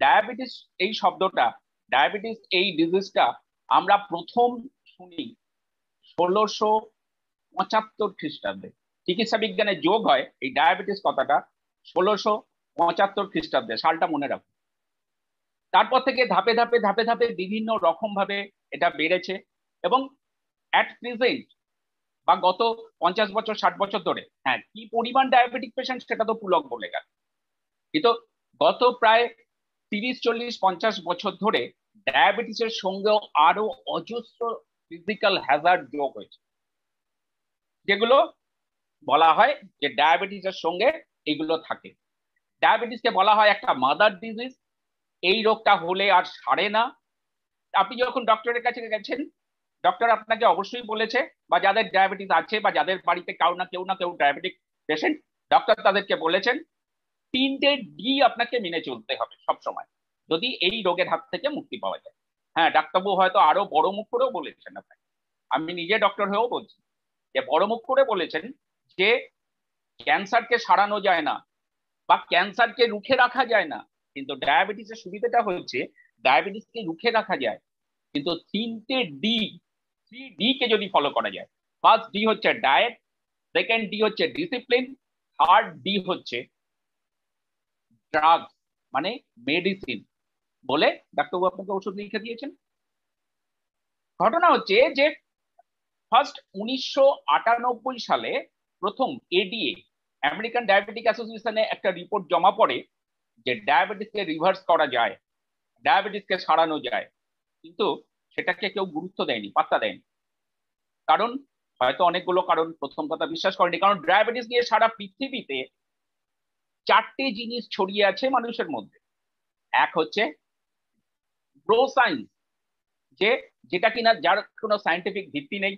Diabetes এই শব্দটা, diabetes এই ডিজিজটা আমরা প্রথম শুনি 1675 খ্রিস্টাব্দে। চিকিৎসা বিজ্ঞানে যোগ হয় এই ডায়াবেটিস কথাটা 1675 খ্রিস্টাব্দে, সালটা মনে রাখো। তারপর থেকে ধাপে ধাপে ধাপে ধাপে বিভিন্ন রকম ভাবে এটা বেড়েছে, এবং অ্যাট প্রেজেন্ট বা গত 50 বছর 60 বছর ধরে, হ্যাঁ কি পরিমাণ ডায়াবেটিক পেশেন্ট সেটা তো পুলক বলে গেল, কিন্তু গত প্রায় 30 40 50 বছর ধরে ডায়াবেটিসের সঙ্গেও আরো অজস্র ফিজিক্যাল হ্যাজার্ড যোগ হয়েছে, যেগুলো বলা হয় যে ডায়াবেটিসের সঙ্গে এগুলো থাকে। ডায়াবেটিসকে বলা হয় একটা মাদার ডিজিজ। এই রোগটা হলে আর সারে না। আপনি যখন ডক্টরের কাছে গেছেন, ডক্টর আপনাকে অবশ্যই বলেছে, বা যাদের ডায়াবেটিস আছে বা যাদের বাড়িতে কেউ না কেউ ডায়াবেটিক পেশেন্ট, ডক্টর তাদেরকে বলেছেন 3টে ডি আপনাকে মেনে চলতে হবে সব সময়, যদি এই রোগের হাত থেকে মুক্তি পাওয়া যায়। হ্যাঁ, ডাক্তারবাবু হয়তো আরো বড় মুখ করেও বলেছেন আপনাকে, আমি নিজে ডক্টর হয়েও বলছি যে বড় মুখ করে বলেছেন যে ক্যান্সারকে সারানো যায় না বা ক্যান্সারকে রুখে রাখা যায় না, কিন্তু ডায়াবেটিসের সুবিধাটা হচ্ছে ডায়াবেটিসকে রুখে রাখা যায়, কিন্তু 3 ডি কে যদি ফলো করা যায়, ফার্স্ট ডি হচ্ছে ডায়েট, সেকেন্ড ডি হচ্ছে ডিসিপ্লিন, থার্ড ডি হচ্ছে ড্রাগস মানে মেডিসিন, বলে ডাক্তারবাবু আপনাকে ওষুধ লিখে দিয়েছেন। ঘটনা হচ্ছে যে ফার্স্ট 1998 সালে প্রথম এডিএ, আমেরিকান ডায়াবেটিক অ্যাসোসিয়েশনে একটা রিপোর্ট জমা পড়ে যে ডায়াবেটিসকে রিভার্স করা যায়, ডায়াবেটিসকে সারানো যায়, কিন্তু সেটাকে কেউ গুরুত্ব দেয়নি, পাত্তা দেয়নি। কারণ হয়তো অনেকগুলো কারণ, প্রথম কথা বিশ্বাস করেনি, কারণ ডায়াবেটিস নিয়ে সারা পৃথিবীতে 4টে জিনিস ছড়িয়ে আছে মানুষের মধ্যে। এক হচ্ছে ব্রো সায়েন্স, যে যেটা কিনা যার কোনো সায়েন্টিফিক ভিত্তি নেই,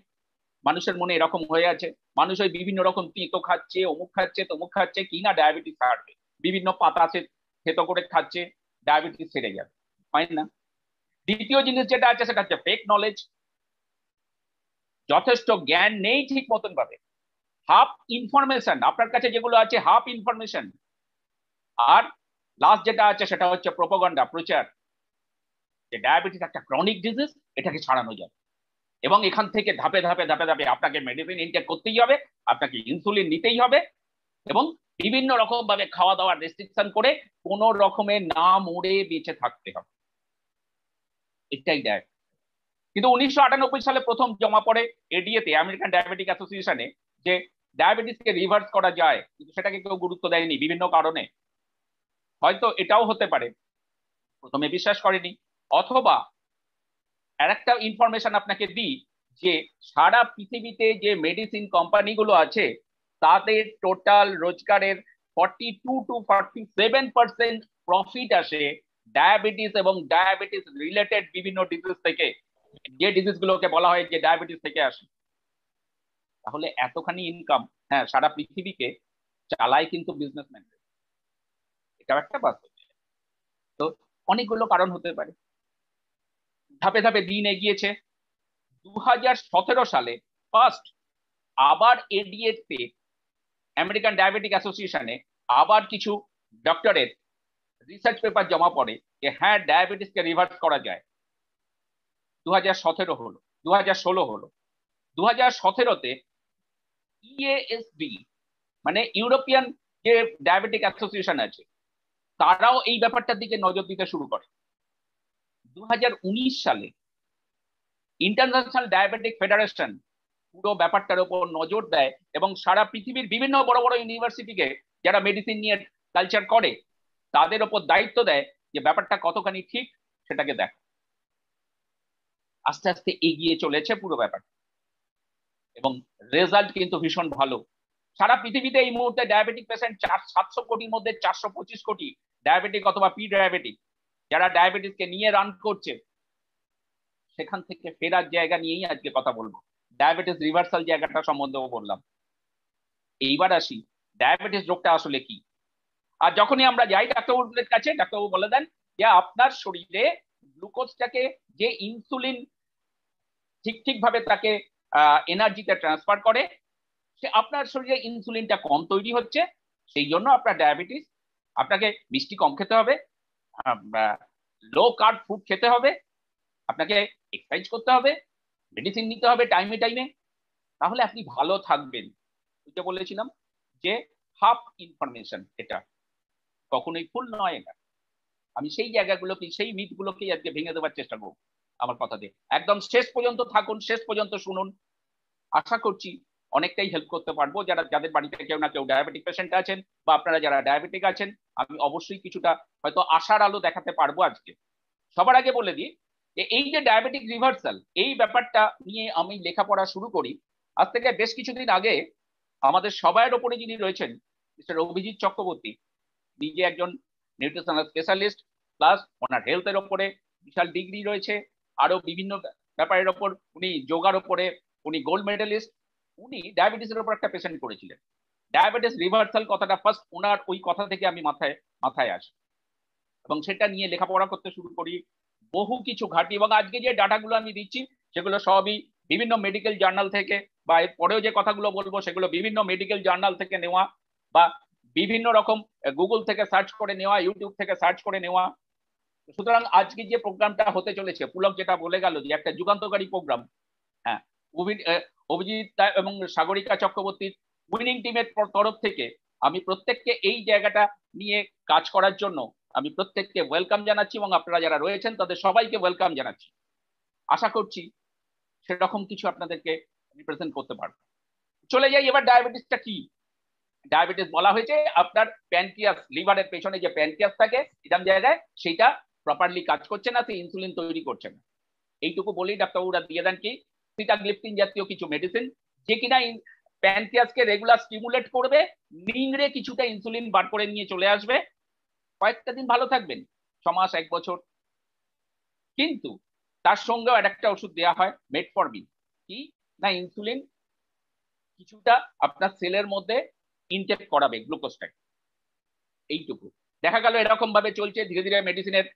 মানুষের মনে এরকম হয়ে আছে, মানুষ ওই বিভিন্ন রকম তিতো খাচ্ছে, অমুক খাচ্ছে, তমুক খাচ্ছে, কি না ডায়াবেটিস সারবে, বিভিন্ন পাতা থেতো করে খাচ্ছে, ডায়াবেটিস সেরে যাবে, হয় না। দ্বিতীয় জিনিস যেটা আছে সেটা হচ্ছে ফেক নলেজ, যথেষ্ট জ্ঞান নেই ঠিক মতন ভাবে, হাফ ইনফরমেশন আপনার কাছে যেগুলো আছে, হাফ ইনফরমেশন। আর লাস্ট যেটা আছে সেটা হচ্ছে প্রোপাগান্ডা, প্রচার, যে ডায়াবেটিস একটা ক্রনিক ডিজিজ, এটাকে ছাড়ানো যায়, এবং এখান থেকে ধাপে ধাপে ধাপে ধাপে আপনাকে মেডিসিন ইনটেক করতেই হবে, আপনাকে ইনসুলিন নিতেই হবে, এবং বিভিন্ন রকম ভাবে খাওয়া দাওয়ার রেস্ট্রিকশন করে কোন রকমে না মরে বেঁচে থাকতে হবে, এটাই ডায়াবেটিস। কিন্তু 1998 সালে প্রথম জমা পড়ে এডিএতে, আমেরিকান ডায়াবেটিক অ্যাসোসিয়েশনে, যে ডায়াবেটিসকে রিভার্স করা যায়, কিন্তু সেটাকে কেউ গুরুত্ব দেয়নি বিভিন্ন কারণে। হয়তো এটাও হতে পারে প্রথমে বিশ্বাস করেনি, অথবা আর একটা ইনফরমেশন আপনাকে দিই, যে সারা পৃথিবীতে যে মেডিসিন কোম্পানিগুলো আছে তাদের টোটাল রোজগারের 42 to 47% প্রফিট আসে ডায়াবেটিস এবং ডায়াবেটিস রিলেটেড বিভিন্ন ডিজিজ থেকে, যে ডিজিজ গুলোকে বলা হয় যে ডায়াবেটিস থেকে আসে। তাহলে এতখানি ইনকাম, হ্যাঁ, সারা পৃথিবীকে চালায় কিন্তু বিজনেসম্যান, এটাও একটা বাস্তব। তো অনেকগুলো কারণ হতে পারে, ধাপে ধাপে দিন এগিয়েছে। 2017 সালে ফার্স্ট আবার এডিএতে, আমেরিকান ডায়াবেটিক অ্যাসোসিয়েশনে আবার কিছু ডক্টরের রিসার্চ পেপার জমা পড়ে যে হ্যাঁ ডায়াবেটিসকে রিভার্স করা যায়। 2017 হলো, 2016 হলো, 2017-তে ইএএসডি মানে ইউরোপিয়ান যে ডায়াবেটিক অ্যাসোসিয়েশন আছে, তারাও এই ব্যাপারটার দিকে নজর দিতে শুরু করে। 2019 সালে ইন্টারন্যাশনাল ডায়াবেটিক ফেডারেশন পুরো ব্যাপারটার উপর নজর দেয় এবং সারা পৃথিবীর বিভিন্ন বড় বড় ইউনিভার্সিটিকে যারা মেডিসিন নিয়ে কালচার করে তাদের উপর দায়িত্ব দেয় যে ব্যাপারটা কতখানি ঠিক সেটাকে দেখ। আস্তে আস্তে এগিয়ে চলেছে পুরো ব্যাপারটা, এবং রেজাল্ট কিন্তু ভীষণ ভালো। সারা পৃথিবীতে এই মুহূর্তে ডায়াবেটিক পেশেন্ট 700 কোটির মধ্যে 425 কোটি ডায়াবেটিক অথবা প্রি ডায়াবেটিক যারা ডায়াবেটিসকে নিয়ে রান করছে। সেখান থেকে ফেরার জায়গা নিয়েই আজকে কথা বলবো, ডায়াবেটিস রিভার্সাল জায়গাটা সম্বন্ধেও বললাম। এইবার আসি ডায়াবেটিস রোগটা আসলে কি। আর যখনই আমরা যাই ডাক্তারবাবুদের কাছে, ডাক্তারবাবু বলে দেন যে আপনার শরীরে গ্লুকোজটাকে, যে ইনসুলিন ঠিক ঠিক ভাবে তাকে এনার্জিতে ট্রান্সফার করে, সে আপনার শরীরে ইনসুলিনটা কম তৈরি হচ্ছে, সেই জন্য আপনার ডায়াবেটিস। আপনাকে মিষ্টি কম খেতে হবে, লো কার্ব ফুড খেতে হবে, আপনাকে এক্সারসাইজ করতে হবে, মেডিসিন নিতে হবে টাইমে টাইমে, তাহলে আপনি ভালো থাকবেন। যেটা বলেছিলাম যে হাফ ইনফরমেশন, এটা কখনোই ফুল নয়। এটা আমি সেই জায়গাগুলোকে, সেই মিথগুলোকে আজকে ভেঙে দেওয়ার চেষ্টা করব আমার কথা দিয়ে। একদম শেষ পর্যন্ত থাকুন, শেষ পর্যন্ত শুনুন। আশা করছি অনেকটাই হেল্প করতে পারবো। যাদের বাড়িতে কেউ না কেউ ডায়াবেটিক পেশেন্ট আছেন, বা আপনারা যারা ডায়াবেটিক আছেন, আমি অবশ্যই কিছুটা হয়তো আশার আলো দেখাতে পারবো আজকে। সবার আগে বলে দিই যে এই যে ডায়াবেটিক রিভার্সাল, এই ব্যাপারটা নিয়ে আমি লেখাপড়া শুরু করি আজ থেকে বেশ কিছুদিন আগে। আমাদের সবার ওপরে যিনি রয়েছেন মিস্টার অভিজিৎ চক্রবর্তী, নিজে একজন নিউট্রিশনাল স্পেশালিস্ট, প্লাস ওনার হেলথের ওপরে বিশাল ডিগ্রি রয়েছে, আরো বিভিন্ন ব্যাপারের ওপর উনি যোগার ওপরে উনি গোল্ড মেডেলিস্ট। উনি ডায়াবেটিসের ওপর একটা পেশেন্ট করেছিলেন। ডায়াবেটিস রিভার্সাল কথাটা ফার্স্ট ওনার ওই কথা থেকে আমি মাথায় আসি, এবং সেটা নিয়ে লেখাপড়া করতে শুরু করি, বহু কিছু ঘাটি। এবং আজকে যে ডাটাগুলো আমি দিচ্ছি সেগুলো সবই বিভিন্ন মেডিকেল জার্নাল থেকে, বা এর পরেও যে কথাগুলো বলবো সেগুলো বিভিন্ন মেডিকেল জার্নাল থেকে নেওয়া, বা বিভিন্ন রকম গুগল থেকে সার্চ করে নেওয়া, ইউটিউব থেকে সার্চ করে নেওয়া। সুতরাং আজকে যে প্রোগ্রামটা হতে চলেছে, পুলক যেটা বলে গেল যে একটা যুগান্তকারী প্রোগ্রাম, হ্যাঁ, অভিজিৎ এবং সাগরিকা চক্রবর্তীর উইনিং টিমের তরফ থেকে আমি প্রত্যেককে এই জায়গাটা নিয়ে কাজ করার জন্য আমি প্রত্যেককে ওয়েলকাম জানাচ্ছি, এবং আপনারা যারা রয়েছেন তাদের সবাইকে ওয়েলকাম জানাচ্ছি। আশা করছি সেরকম কিছু আপনাদেরকে রিপ্রেজেন্ট করতে পারবো। চলে যাই এবার ডায়াবেটিসটা কি। ডায়াবেটিস বলা হয়েছে আপনার প্যানক্রিয়াস, লিভারের পেছনে যে প্যানক্রিয়াস থাকে এরকম জায়গায়, সেটা প্রপারলি কাজ করছে না, সে ইনসুলিন তৈরি করছে না। এইটুকু বলেই ডাক্তারবাবুরা দিয়ে দেন কি সিটাগ্লিপটিন জাতীয় কিছু মেডিসিন, যে কিনা প্যানক্রিয়াসকে রেগুলার স্টিমুলেট করবে, নিংড়ে কিছুটা ইনসুলিন বার করে নিয়ে চলে আসবে, কয়েকটা দিন ভালো থাকবেন, 6 মাস 1 বছর। কিন্তু তার সঙ্গেও একটা ওষুধ দেওয়া হয় মেটফরমিন, কি না ইনসুলিন কিছুটা আপনার সেলের মধ্যে ইনটেক করাবে, গ্লুকোজটাকে। এইটুকু দেখা গেল এরকম ভাবে চলছে, ধীরে ধীরে মেডিসিনের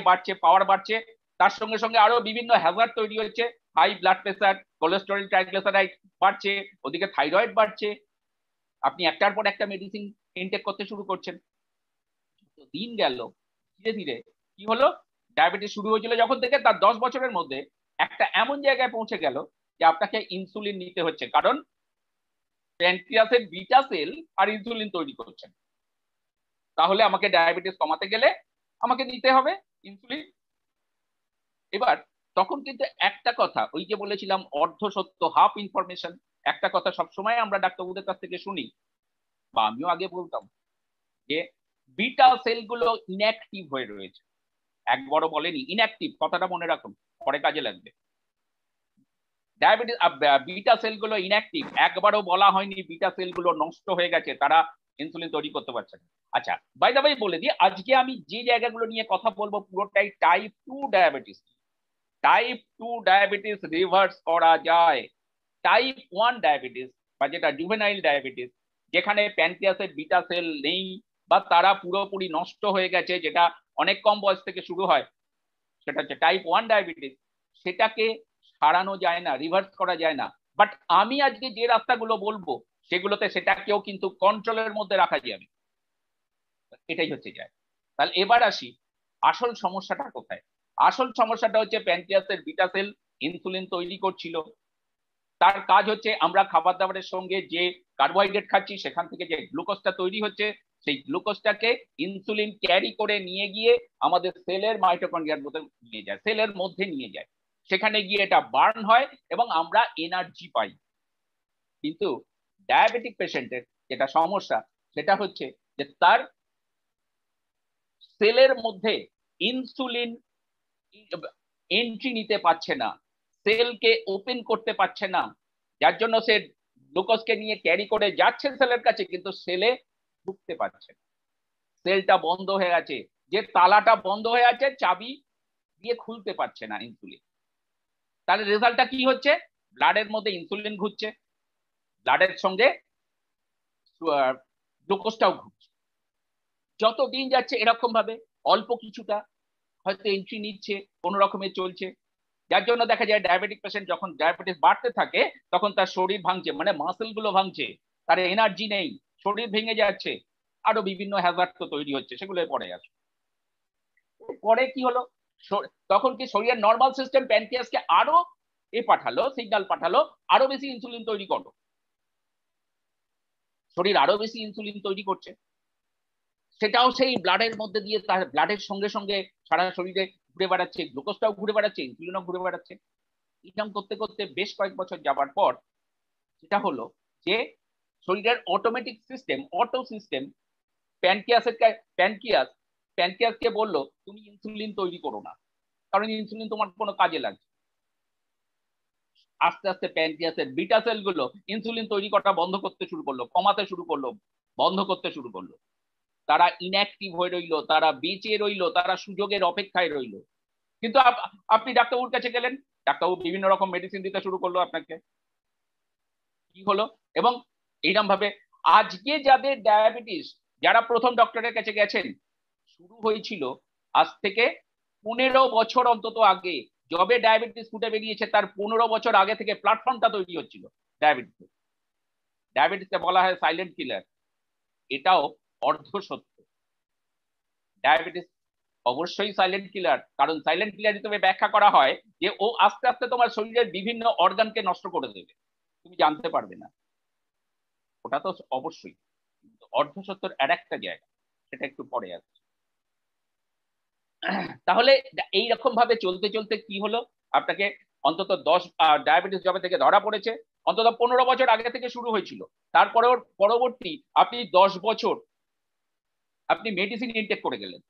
বাড়ছে, পাওয়ার বাড়ছে, তার সঙ্গে সঙ্গে আরো বিভিন্ন হ্যাজার্ড তৈরি হচ্ছে, high blood pressure, cholesterol, triglyceride বাড়ছে, ওদিকে থাইরয়েড বাড়ছে, আপনি একটার পর একটা মেডিসিন ইনটেক করতে শুরু করছেন। দিন গেল, ধীরে ধীরে কি হলো, ডায়াবেটিস শুরু হয়েছিল যখন থেকে, তার 10 বছরের মধ্যে একটা এমন জায়গায় পৌঁছে গেল যে আপনাকে ইনসুলিন নিতে হচ্ছে, কারণ প্যানক্রিয়াসের বিটা সেল আর ইনসুলিন তৈরি করছেন। তাহলে আমাকে ডায়াবেটিস কমাতে গেলে আমাকে নিতে হবে ইনসুলিন। এবার তখন কিন্তু একটা কথা, ওই যে বলেছিলাম অর্ধ সত্য, হাফ ইনফরমেশন, একটা কথা সবসময় আমরা ডাক্তারবাবুদের কাছ থেকে শুনি, বা আমিও আগে বলতাম, যে বিটা সেলগুলো ইনঅ্যাক্টিভ হয়ে রয়েছে। একবারও বলেনি ইনঅ্যাক্টিভ, কথাটা মনে রাখুন, পরে কাজে লাগবে। ডায়াবেটিস বিটা সেলগুলো ইনঅ্যাক্টিভ, একবারও বলা হয়নি বিটা সেলগুলো নষ্ট হয়ে গেছে, তারা ইনসুলিন তৈরি করতে পারছে না। আচ্ছা, বাই দ্য ওয়ে বলে দিই, আজকে আমি যে জায়গাগুলো নিয়ে কথা বলবো পুরোটাই type 2 diabetes. Type 2 diabetes reverse করা যায়। টাইপ 1 ডায়াবেটিস বা যেটা জুভেনাইল ডায়াবেটিস, যেখানে প্যানক্রিয়াসের বিটা সেল নেই বা তারা পুরোপুরি নষ্ট হয়ে গেছে, যেটা অনেক কম বয়স থেকে শুরু হয়, সেটা হচ্ছে টাইপ 1 ডায়াবেটিস। সেটাকে সারানো যায় না, রিভার্স করা যায় না, বাট আমি আজকে যে রাস্তাগুলো বলবো সেগুলোতে সেটাকেও কিন্তু কন্ট্রোলের মধ্যে রাখা যাবে। এটাই হচ্ছে যায়। তাহলে এবার আসি আসল সমস্যাটা কোথায়। আসল সমস্যাটা হচ্ছে প্যানক্রিয়াসের বিটা সেল ইনসুলিন তৈরি করছিল, তার কাজ হচ্ছে আমরা খাবার দাবারের সঙ্গে যে কার্বোহাইড্রেট খাচ্ছি সেখান থেকে যে গ্লুকোজটা তৈরি হচ্ছে, সেই গ্লুকোজটাকে ইনসুলিন ক্যারি করে নিয়ে গিয়ে আমাদের সেলের মাইটোকন্ড্রিয়ার মধ্যে নিয়ে যায়, সেলের মধ্যে নিয়ে যায়, সেখানে গিয়ে এটা বার্ন হয় এবং আমরা এনার্জি পাই। কিন্তু ডায়াবেটিক পেশেন্টের যেটা সমস্যা সেটা হচ্ছে যে তার সেলের মধ্যে ইনসুলিন এন্ট্রি নিতে পারছে না, সেলকে ওপেন করতে পারছে না, যার জন্য সে গ্লুকোজকে নিয়ে ক্যারি করে যাচ্ছে সেলের কাছে, কিন্তু সেলে ঢুকতে পারছে না, সেলটা বন্ধ হয়ে আছে, যে তালাটা বন্ধ হয়ে আছে চাবি দিয়ে খুলতে পারছে না ইনসুলিন। তাহলে রেজাল্টটা কি হচ্ছে, ব্লাডের মধ্যে ইনসুলিন ঘুরছে, ব্লাডের সঙ্গে গ্লুকোজটাও ঘুরছে, যত দিন যাচ্ছে এরকম ভাবে অল্প কিছুটা হয়তো এন্ট্রি নিচ্ছে, কোনো রকমে চলছে, যার জন্য দেখা যায় ডায়াবেটিক পেশেন্ট যখন ডায়াবেটিস বাড়তে থাকে তখন তার শরীর ভাঙছে, মানে মাসেল গুলো ভাঙছে, তার এনার্জি নেই, শরীর ভেঙে যাচ্ছে, আরো বিভিন্ন হ্যাজার্ড তো তৈরি হচ্ছে, সেগুলো পরে আসে। পরে কি হলো, তখন কি শরীরের নর্মাল সিস্টেম প্যানক্রিয়াসকে আরো পাঠালো, সিগন্যাল পাঠালো আরো বেশি ইনসুলিন তৈরি করো। শরীর আরো বেশি ইনসুলিন তৈরি করছে, সেটাও সেই ব্লাডের মধ্যে দিয়ে তার ব্লাডের সঙ্গে সঙ্গে সারা শরীরে ঘুরে বেড়াচ্ছে, গ্লুকোজটাও ঘুরে বেড়াচ্ছে, ইনসুলিনও ঘুরে বেড়াচ্ছে। এরকম করতে করতে বেশ কয়েক বছর যাবার পর যেটা হলো যে শরীরের অটোমেটিক সিস্টেম, অটো সিস্টেম প্যানক্রিয়াসকে বললো তুমি ইনসুলিন তৈরি করো না, কারণ ইনসুলিন তোমার কোনো কাজে লাগছে। আস্তে আস্তে প্যানক্রিয়াসের বিটা সেল গুলো ইনসুলিন তৈরি করা বন্ধ করতে শুরু করলো, কমাতে শুরু করলো, বন্ধ করতে শুরু করলো। তারা ইনঅ্যাক্টিভ হয়ে রইলো, তারা বেঁচে রইলো, তারা সুযোগের অপেক্ষায় রইলো। কিন্তু আপনি ডাক্তারবাবুর কাছে গেলেন, ডাক্তারবাবু বিভিন্ন রকম মেডিসিন দিতে শুরু করলো আপনাকে, কি হলো? এবং এইরকম ভাবে আজকে যাদের ডায়াবেটিস, যারা প্রথম ডক্টরের কাছে গেছেন, শুরু হয়েছিল আজ থেকে 15 বছর অন্তত আগে। যবে ডায়াবেটিস ফুটে বেরিয়েছে তার 15 বছর আগে থেকে প্ল্যাটফর্মটা তৈরি হচ্ছিল ডায়াবেটিস। ডায়াবেটিসকে বলা হয় সাইলেন্ট কিলার, এটাও অর্ধ সত্য। ডায়াবেটিস অবশ্যই সাইলেন্ট কিলার, কারণ সাইলেন্ট কিলার হিসেবে ব্যাখ্যা করা হয় যে ও আস্তে আস্তে তোমার শরীরের বিভিন্ন অর্গানকে নষ্ট করে দেবে, তুমি জানতে পারবে না। ওটা তো অবশ্যই, অর্ধ সত্যর আর একটা জায়গা, সেটা একটু পরে আসছে। তাহলে এইরকম ভাবে চলতে চলতে কি হলো, আপনাকে অন্তত 10 ডায়াবেটিস জবে থেকে ধরা পড়েছে, অন্তত 15 বছর আগে থেকে শুরু হয়েছিল। তারপরে পরবর্তী আপনি 10 বছর আপনি মেডিসিন ইনটেক করে গেলেন।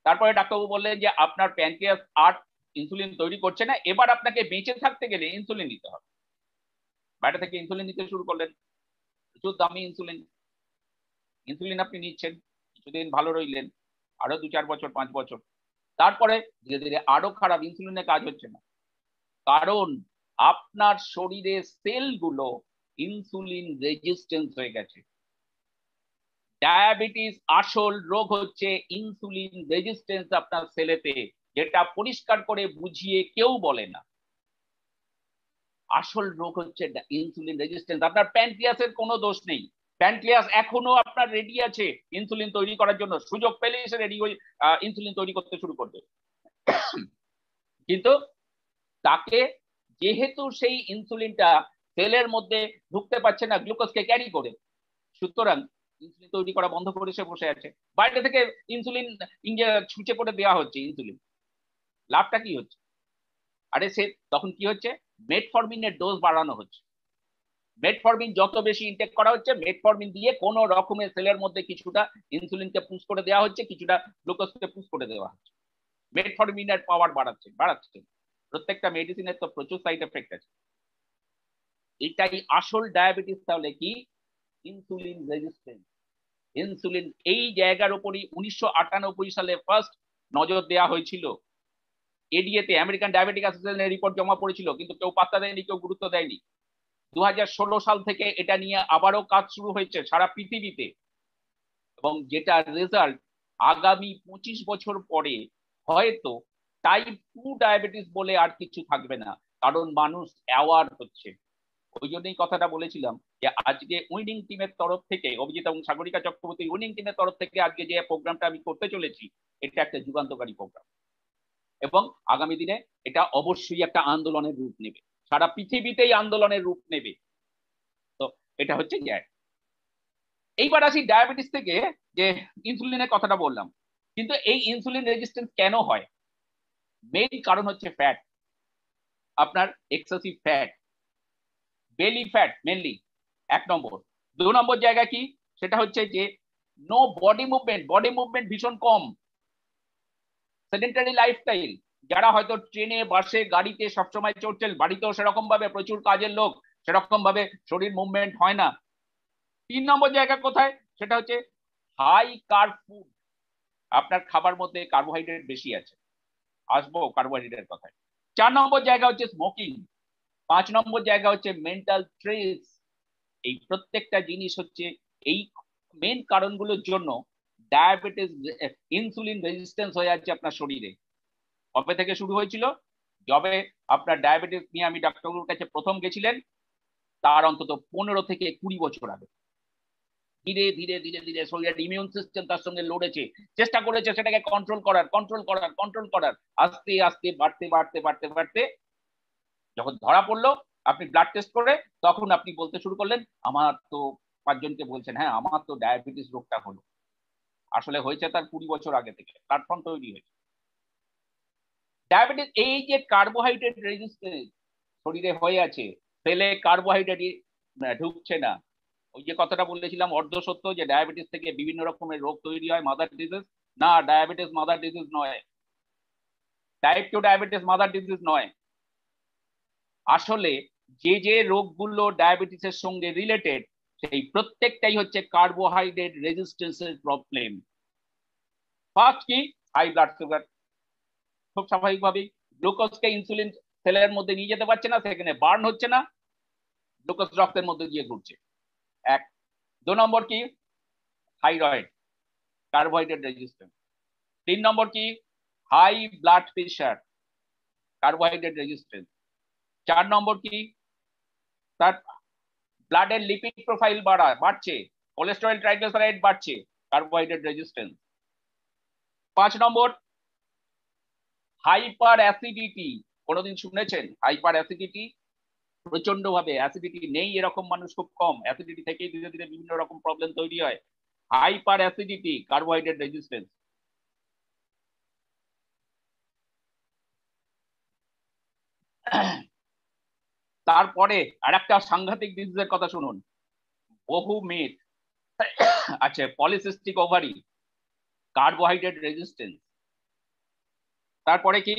তারপরে ডাক্তারবাবু বললেন যে আপনার প্যানক্রিয়াস আর ইনসুলিন তৈরি করছে না, এবার আপনাকে বেঁচে থাকতে গেলে ইনসুলিন নিতে হবে। বাইরে থেকে ইনসুলিন নিতে শুরু করলেন, প্রচুর দামি ইনসুলিন। ইনসুলিন আপনি নিচ্ছেন, কিছুদিন ভালো রইলেন, আরো 2-4 বছর 5 বছর, তারপরে ধীরে ধীরে আরো খারাপ, ইনসুলিনের কাজ হচ্ছে না, কারণ আপনার শরীরের সেলগুলো ইনসুলিন রেজিস্ট্যান্স হয়ে গেছে। ডায়াবেটিস আসল রোগ হচ্ছে ইনসুলিন রেজিস্ট্যান্স আপনার সেলেতে, যেটা পরিষ্কার করে বুঝিয়ে কেউ বলে না। আসল রোগ হচ্ছে ইনসুলিন রেজিস্ট্যান্স। আপনার প্যানক্রিয়াসের কোনো দোষ নেই, প্যানক্রিয়াস এখনো আপনার রেডি আছে ইনসুলিন তৈরি করার জন্য, সুযোগ পেলেই সে রেডি হয়ে ইনসুলিন তৈরি করতে শুরু করবে। কিন্তু তাকে যেহেতু সেই ইনসুলিনটা সেলের মধ্যে ঢুকতে পারছে না গ্লুকোজকে ক্যারি করে, সুতরাং ইনসুলিন তৈরি করা বন্ধ করে সে বসে আছে। বাইরে থেকে ইনসুলিন ছুঁচে করে দেওয়া হচ্ছে ইনসুলিন, লাভটা কি হচ্ছে? আরে সে তখন কি হচ্ছে, মেটফরমিনের ডোজ বাড়ানো হচ্ছে। মেটফরমিন যত বেশি ইনটেক করা হচ্ছে, মেটফরমিন দিয়ে কোন রকমের সেলের মধ্যে কিছুটা ইনসুলিনকে পুশ করে দেওয়া হচ্ছে, কিছুটা গ্লুকোজকে পুশ করে দেওয়া হচ্ছে। মেটফরমিনের পাওয়ার বাড়াচ্ছে। প্রত্যেকটা মেডিসিনের তো প্রচুর সাইড এফেক্ট আছে। এটাই আসল ডায়াবেটিস। তাহলে কি? Insulin resistance. ইনসুলিন এই জায়গার উপরই 1998 সালে ফার্স্ট নজর দেওয়া হয়েছিল। এডিএতে আমেরিকান ডায়াবেটিক অ্যাসোসিয়েশনের রিপোর্ট জমা পড়েছিল, কিন্তু কেউ পাত্তা দেয়নি, কেউ গুরুত্ব দেয়নি। 2016 সাল থেকে এটা নিয়ে আবারও কাজ শুরু হয়েছে সারা পৃথিবীতে, এবং যেটা রেজাল্ট আগামী 25 বছর পরে হয়তো টাইপ 2 ডায়াবেটিস বলে আর কিছু থাকবে না, কারণ মানুষ অ্যাওয়ার হচ্ছে। ওই জন্যই কথাটা বলেছিলাম যে আজকে উইনিং টিমের তরফ থেকে, অভিজিৎ এবং সাগরিকা চক্রবর্তী উইনিং টিমের তরফ থেকে আজকে যে প্রোগ্রামটা আমি করতে চলেছি, এটা একটা যুগান্তকারী প্রোগ্রাম, এবং আগামী দিনে এটা অবশ্যই একটা আন্দোলনের রূপ নেবে, সারা পৃথিবীতেই আন্দোলনের রূপ নেবে। তো এটা হচ্ছে জ্যাক। এইবার আসি ডায়াবেটিস থেকে, যে ইনসুলিনের কথাটা বললাম, কিন্তু এই ইনসুলিন রেজিস্ট্যান্স কেন হয়? মেইন কারণ হচ্ছে ফ্যাট, আপনার excessive fat, belly fat mainly 1 number. 2 number জায়গা কি, সেটা হচ্ছে যে no body movement, body movement ভীষণ কম, সেডেন্টারি লাইফস্টাইল। যারা হয়তো ট্রেনে বাসে গাড়িতে সবসময় চড়ছেন, বাড়িতেও সেরকম ভাবে প্রচুর কাজের লোক, সেরকম ভাবে শরীর মুভমেন্ট হয় না। 3 নম্বর জায়গা কোথায়, সেটা হচ্ছে হাই কার্ব ফুড, আপনার খাবার মধ্যে কার্বোহাইড্রেট বেশি আছে, আসবো কার্বোহাইড্রেটের কথায়। 4 নম্বর জায়গা হচ্ছে স্মোকিং। 5 নম্বর জায়গা হচ্ছে মেন্টাল স্ট্রেস। এই প্রত্যেকটা জিনিস হচ্ছে এই মেন কারণগুলোর জন্য ডায়াবেটিস, ইনসুলিন রেজিস্ট্যান্স হয়ে যাচ্ছে আপনার শরীরে। কবে থেকে শুরু হয়েছিল? যবে আপনার ডায়াবেটিস নিয়ে আমি ডাক্তারবাবুর কাছে প্রথম গেছিলেন, তার অন্তত 15 থেকে 20 বছর আগে। ধীরে ধীরে ধীরে ধীরে শরীরের ইমিউন সিস্টেম তার সঙ্গে লড়েছে, চেষ্টা করেছে সেটাকে কন্ট্রোল করার, আস্তে আস্তে বাড়তে বাড়তে বাড়তে বাড়তে যখন ধরা পড়লো, আপনি ব্লাড টেস্ট করে তখন আপনি বলতে শুরু করলেন আমার তো, 5 জনকে বলছেন হ্যাঁ আমার তো ডায়াবেটিস রোগটা হলো। আসলে হয়েছে তার 20 বছর আগে থেকে প্ল্যাটফর্ম তৈরি হয়েছে। ডায়াবেটিস এই যে কার্বোহাইড্রেট রেজিস্ট্যান্স শরীরে হয়ে আছে, সেলে কার্বোহাইড্রেট ঢুকছে না, ওই যে কথাটা বলেছিলাম অর্ধ সত্য যে ডায়াবেটিস থেকে বিভিন্ন রকমের রোগ তৈরি হয়, মাদার ডিজিজ। না, ডায়াবেটিস মাদার ডিজিজ নয়, টাইপ 2 ডায়াবেটিস মাদার ডিজিজ নয়। আসলে যে যে রোগগুলো ডায়াবেটিসের সঙ্গে রিলেটেড সেই প্রত্যেকটাই হচ্ছে কার্বোহাইড্রেট রেজিস্ট্যান্সের প্রবলেম। ফার্স্ট কি, হাই ব্লাড সুগার। খুব স্বাভাবিকভাবেই গ্লুকোজকে ইনসুলিন সেলের মধ্যে নিয়ে যেতে পারছে না, সেখানে বার্ন হচ্ছে না, গ্লুকোজ রক্তের মধ্যে গিয়ে ঘুরছে। এক। 2 নম্বর কি, থাইরয়েড, কার্বোহাইড্রেট রেজিস্ট্যান্স। 3 নম্বর কি, high blood pressure, carbohydrate resistance. 4 number কি, তার ব্লাডের লিপিড প্রোফাইল বাড়ছে, কোলেস্টেরল ট্রাইগ্লিসারাইড বাড়ছে, carbohydrate resistance. 5 number, hyperacidity. কোনোদিন শুনেছেন হাইপার অ্যাসিডিটি? প্রচন্ড ভাবে অ্যাসিডিটি নেই এরকম মানুষ খুব কম, অ্যাসিডিটি থেকেই ধীরে ধীরে বিভিন্ন রকম প্রবলেম তৈরি হয়। Hyper acidity, carbohydrate resistance. তারপরে আরেকটা সাংঘাতিক ডিজিজের কথা শুনুন, বহু মেয়ের আছে পলিসিস্টিক ওভারি, কার্বোহাইড্রেট রেজিস্ট্যান্স। তারপরে কি,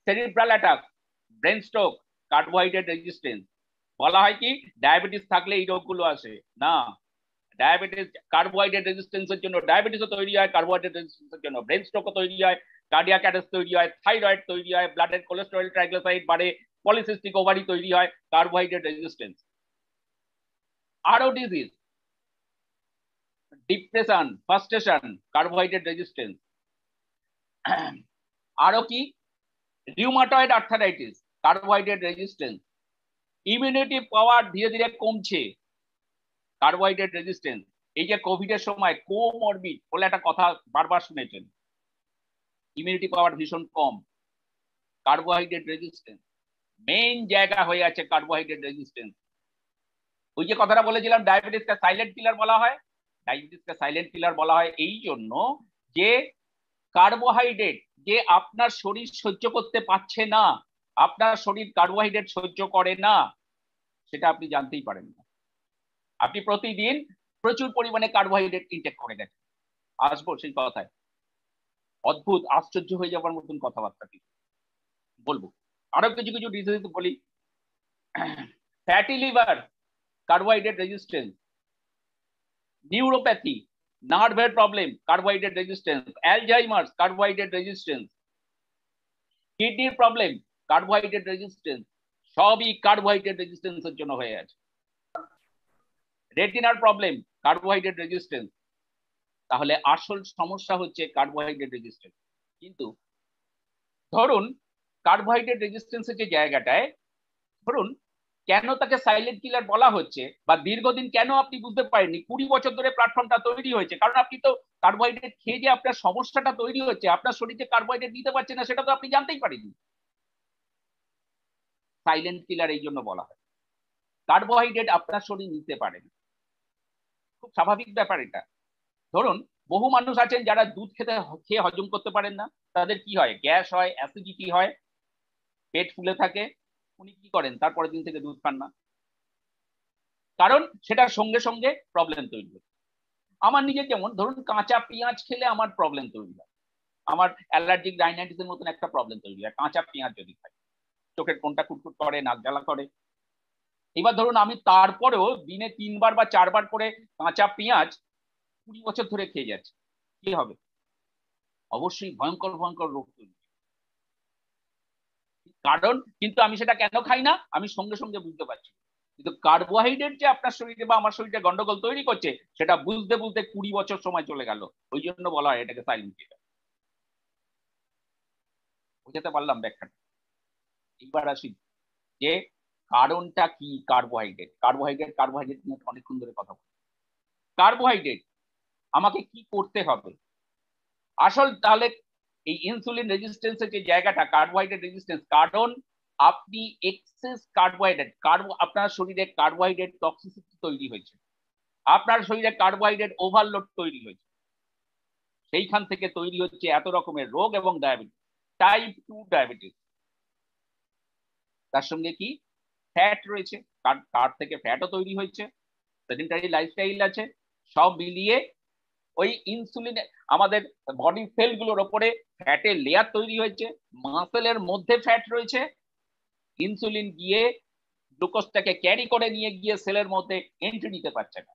cerebral attack, brain stroke, carbohydrate resistance. বলা হয় কি ডায়াবেটিস থাকলে এই রোগগুলো আসে, না, ডায়াবেটিস কার্বোহাইড্রেট রেজিস্ট্যান্সের জন্য ডায়াবেটিসও তৈরি হয়, কার্বোহাইড্রেট রেজিস্ট্যান্সের জন্য ব্রেন স্ট্রোকও তৈরি হয়, কার্ডিয়াক অ্যারেস্ট তৈরি হয়, থাইরয়েড তৈরি হয়, ব্লাডের কোলেস্টেরল ট্রাইগ্লিসারাইড বাড়ে, পলিসিস্টিক ওভারি তৈরি হয়, কার্বোহাইড্রেট রেজিস্ট্যান্স। আরো disease, depression, frustration, carbohydrate resistance. আরো কি, rheumatoid arthritis, carbohydrate resistance. Immunity power ধীরে ধীরে কমছে, কার্বোহাইড্রেট রেজিস্ট্যান্স। এই যে কোভিড এর সময় কোমরবিড বলে একটা কথা বারবার শুনেছেন, ইমিউনিটি পাওয়ার ভীষণ কম, কার্বোহাইড্রেট রেজিস্ট্যান্স মেইন জায়গা হয়ে আছে, কার্বোহাইড্রেট রেজিস্ট্যান্স। ওই যে কথাটা বলেছিলাম ডায়াবেটিসকে সাইলেন্ট কিলার বলা হয়, ডায়াবেটিসকে সাইলেন্ট কিলার বলা হয় এই জন্য যে কার্বোহাইড্রেট যে আপনার শরীর সহ্য করতে পারছে না, আপনার শরীর কার্বোহাইড্রেট সহ্য করে না, সেটা আপনি জানতেই পারেন না। আপনি প্রতিদিন প্রচুর পরিমাণে কার্বোহাইড্রেট ইনটেক করে গেছেন। আসবো সেই কথায়, অদ্ভুত আশ্চর্য হয়ে যাবার মতন কথাবার্তা কি বলবো। আরো কিছু কিছু ডিজিজ বলি, fatty liver, carbohydrate resistance. Neuropathy, নার্ভের problem, carbohydrate resistance. Alzheimer's, carbohydrate resistance. কিডনির প্রবলেম, কার্বোহাইড্রেট রেজিস্ট্যান্স। সবই কার্বোহাইড্রেট রেজিস্ট্যান্সের জন্য হয়ে আছে। রেটিনার প্রবলেম, কার্বোহাইড্রেট রেজিস্ট্যান্স। তাহলে আসল সমস্যা হচ্ছে কার্বোহাইড্রেট রেজিস্ট্যান্স। কিন্তু ধরুন কার্বোহাইড্রেট রেজিস্ট্যান্সের যে জায়গাটায়, ধরুন কেন তাকে সাইলেন্ট কিলার বলা হচ্ছে বা দীর্ঘদিন কেন আপনি বুঝতে পারেননি, 20 বছর ধরে প্ল্যাটফর্মটা তৈরি হয়েছে, কারণ আপনি তো কার্বোহাইড্রেট খেয়ে যে আপনার সমস্যাটা তৈরি হচ্ছে, আপনার শরীরে কার্বোহাইড্রেট নিতে পারছে না, সেটা তো আপনি জানতেই পারেননি। সাইলেন্ট কিলার এই জন্য বলা হয়, কার্বোহাইড্রেট আপনার শরীর নিতে পারে না, খুব স্বাভাবিক ব্যাপার এটা। ধরুন বহু মানুষ আছেন যারা দুধ খেয়ে হজম করতে পারেন না, তাদের কি হয়, গ্যাস হয়, অ্যাসিডিটি হয়, পেট ফুলে থাকে, উনি কি করেন, তারপরের দিন থেকে দুধ খান না, কারণ সেটার সঙ্গে সঙ্গে প্রবলেম তৈরি হয়। আমার নিজের যেমন ধরুন কাঁচা পেঁয়াজ খেলে আমার প্রবলেম তৈরি হয়, আমার অ্যালার্জিক রাইনাইটিসের মতন একটা প্রবলেম তৈরি হয় কাঁচা পেঁয়াজ যদি খাই, চোখের কোনটা কুটকুট করে, নাক জ্বালা করে। এবার ধরুন আমি তারপরেও দিনে 3 বার বা 4 বার করে কাঁচা পেঁয়াজ 20 বছর ধরে খেয়ে যাচ্ছি, কি হবে? অবশ্যই ভয়ঙ্কর ভয়ঙ্কর রোগ তৈরি। কারণ কিন্তু আমি সেটা কেন খাই না, আমি সঙ্গে সঙ্গে বুঝতে পারছি, কিন্তু কার্বোহাইড্রেট যে আপনার শরীরে বা আমার শরীরে গন্ডগোল তৈরি করছে, সেটা বুঝতে বুঝতে 20 বছর সময় চলে গেল। ওই জন্য বলা হয় এটাকে সাইলেন্ট কিলার। বুঝতে পারলাম ব্যাখ্যাটা? এবার আসি যে কারণটা কি? কার্বোহাইড্রেট কার্বোহাইড্রেট নিয়ে অনেকক্ষণ ধরে কথা বলি। কার্বোহাইড্রেট আমাকে কি করতে হবে আসল? তাহলে এই ইনসুলিন রেজিস্ট্যান্সের যে জায়গাটা, কার্বোহাইড্রেট রেজিস্ট্যান্স, কারণ আপনি এক্সেস কার্বোহাইড্রেট, আপনার শরীরে কার্বোহাইড্রেট টক্সিসিটি তৈরি হয়েছে, আপনার শরীরে কার্বোহাইড্রেট ওভারলোড তৈরি হয়েছে, সেইখান থেকে তৈরি হচ্ছে এত রকমের রোগ এবং ডায়াবেটিস, টাইপ 2 ডায়াবেটিস। তার সঙ্গে কি ফ্যাট রয়েছে, কার থেকে ফ্যাটও তৈরি হয়েছে, সেডেন্টারি লাইফস্টাইল আছে, সব মিলিয়ে ওই ইনসুলিন আমাদের বডি সেলগুলোর ওপরে ফ্যাটের লেয়ার তৈরি হয়েছে, মাসেলের মধ্যে ফ্যাট রয়েছে, ইনসুলিন গিয়ে গ্লুকোজটাকে ক্যারি করে নিয়ে গিয়ে সেলের মধ্যে এন্ট্রি নিতে পারছে না।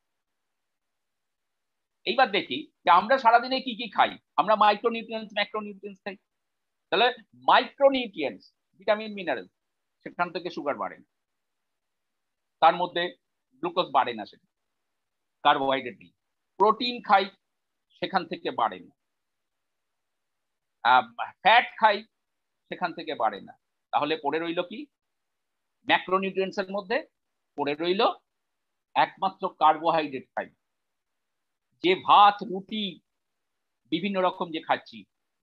এইবার দেখি যে আমরা সারাদিনে কি কি খাই। আমরা মাইক্রোনিউট্রিয়েন্টস, ম্যাক্রোনিউট্রিয়েন্টস খাই। তাহলে মাইক্রোনিউট্রিয়েন্টস, ভিটামিন, মিনারেল, সেখান থেকে সুগার বাড়ে না, তার মধ্যে গ্লুকোজ বাড়ে না, সেটা কার্বোহাইড্রেট নেই। প্রোটিন খাই, সেখান থেকে বাড়ে না। ফ্যাট খাই, সেখান থেকে বাড়ে না। তাহলে পড়ে রইল কি? ম্যাক্রোনিউট্রিয়েন্টস এর মধ্যে পড়ে রইল একমাত্র কার্বোহাইড্রেট খাই। যে ভাত, রুটি, বিভিন্ন রকম যে খাচ্ছি,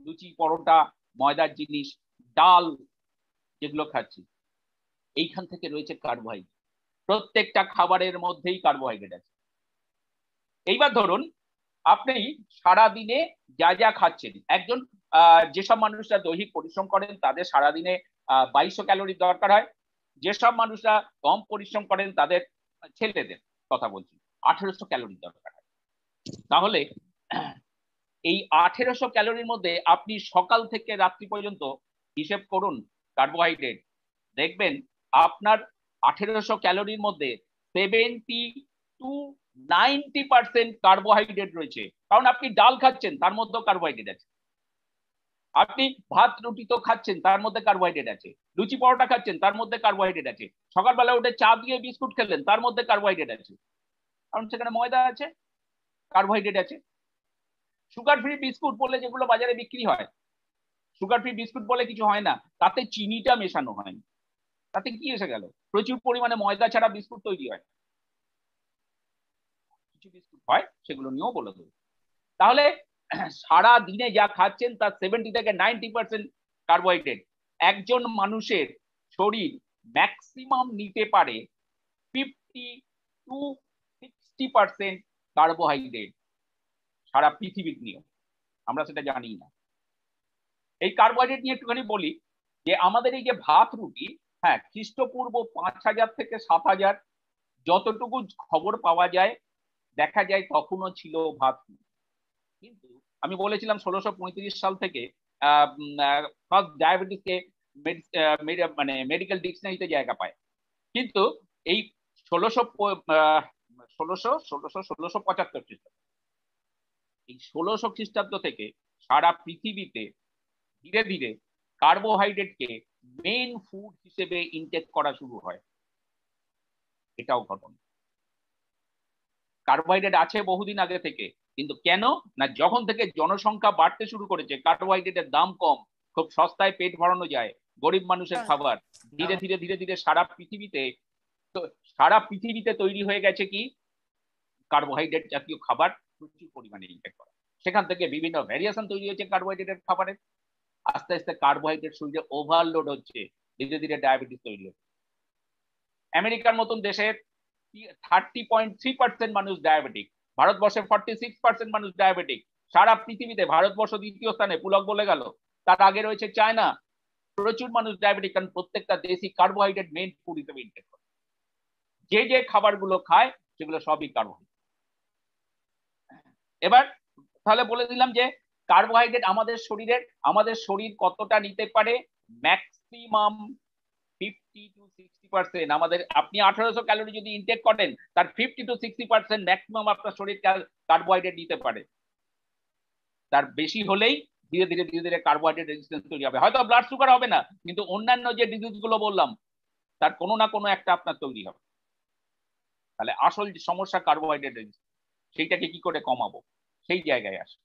লুচি, পরোটা, ময়দার জিনিস, ডাল, যেগুলো খাচ্ছি, এইখান থেকে রয়েছে কার্বোহাইড্রেট। প্রত্যেকটা খাবারের মধ্যেই কার্বোহাইড্রেট আছে। এইবার ধরুন আপনি সারাদিনে যা যা খাচ্ছেন, একজন যেসব মানুষরা দৈহিক পরিশ্রম করেন তাদের সারাদিনে 2200 ক্যালোরি দরকার হয়। যেসব মানুষরা কম পরিশ্রম করেন তাদের, ছেলেদের কথা বলছি, 1800 ক্যালোরি দরকার হয়। তাহলে এই 1800 ক্যালোরির মধ্যে আপনি সকাল থেকে রাত্রি পর্যন্ত হিসেব করুন কার্বোহাইড্রেট, দেখবেন আপনার 1800 ক্যালোরির মধ্যে 70-90% কার্বোহাইড্রেট রয়েছে। কারণ আপনি ডাল খাচ্ছেন, তার মধ্যেও কার্বোহাইড্রেট আছে। আপনি ভাত রুটি তো খাচ্ছেন, তার মধ্যে কার্বোহাইড্রেট আছে। লুচি পরোটা খাচ্ছেন, তার মধ্যে কার্বোহাইড্রেট আছে। সকালবেলা উঠে চা দিয়ে বিস্কুট খেলেন, তার মধ্যে কার্বোহাইড্রেট আছে, কারণ সেখানে ময়দা আছে, কার্বোহাইড্রেট আছে। সুগার ফ্রি বিস্কুট বলে যেগুলো বাজারে বিক্রি হয়, সুগার ফ্রি বিস্কুট বলে কিছু হয় না, তাতে চিনিটা মেশানো হয়নি। তাতে কি এসে গেল? প্রচুর পরিমাণে ময়দা ছাড়া বিস্কুট তৈরি হয়। কিছু বিস্কুট হয়, সেগুলো নিয়েও বলে দেবো। তাহলে সারা দিনে যা খাচ্ছেন তার 70-90% কার্বোহাইড্রেট। একজন মানুষের শরীর ম্যাক্সিমাম নিতে পারে 50-60% কার্বোহাইড্রেট সারা পৃথিবীর নিয়ম, আমরা সেটা জানি না। এই কার্বোহাইড্রেট নিয়ে একটুখানি বলি যে আমাদের এই যে ভাত রুটি, হ্যাঁ, খ্রিস্টপূর্ব 5000 থেকে 7000 যতটুকু খবর পাওয়া যায়, দেখা যায় তখনও ছিল ভাত রুটি। কিন্তু আমি বলেছিলাম 1635 সাল থেকে ফার্স্ট ডায়াবেটিসকে মানে মেডিকেল ডিকশনারিতে জায়গা পায়। কিন্তু এই 1675 খ্রিস্টাব্দ, এই 1600 খ্রিস্টাব্দ থেকে সারা পৃথিবীতে ধীরে ধীরে কার্বোহাইড্রেটকে মেইন ফুড হিসেবে ইনটেক করা শুরু হয়। এটাও ঘটনা। কার্বোহাইড্রেট আছে বহুদিন আগে থেকে, কিন্তু কেন না, যখন থেকে জনসংখ্যা বাড়তে শুরু করেছে, কার্বোহাইড্রেটের দাম কম, খুব সস্তায় পেট ভরানো যায়, গরিব মানুষের খাবার, ধীরে ধীরে ধীরে ধীরে সারা পৃথিবীতে তৈরি হয়ে গেছে কি কার্বোহাইড্রেট জাতীয় খাবার প্রচুর পরিমাণে ইনটেক করা। সেখান থেকে বিভিন্ন ভ্যারিয়েশন তৈরি হয়েছে কার্বোহাইড্রেটের খাবারের। আস্তে আস্তে কার্বোহাইড্রেট শরীরে ওভারলোড হচ্ছে, ধীরে ধীরে ডায়াবেটিস তৈরি হচ্ছে। আমেরিকার মতন দেশে 30.3% মানুষ ডায়াবেটিক, ভারতবর্ষে 46% মানুষ ডায়াবেটিক। সারা পৃথিবীতে ভারতবর্ষ দ্বিতীয় স্থানে, পুলক বলে গেল। তার আগে রয়েছে চায়না। প্রচুর মানুষ ডায়াবেটিক, কারণ প্রত্যেকটা দেশই কার্বোহাইড্রেট মেইন ফুড হিসেবে ইনটেক করে। যে যে খাবারগুলো খায় সেগুলো সবই কার্বোহাইড্রেট। এবার তাহলে বলে দিলাম যে কার্বোহাইড্রেট আমাদের শরীর কতটা নিতে পারে, ম্যাক্সিমাম 50-60%। আমাদের আপনি 1800 ক্যালোরি যদি ইনটেক করেন, তার 50-60% ম্যাক্সিমাম আপনার শরীর কার্বোহাইড্রেট নিতে পারে। তার বেশি হলেই ধীরে ধীরে ধীরে ধীরে কার্বোহাইড্রেট রেজিস্ট্যান্স তৈরি হবে। হয়তো ব্লাড সুগার হবে না, কিন্তু অন্যান্য যে ডিজিজ গুলো বললাম তার কোনো না কোনো একটা আপনার তৈরি হবে। তাহলে আসল সমস্যা কার্বোহাইড্রেট রেজিস্ট্যান্স, সেইটাকে কি করে কমাবো, সেই জায়গায় আসে।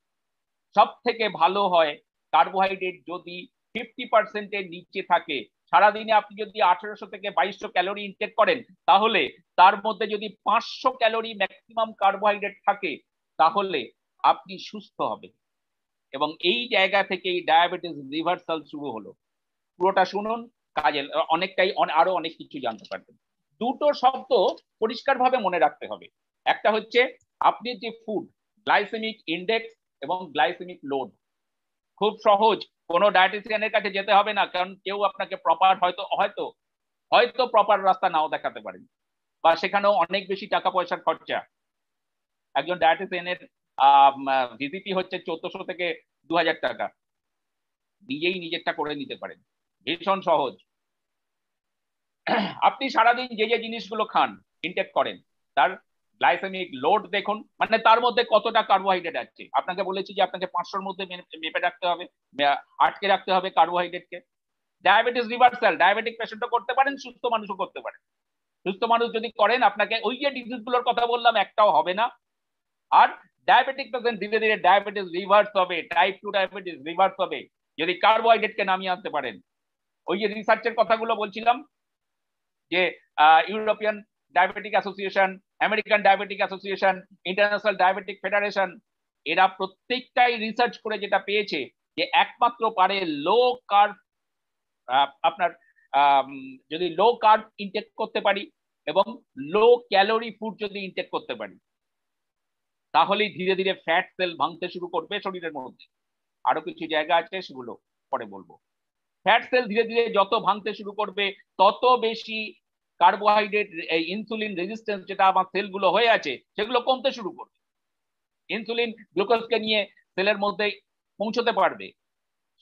সব থেকে ভালো হয় কার্বোহাইড্রেট যদি 50%-এর নিচে থাকে, সারাদিনে আপনি যদি 1800 থেকে 2200 ক্যালোরি ইনটেক করেন, তাহলে তার মধ্যে যদি 500 ক্যালোরি ম্যাক্সিমাম কার্বোহাইড্রেট থাকে, তাহলে আপনি সুস্থ হবেন। এবং এই জায়গা থেকে এই ডায়াবেটিস রিভার্সাল শুরু হলো। পুরোটা শুনুন, কাজে অনেকটাই আরো অনেক কিছু জানতে পারবেন। দুটো শব্দ পরিষ্কারভাবে মনে রাখতে হবে। একটা হচ্ছে আপনি যে ফুড, গ্লাইসেমিক ইন্ডেক্স এবং গ্লাইসেমিক লোড। খুব সহজ, কোনো ডায়েটিশিয়ানের কাছে যেতে হবে না, কারণ কেউ আপনাকে প্রপার হয়তো হয়তো হয়তো প্রপার রাস্তা নাও দেখাতে পারেন, বা সেখানেও অনেক বেশি টাকা পয়সার খরচা। একজন ডায়েটিশিয়ানের ভিজিটি হচ্ছে 1400 থেকে 2000 টাকা। নিজেই নিজেরটা করে নিতে পারেন, ভীষণ সহজ। আপনি সারাদিন যে যে জিনিসগুলো খান, ইনটেক করেন, তার গ্লাইসেমিক লোড দেখুন, মানে তার মধ্যে কতটা কার্বোহাইড্রেট আছে। আপনাকে বলেছি যে আপনাকে 500-র মধ্যে মেপে রাখতে হবে, আটকে রাখতে হবে কার্বোহাইড্রেটকে। ডায়াবেটিস রিভার্সাল ডায়াবেটিক পেশেন্টও করতে পারেন, সুস্থ মানুষও করতে পারেন। সুস্থ মানুষ যদি করেন, আপনাকে ওই যে ডিজিজ গুলোর কথা বললাম একটাও হবে না। আর ডায়াবেটিক পেশেন্ট ধীরে ধীরে ডায়াবেটিস রিভার্স হবে, টাইপ 2 ডায়াবেটিস রিভার্স হবে যদি কার্বোহাইড্রেটকে নামিয়ে আনতে পারেন। ওই যে রিসার্চের কথাগুলো বলছিলাম, যে European diabetic association, American diabetic association, international diabetic federation, এরা প্রত্যেকটাই রিসার্চ করে যেটা পেয়েছে যে একমাত্র পারে লো কার্ব, আপনার যদি লো কার্ব ইনটেক করতে পারি এবং লো ক্যালোরি ফুড যদি ইনটেক করতে পারি, তাহলেই ধীরে ধীরে ফ্যাট সেল ভাঙতে শুরু করবে শরীরের মধ্যে। আরো কিছু জায়গা আছে, সেগুলো পরে বলবো। ফ্যাট সেল ধীরে ধীরে যত ভাঙতে শুরু করবে, তত বেশি কার্বোহাইড্রেট, ইনসুলিন রেজিস্ট্যান্স যেটা আমার সেলগুলো হয়ে আছে, সেগুলো কমতে শুরু করবে। ইনসুলিন গ্লুকোজকে নিয়ে সেলের মধ্যে পৌঁছতে পারবে,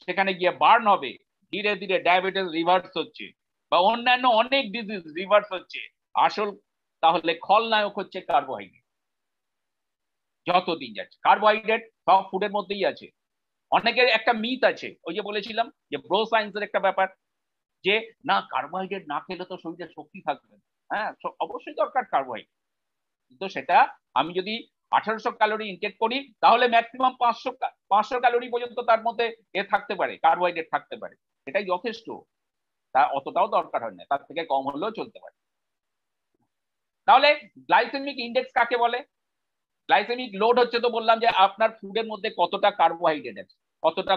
সেখানে গিয়ে বার্ন হবে। ধীরে ধীরে ডায়াবেটিস রিভার্স হচ্ছে, বা অন্যান্য অনেক ডিজিজ রিভার্স হচ্ছে। আসল তাহলে খলনায়ক হচ্ছে কার্বোহাইড্রেট। যতদিন যাচ্ছে কার্বোহাইড্রেট সব ফুডের মধ্যেই আছে। অনেকের একটা মিথ আছে, ওই যে বলেছিলাম যে ব্রো সায়েন্সের একটা ব্যাপার, যে না কার্বোহাইড্রেট না খেলে তো শরীরে শক্তি থাকবে না। হ্যাঁ, অবশ্যই দরকার কার্বোহাইড্রেট, কিন্তু সেটা আমি যদি 1800 ক্যালোরি ইনটেক করি, তাহলে ম্যাক্সিমাম 500 ক্যালোরি পর্যন্ত তার মধ্যে থাকতে পারে, কার্বোহাইড্রেট থাকতে পারে। এটাই যথেষ্ট, তা অতটাও দরকার হয় না, তার থেকে কম হলেও চলতে পারে। তাহলে গ্লাইসেমিক ইন্ডেক্স কাকে বলে? গ্লাইসেমিক লোড হচ্ছে, তো বললাম যে আপনার ফুডের মধ্যে কতটা কার্বোহাইড্রেট আছে,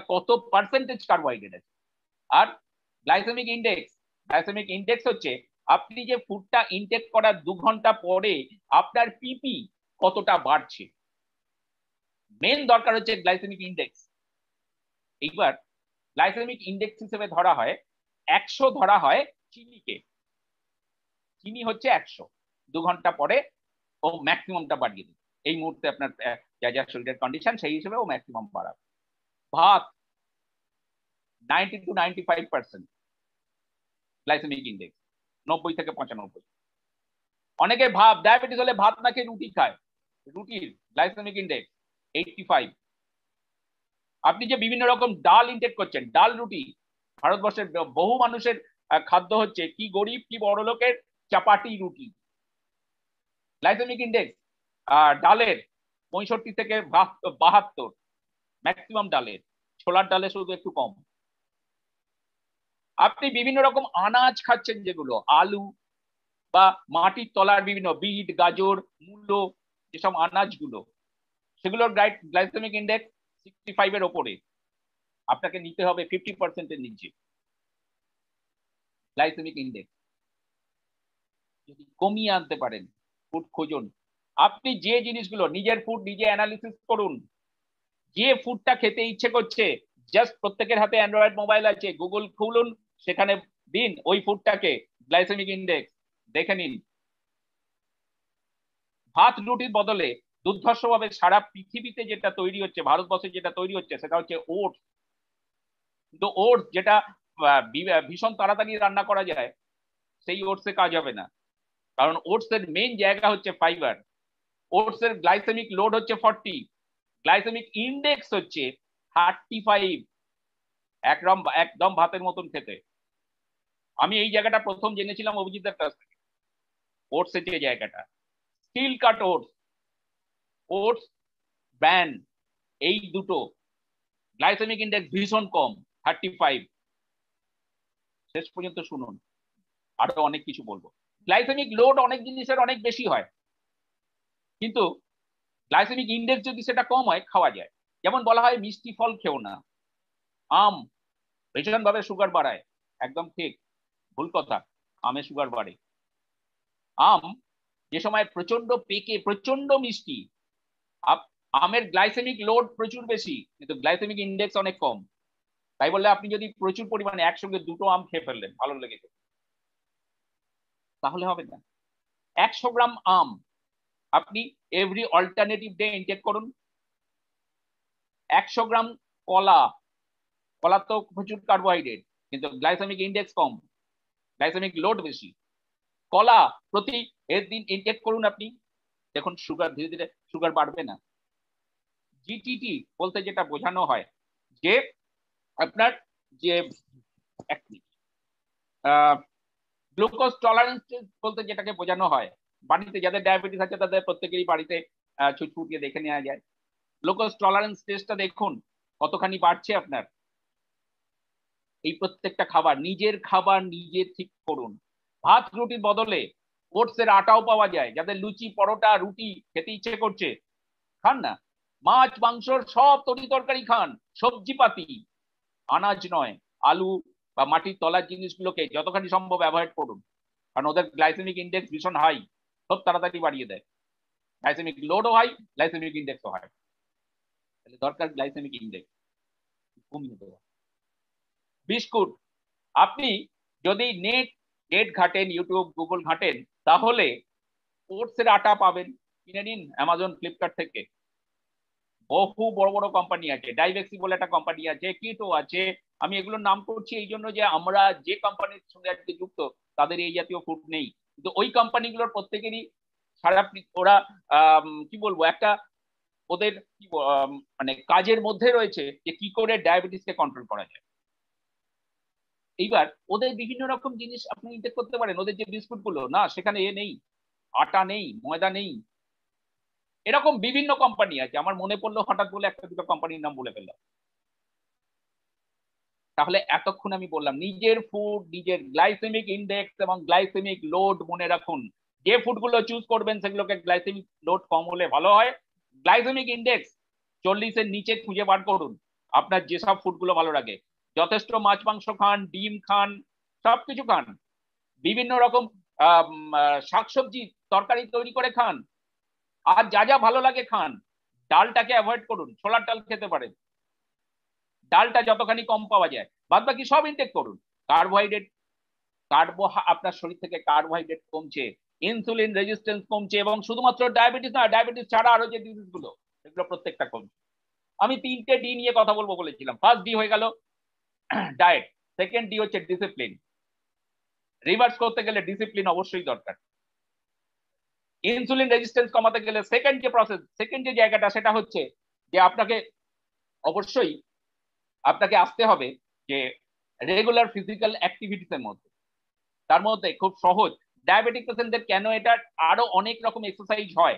কত পার্সেন্টেজ কার্বোহাইড্রেট আছে। আর গ্লাইসেমিক ইন্ডেক্স হচ্ছে আপনি যে ফুডটা ইনটেক করার 2 ঘন্টা পরে আপনার পিপি কতটা বাড়ছে। মেন দরকার হচ্ছে গ্লাইসেমিক ইন্ডেক্স। এইবার গ্লাইসেমিক ইন্ডেক্স হিসেবে ধরা হয় 100, ধরা হয় চিনিকে। চিনি হচ্ছে 100, 2 ঘন্টা পরে ও ম্যাক্সিমামটা বাড়িয়ে দেবে। এই মুহূর্তে আপনার যা যা শরীরের কন্ডিশন, সেই হিসেবে ও ম্যাক্সিমাম বাড়াবে। ভাত 90 to 95% গ্লাইসেমিক ইন্ডেক্স, 90 থেকে 95। অনেকে ডায়াবেটিস হলে ভাত না খেয়ে রুটি খায়, রুটির গ্লাইসেমিক ইন্ডেক্স 85। আপনি যে বিভিন্ন রকম ডাল ইনটেক করছেন, ডাল রুটি, ভারতবর্ষের বহু মানুষের খাদ্য হচ্ছে, কি গরিব কি বড় লোকের, চাপাটি রুটি। গ্লাইসেমিক ইন্ডেক্স ডালের 65 থেকে 72 ম্যাক্সিমাম ডালের, ছোলার ডালে শুধু একটু কম। আপনি বিভিন্ন রকম আনাজ খাচ্ছেন, যেগুলো আলু বা মাটির তলার বিভিন্ন বিট, গাজর, মূলো, যেসব আনাজগুলো, সেগুলোর গ্লাইসেমিক ইন্ডেক্স 65 এর ওপরে। আপনাকে নিতে হবে 50%-এর নিচে গ্লাইসেমিক ইন্ডেক্স। যদি কমিয়ে আনতে পারেন, ফুড খুঁজুন। আপনি যে জিনিসগুলো, নিজের ফুড নিজে অ্যানালিসিস করুন। যে ফুডটা খেতে ইচ্ছে করছে, জাস্ট প্রত্যেকের হাতে অ্যান্ড্রয়েড মোবাইল আছে, গুগল খুলুন, সেখানে দিন ওই ফুডটাকে গ্লাইসেমিক ইন্ডেক্স, দেখে নিন। ভাত রুটির বদলে দুর্ধর্ষভাবে সারা পৃথিবীতে যেটা তৈরি হচ্ছে, ভারতবর্ষে যেটা তৈরি হচ্ছে, সেটা হচ্ছে ওটস। কিন্তু ওটস যেটা ভীষণ তাড়াতাড়ি রান্না করা যায়, সেই ওটসে কাজ হবে না, কারণ ওটস এর মেইন জায়গা হচ্ছে ফাইবার। ওটস এর গ্লাইসেমিক লোড হচ্ছে 40, গ্লাইসেমিক ইন্ডেক্স হচ্ছে 35। একদম ভাতের মতন খেতে। আমি এই জায়গাটা প্রথম জেনেছিলাম অভিজিতের কাছ থেকে, ওটস এর যে জায়গাটা। Steel cut oats, oats bran, এই দুটো গ্লাইসেমিক ইন্ডেক্স ভীষণ কম, 35। শেষ পর্যন্ত শুনুন, আরো অনেক কিছু বলবো। গ্লাইসেমিক লোড অনেক জিনিসের অনেক বেশি হয়, কিন্তু গ্লাইসেমিক ইন্ডেক্স যদি সেটা কম হয় খাওয়া যায়। যেমন বলা হয় মিষ্টি ফল খেও না, আম ভীষণ ভাবে সুগার বাড়ায়, একদম ঠিক, ভুল কথা, আমে সুগার বাড়ে। আম যে সময় প্রচন্ড পেকে প্রচন্ড মিষ্টি, আমের গ্লাইসেমিক লোড প্রচুর বেশি, কিন্তু গ্লাইসেমিক ইন্ডেক্স অনেক কম। তাই বললে আপনি যদি প্রচুর পরিমাণে একসঙ্গে দুটো আম খেয়ে ফেললেন, ভালো লেগেছে, তাহলে হবে না। 100 গ্রাম আম আপনি এভরি অল্টারনেটিভ ডে ইনটেক করুন। 100 গ্রাম কলা, কলা তো প্রচুর কার্বোহাইড্রেট, কিন্তু গ্লাইসেমিক ইন্ডেক্স কম, গ্লাইসেমিক লোড বেশি। কলা প্রতি দিন ইনটেক করুন আপনি, দেখুন সুগার ধীরে ধীরে সুগার বাড়বে না। জিটিটি বলতে যেটা বোঝানো হয় যে আপনার যে গ্লুকোজ টলারেন্স বলতে যেটাকে বোঝানো হয়, বাড়িতে যাদের ডায়াবেটিস আছে তাদের প্রত্যেকেরই বাড়িতে ছুটফুটিয়ে দেখে নেওয়া যায়। গ্লুকোজ টলারেন্স টেস্টটা দেখুন কতখানি বাড়ছে আপনার। এই প্রত্যেকটা খাবার, নিজের খাবার নিজে ঠিক করুন। ভাত রুটির বদলে ওটসের আটাও পাওয়া যায়, যাদের লুচি পরোটা রুটি খেতে ইচ্ছে করছে খান না। মাছ মাংস সব তরি তরকারি খান, সবজি পাতি, আনাজ নয়, আলু বা মাটির তলার জিনিসগুলোকে যতখানি সম্ভব অ্যাভয়েড করুন, কারণ ওদের গ্লাইসেমিক ইন্ডেক্স ভীষণ হাই, খুব তাড়াতাড়ি বাড়িয়ে দেয়। গ্লাইসেমিক লোডও হাই, গ্লাইসেমিক ইন্ডেক্সও হাই, তাহলে দরকার গ্লাইসেমিক ইন্ডেক্স কমিয়ে দেওয়া। বিস্কুট, আপনি যদি নেট ঘাটেন, ইউটিউব গুগল ঘাটেন, তাহলে ওটসের আটা পাবেন, কিনে নিন অ্যামাজন ফ্লিপকার্ট থেকে। বহু বড় বড় কোম্পানি আছে, ডাইভেক্সি বলে একটা কোম্পানি আছে, কিটো আছে। আমি এগুলোর নাম করছি এই জন্য যে আমরা যে কোম্পানির সঙ্গে আজকে যুক্ত তাদের এই জাতীয় ফুড নেই, কিন্তু ওই কোম্পানিগুলোর প্রত্যেকেরই সারা ওরা কি বলবো একটা ওদের মানে কাজের মধ্যে রয়েছে যে কি করে ডায়াবেটিসকে কন্ট্রোল করা যায়। এইবার ওদের বিভিন্ন রকম জিনিস আপনি ইনটেক করতে পারেন, ওদের যে বিস্কুট গুলো না সেখানে এ নেই, আটা নেই, ময়দা নেই, এরকম বিভিন্ন কোম্পানি আছে, আমার মনে পড়লো হঠাৎ বলে একটা দুটো কোম্পানির নাম বলে ফেললাম। তাহলে এতক্ষণ আমি বললাম নিজের ফুড, নিজের গ্লাইসেমিক ইন্ডেক্স এবং গ্লাইসেমিক লোড মনে রাখুন। যে ফুডগুলো চুজ করবেন সেগুলোকে গ্লাইসেমিক লোড কম হলে ভালো হয়। গ্লাইসেমিক ইন্ডেক্স 40-এর নিচে খুঁজে বার করুন আপনার যেসব ফুডগুলো ভালো লাগে। যথেষ্ট মাছ মাংস খান, ডিম খান, সবকিছু খান, বিভিন্ন রকম শাকসবজি তরকারি তৈরি করে খান, আর যা যা ভালো লাগে খান। ডালটাকে অ্যাভয়েড করুন, ছোলার ডাল খেতে পারেন, ডালটা যতখানি কম পাওয়া যায়, বাদ বাকি সব ইনটেক করুন। কার্বোহাইড্রেট, আপনার শরীর থেকে কার্বোহাইড্রেট কমছে, ইনসুলিন রেজিস্ট্যান্স কমছে, এবং শুধুমাত্র ডায়াবেটিস না, ডায়াবেটিস ছাড়া আরো যে ডিজিজ গুলো এগুলো প্রত্যেকটা কমছে। আমি 3টে ডি নিয়ে কথা বলবো বলেছিলাম। ফার্স্ট ডি হয়ে গেল ডায়েট, সেকেন্ড ডি হচ্ছে ডিসিপ্লিন। রিভার্স করতে গেলে ডিসিপ্লিন অবশ্যই দরকার। ইনসুলিন রেজিস্ট্যান্স কমাতে গেলে সেকেন্ড যে প্রসেস, সেকেন্ড যে জায়গাটা সেটা হচ্ছে যে আপনাকে অবশ্যই আপনাকে আসতে হবে যে রেগুলার ফিজিক্যাল অ্যাক্টিভিটিস এর মধ্যে। তার মধ্যে খুব সহজ, ডায়াবেটিক পেশেন্টদের কেন এটা আরো অনেক রকম এক্সারসাইজ হয়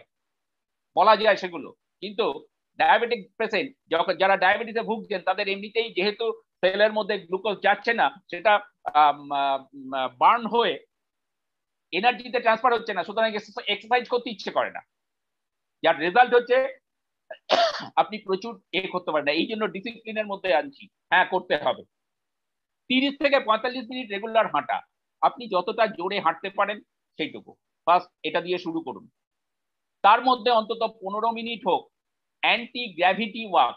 বলা যায় সেগুলো, কিন্তু ডায়াবেটিক পেশেন্ট যখন যারা ডায়াবেটিসে ভুগছেন তাদের এমনিতেই যেহেতু সেলের মধ্যে গ্লুকোজ যাচ্ছে না, সেটা বার্ন হয়ে এনার্জিতে ট্রান্সফার হচ্ছে না, সুতরাং এক্সারসাইজ করতে ইচ্ছে করে না, যার রেজাল্ট হচ্ছে আপনি প্রচুর করতে পারেন না। এই জন্য ডিসিপ্লিনের মধ্যে আনছি, হ্যাঁ করতে হবে। 30 থেকে 45 মিনিট রেগুলার হাঁটা, আপনি যতটা জোরে হাঁটতে পারেন সেইটুকু, ফার্স্ট এটা দিয়ে শুরু করুন। তার মধ্যে অন্তত 15 মিনিট হোক অ্যান্টি গ্র্যাভিটি ওয়াক,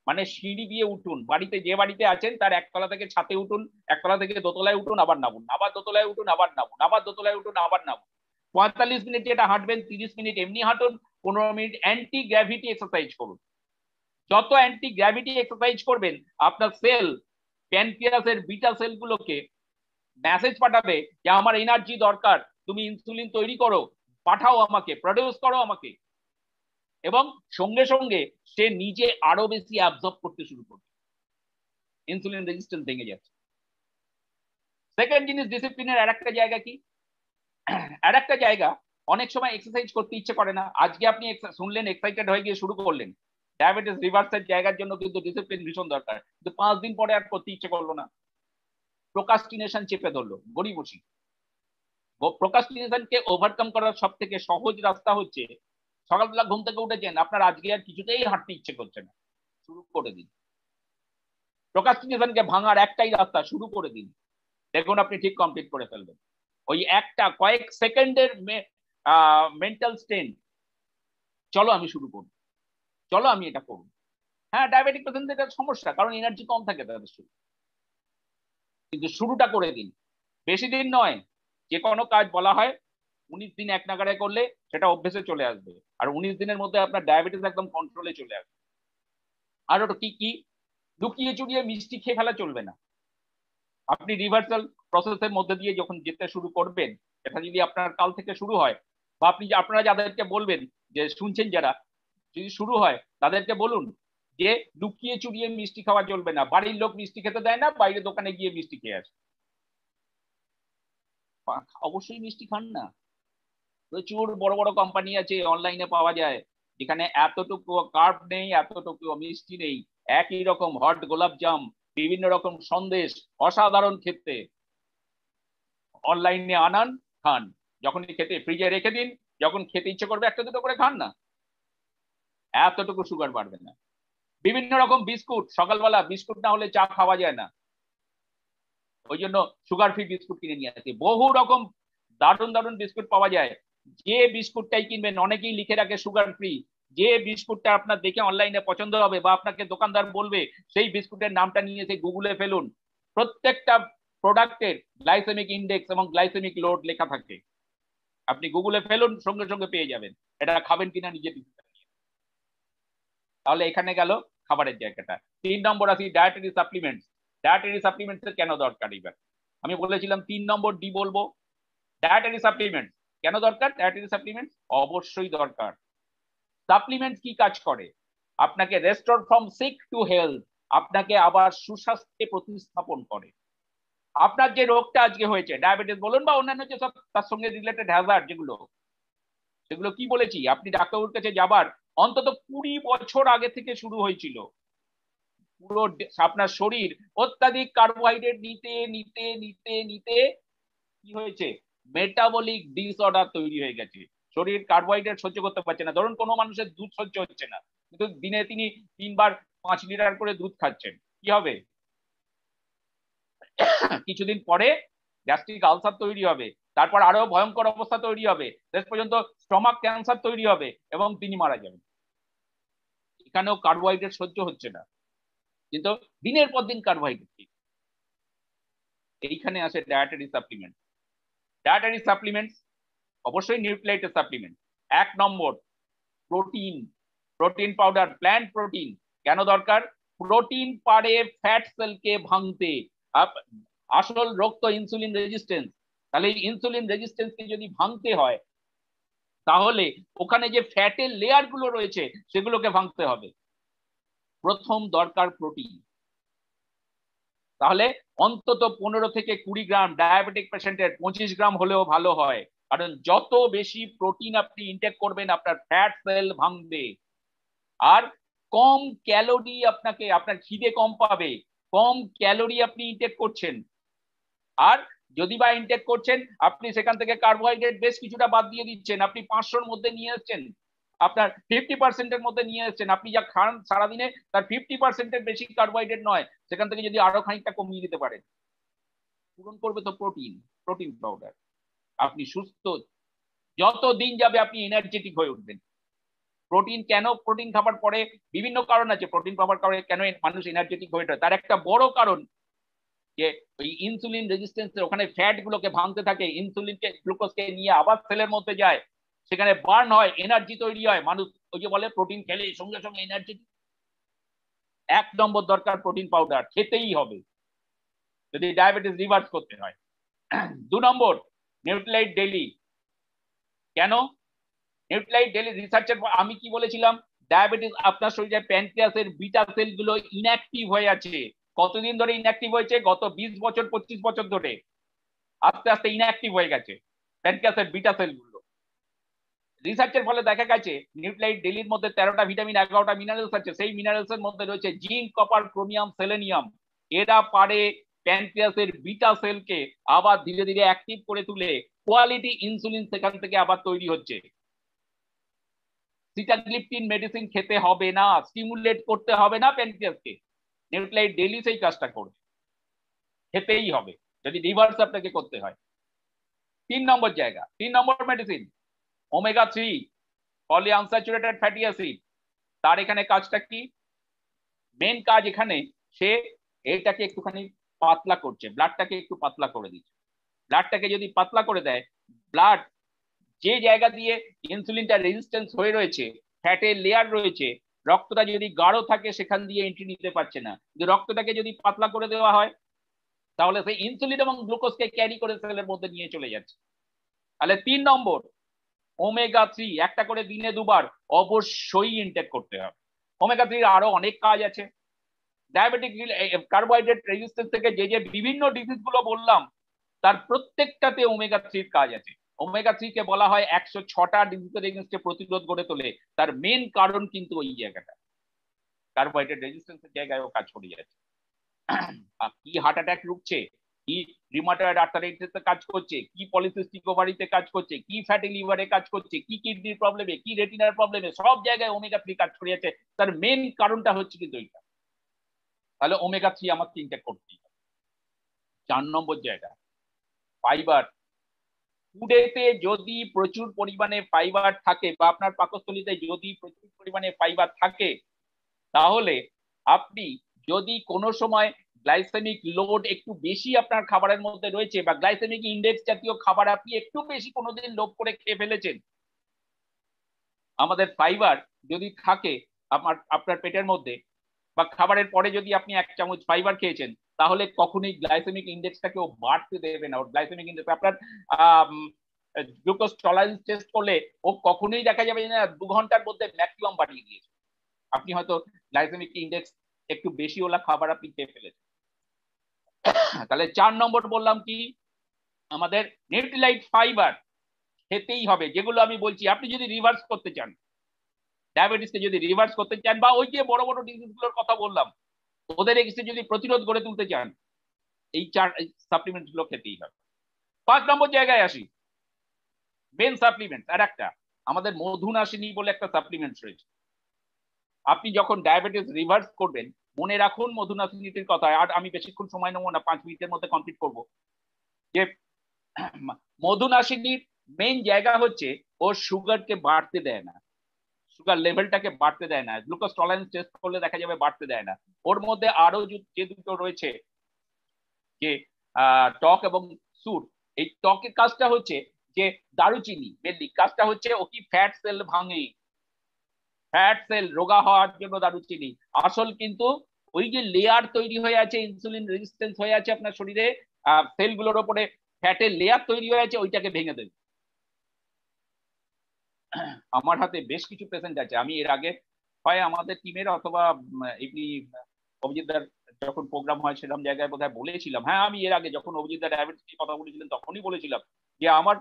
মানে সিঁড়ি দিয়ে উঠুন, বাড়িতে যে বাড়িতে আছেন তার একতলা থেকে ছাদে উঠুন, একতলা থেকে দোতলায় উঠুন, আবার নামুন, আবার দোতলায় উঠুন, আবার নামুন, আবার দোতলায় উঠুন, আবার নামুন। 45 মিনিট যেটা হাঁটবেন 30 মিনিট এমনি হাঁটুন, 15 মিনিট অ্যান্টি গ্র্যাভিটি এক্সারসাইজ করুন। যত অ্যান্টি গ্র্যাভিটি এক্সারসাইজ করবেন আপনার সেল, প্যানক্রিয়াসের বিটা সেলগুলোকে মেসেজ পাঠাবে যে আমার এনার্জি দরকার, তুমি ইনসুলিন তৈরি করো, পাঠাও আমাকে, প্রডিউস করো আমাকে, এবং সঙ্গে সঙ্গে সে নিজে আরো বেশি অ্যাবজর্ব করতে শুরু করবে, ইনসুলিন রেজিস্ট্যান্স ভেঙে যাচ্ছে। সেকেন্ড জিনিস ডিসিপ্লিনের আরেকটা জায়গা কি, আরেকটা জায়গা অনেক সময় এক্সারসাইজ করতে ইচ্ছে করে না, আজকে আপনি শুনলেন এক্সাইটেড হয়ে গিয়ে শুরু করলেন, ডায়াবেটিস রিভার্সের জায়গার জন্য কিন্তু ডিসিপ্লিন ভীষণ দরকার, কিন্তু 5 দিন পরে আর করতে ইচ্ছে করলো না। প্রোকাস্টিনেশন চেপে ধরলো, গড়িমসি। প্রোকাস্টিনেশনকে ওভারকাম করার সব থেকে সহজ রাস্তা হচ্ছে সকালবেলা ঘুম থেকে উঠেছেন, আপনার আজকে আর কিছুতেই হাঁটতে ইচ্ছে করছে না, শুরু করে দিন। প্রোকাস্টিনেশনকে ভাঙার একটাই রাস্তা, শুরু করে দিন, দেখুন আপনি ঠিক কমপ্লিট করে ফেলবেন। ওই একটা কয়েক সেকেন্ডের মেন্টাল স্ট্রেন, চলো আমি শুরু করব, চলো আমি এটা করব। হ্যাঁ, ডায়াবেটিক পেশেন্টদের এটা সমস্যা, কারণ এনার্জি কম থাকে তাদের শুরু, কিন্তু শুরুটা করে দিন। বেশি দিন নয়, যে কোনো কাজ বলা হয় 19 দিন এক নাগাড়ে করলে সেটা অভ্যেসে চলে আসবে, আর 19 দিনের মধ্যে আপনার ডায়াবেটিস একদম কন্ট্রোলে চলে আসবে। আর ওটা কি কি, লুকিয়ে চুরিয়ে মিষ্টি খেয়ে ফেলা চলবে না। আপনি রিভার্সাল প্রসেসের মধ্যে দিয়ে যখন যেতে শুরু করবেন, এটা যদি আপনার কাল থেকে শুরু হয়, বা আপনি আপনারা যাদেরকে বলবেন, যে শুনছেন যারা, যদি শুরু হয় তাদেরকে বলুন যে লুকিয়ে চুরিয়ে মিষ্টি খাওয়া চলবে না। বাড়ির লোক মিষ্টি খেতে দেয় না, বাইরে দোকানে গিয়ে মিষ্টি খেয়ে আসে, অবশ্যই মিষ্টি খান না। প্রচুর বড় বড় কোম্পানি আছে অনলাইনে পাওয়া যায়, যেখানে এতটুকু কার্ব নেই, এতটুকু মিষ্টি নেই, একই রকম হট গোলাপ জাম, বিভিন্ন রকম সন্দেশ, অসাধারণ খেতে, অনলাইনে আনান, খান। যখন খেতে ফ্রিজে রেখে দিন, যখন খেতে ইচ্ছে করবে একটা দুটো করে খান না, এতটুকু সুগার বাড়বে না। বিভিন্ন রকম বিস্কুট, সকালবেলা বিস্কুট না হলে চা খাওয়া যায় না, ওই জন্য সুগার ফ্রি বিস্কুট কিনে নিয়ে আসি। বহু রকম দারুণ দারুণ বিস্কুট পাওয়া যায়, যে বিস্কুটটাই কিনবেন, অনেকেই লিখে রাখে সুগার ফ্রি, যে বিস্কুটটা আপনার দেখে অনলাইনে পছন্দ হবে বা আপনাকে দোকানদার বলবে, সেই বিস্কুটের নামটা নিয়ে এসে গুগলে ফেলুন। প্রত্যেকটা প্রোডাক্টের গ্লাইসেমিক ইন্ডেক্স এবং গ্লাইসেমিক লোড লেখা থাকে, আপনি গুগলে ফেলুন, সঙ্গে সঙ্গে পেয়ে যাবেন। এটা খাবেন কিনা নিজে। তাহলে এখানে গেল খাবারের জায়গাটা। 3 নম্বর আসি ডায়েটারি সাপ্লিমেন্টস। ডায়েটারি সাপ্লিমেন্টস কেন দরকার, এবার আমি বলেছিলাম 3 নম্বর ডি বলবো। ডায়েটারি সাপ্লিমেন্টস কেন দরকার? ডায়েটারি সাপ্লিমেন্টস অবশ্যই দরকার। সাপ্লিমেন্টস কি কাজ করে? আপনাকে restore from sick to health, আপনাকে আবার সুস্বাস্থ্যে প্রতিস্থাপন করে। আপনার যে রোগটা আজকে হয়েছে, ডায়াবেটিস বলুন বা অন্যান্য যে সব তার সঙ্গে রিলেটেড হ্যাজার্ড যেগুলো, সেগুলো কি বলেছি, আপনি ডাক্তারবাবুর কাছে যাবার অন্তত 20 বছর আগে থেকে শুরু হয়েছিল। পুরো আপনার শরীর অত্যাধিক কার্বোহাইড্রেট নিতে নিতে নিতে নিতে কি হয়েছে, মেটাবলিক ডিসঅর্ডার তৈরি হয়ে গেছে। শরীর কার্বোহাইড্রেট সহ্য করতে পারছে না। ধরুন কোনো মানুষের দুধ সহ্য হচ্ছে না, কিন্তু দিনে তিনি 3 বার 5 লিটার করে দুধ খাচ্ছেন, কি হবে? কিছুদিন পরে গ্যাস্ট্রিক আলসার তৈরি হবে, তারপর আরো ভয়ঙ্কর অবস্থা তৈরি হবে, শেষ পর্যন্ত স্টমাক ক্যান্সার তৈরি হবে এবং তিনি মারা যাবেন। এখানেও কার্বোহাইড্রেট সহ্য হচ্ছে না, কিন্তু দিনের পর দিন কার্বোহাইড্রেট। এইখানে আসে ডায়েটারি সাপ্লিমেন্ট। ডায়েটারি সাপ্লিমেন্টস অবশ্যই nucleated supplement. 1 number protein, protein powder, plant protein. কেন দরকার? প্রোটিন পারে ফ্যাট সেলকে ভাঙতে। আসল রোগ তো ইনসুলিন রেজিস্ট্যান্স, তাহলে এই ইনসুলিন রেজিস্ট্যান্সকে যদি ভাঙতে হয়, তাহলে ওখানে যে ফ্যাটের লেয়ার গুলো রয়েছে সেগুলোকে ভাঙতে হবে। প্রথম দরকার প্রোটিন। তাহলে অন্তত 15 থেকে 20 গ্রাম, ডায়াবেটিক পেশেন্টের 25 গ্রাম হলেও ভালো হয়, কারণ যত বেশি প্রোটিন আপনি ইনটেক করবেন আপনার ফ্যাট সেল ভাঙবে। আর কম ক্যালোরি, আপনাকে আপনার খিদে কম পাবে, কম ক্যালোরি আপনি ইনটেক করছেন। আর যদি বা ইনটেক করছেন, আপনি সেখান থেকে কার্বোহাইড্রেট বেশ কিছুটা বাদ দিয়ে দিচ্ছেন, আপনি 500-র মধ্যে নিয়ে আসছেন, আপনার 50%-এর মধ্যে নিয়ে আসছেন। আপনি যা খান সারাদিনে তার 50%-এর বেশি কার্বোহাইড্রেট নয়, সেখান থেকে যদি আরো খানিকটা কমিয়ে দিতে পারেন, পূরণ করবে তো প্রোটিন, প্রোটিন পাউডার। আপনি সুস্থ, যত দিন যাবে আপনি এনার্জেটিক হয়ে উঠবেন। প্রোটিন কেন? প্রোটিন খাবার পরে বিভিন্ন কারণ আছে, প্রোটিন খাবার পরে কেন মানুষ এনার্জেটিক হয়ে ওঠে, তার একটা বড় কারণ যে ওই ইনসুলিন রেজিস্ট্যান্সের ওখানে ফ্যাট গুলোকে ভাঙতে থাকে, ইনসুলিনকে গ্লুকোজকে নিয়ে আবার সেলের মধ্যে যায়, সেখানে বার্ন হয়, এনার্জি তৈরি হয়। মানুষ ওই যে বলে প্রোটিন খেলে সঙ্গে সঙ্গে এনার্জি। 1 নম্বর দরকার প্রোটিন পাউডার, খেতেই হবে যদি ডায়াবেটিস রিভার্স করতে হয়। 2 নম্বর নিউট্রিলাইট ডেইলি। কেন নিউট্রিলাইট ডেইলি? রিসার্চের আমি কি বলেছিলাম, ডায়াবেটিস আপনার শরীরে প্যানক্রিয়াসের বিটা সেল গুলো ইনঅ্যাক্টিভ হয়ে আছে। কতদিন ধরে ইনঅ্যাক্টিভ হয়েছে? গত 20 বছর 25 বছর ধরে আস্তে আস্তে ইনঅ্যাক্টিভ হয়ে গেছে প্যানক্রিয়াসের বিটা সেল গুলো। রিসার্চের ফলে দেখা গেছে নিউট্রিলাইট ডেইলির মধ্যে 13টা ভিটামিন, 11টা মিনারেলস আছে। সেই মিনারেলস এর মধ্যে রয়েছে জিঙ্ক, কপার, ক্রোমিয়াম, সেলেনিয়াম। এরা পারে প্যানক্রিয়াসের বিটা সেলকে আবার ধীরে ধীরে অ্যাক্টিভ করে তুলে কোয়ালিটি ইনসুলিন সেখান থেকে আবার তৈরি হচ্ছে। সিটাগ্লিপটিন মেডিসিন খেতে হবে না, স্টিমুলেট করতে হবে না প্যানক্রিয়াসকে, নিউক্লিয়াইড ডেইলি সেই কাজটা করবে, খেতেই হবে যদি রিভার্স আপনাকে করতে হয়। 3 নম্বর জায়গা, 3 number medicine omega 3 polyunsaturated fatty acid. তার এখানে কাজটা কি? মেন কাজ এখানে সে এটাকে একটুখানি পাতলা করছে, ব্লাডটাকে একটু পাতলা করে দিচ্ছে। ব্লাডটাকে যদি পাতলা করে দেয়, ব্লাড যে জায়গা দিয়ে ইনসুলিনটা রেজিস্ট্যান্স হয়ে রয়েছে, ফ্যাটের লেয়ার রয়েছে, রক্তটা যদি গাঢ় থাকে সেখান দিয়ে এন্ট্রি নিতে পারছে না। কিন্তু রক্তটাকে যদি পাতলা করে দেওয়া হয় তাহলে সেই ইনসুলিন এবং গ্লুকোজকে ক্যারি করে সেলের মধ্যে নিয়ে চলে যাচ্ছে। তাহলে 3 নম্বর ওমেগা 3 একটা করে দিনে 2 বার অবশ্যই ইনটেক করতে হবে। ওমেগা 3 আরো অনেক কাজ আছে। ডায়াবেটিক কার্বোহাইড্রেট রেজিস্ট্যান্স থেকে যে যে বিভিন্ন ডিজিজ গুলো বললাম তার প্রত্যেকটাতে ওমেগা 3 কাজ আছে। ওমেগা 3 কে বলা হয় 106টা ডিজিজের এগেইনস্টে প্রতিরোধ গড়ে তোলে। তার মেন কারণ কিন্তু ওই জায়গাটা, কার্বোহাইড্রেট রেজিস্ট্যান্সের জায়গায় ও কাজ করে যাচ্ছে। কি হার্ট অ্যাটাক রুখছে, কি রিউমাটয়েড আর্থারাইটিসে কাজ করছে, কি পলিসিস্টিক ওভারিতে কাজ করছে, কি ফ্যাটি লিভারে কাজ করছে, কি কিডনির প্রবলেমে, কি রেটিনার প্রবলেমে, সব জায়গায় ওমেগা 3 কাজ করে যাচ্ছে। তার মেন কারণটা হচ্ছে কিন্তু এইটা। তাহলে ওমেগা 3 আমাকে ইনটেক করতেই হবে। 4 নম্বর জায়গা ফাইবার। ফুডেতে যদি প্রচুর পরিমাণে ফাইবার থাকে বা আপনার পাকস্থলীতে যদি প্রচুর পরিমাণে ফাইবার থাকে তাহলে আপনি যদি কোনো সময় গ্লাইসেমিক লোড একটু বেশি আপনার খাবারের মধ্যে রয়েছে বা গ্লাইসেমিক ইন্ডেক্স জাতীয় খাবার আপনি একটু বেশি কোনোদিন লোভ করে খেয়ে ফেলেছেন, আমাদের ফাইবার যদি থাকে আপনার পেটের মধ্যে বা খাবারের পরে যদি আপনি 1 চামচ ফাইবার খেয়েছেন তাহলে কখনোই গ্লাইসেমিক ইন্ডেক্সটাকেও বাড়তে দেবে না। ওর গ্লাইসেমিক ইন্ডেক্স আপনার গ্লুকোজ টলারেন্স টেস্ট করলে ও কখনোই দেখা যাবে না 2 ঘন্টার মধ্যে ম্যাক্সিমাম বাড়িয়ে দিয়েছে। আপনি হয়তো গ্লাইসেমিক ইন্ডেক্স একটু বেশি ওলা খাবার আপনি খেয়ে ফেলেছেন। তাহলে 4 নম্বর বললাম কি, আমাদের নিউট্রিলাইট ফাইবার খেতেই হবে। যেগুলো আমি বলছি আপনি যদি রিভার্স করতে চান, ডায়াবেটিসকে যদি রিভার্স করতে চান বা ওই যে বড় বড় ডিজিজগুলোর কথা বললাম ওদের এগেইনস্টে যদি প্রতিরোধ গড়ে তুলতে চান, এই 4 সাপ্লিমেন্ট গুলো খেতেই হবে। 5 নম্বর জায়গায় আসি, মেন সাপ্লিমেন্ট আর একটা আমাদের মধুনাশিনী বলে একটা সাপ্লিমেন্ট রয়েছে। আপনি যখন ডায়াবেটিস রিভার্স করবেন মনে রাখুন মধুনাশিনীটির কথা। আর আমি বেশিক্ষণ সময় নেবো না, 5 মিনিটের মধ্যে কমপ্লিট করব। যে মধুনাশিনীর মেন জায়গা হচ্ছে ও সুগারকে বাড়তে দেয় না, সুগার লেভেলটাকে বাড়তে দেয় না। গ্লুকোজ টলারেন্স টেস্ট করলে দেখা যাবে বাড়তে দেয় না। ওর মধ্যে আরো যে দুটো রয়েছে, যে টক এবং সুর। এই টকের কাজটা হচ্ছে যে দারুচিনি মেনলি কাজটা হচ্ছে ও কি ফ্যাট সেল ভাঙে, ফ্যাট সেল রোগা হওয়ার জন্য দারুচিনি। আসল কিন্তু ওই যে লেয়ার তৈরি হয়ে আছে, ইনসুলিন রেজিস্ট্যান্স হয়ে আছে আপনার শরীরে, সেলগুলোর উপরে ফ্যাটের লেয়ার তৈরি হয়ে আছে, ওইটাকে ভেঙে দেবে। আমার হাতে বেশ কিছু পেশেন্ট আছে, আমি এর আগে হয় আমাদের টিমের অথবা এমনি অভিজিৎদার যখন প্রোগ্রাম হয় সেরকম জায়গায় বোধহয় বলেছিলাম। হ্যাঁ, আমি এর আগে যখন অভিজিৎদার ডায়াবেটিস নিয়ে কথা বলেছিলেন তখনই বলেছিলাম যে আমার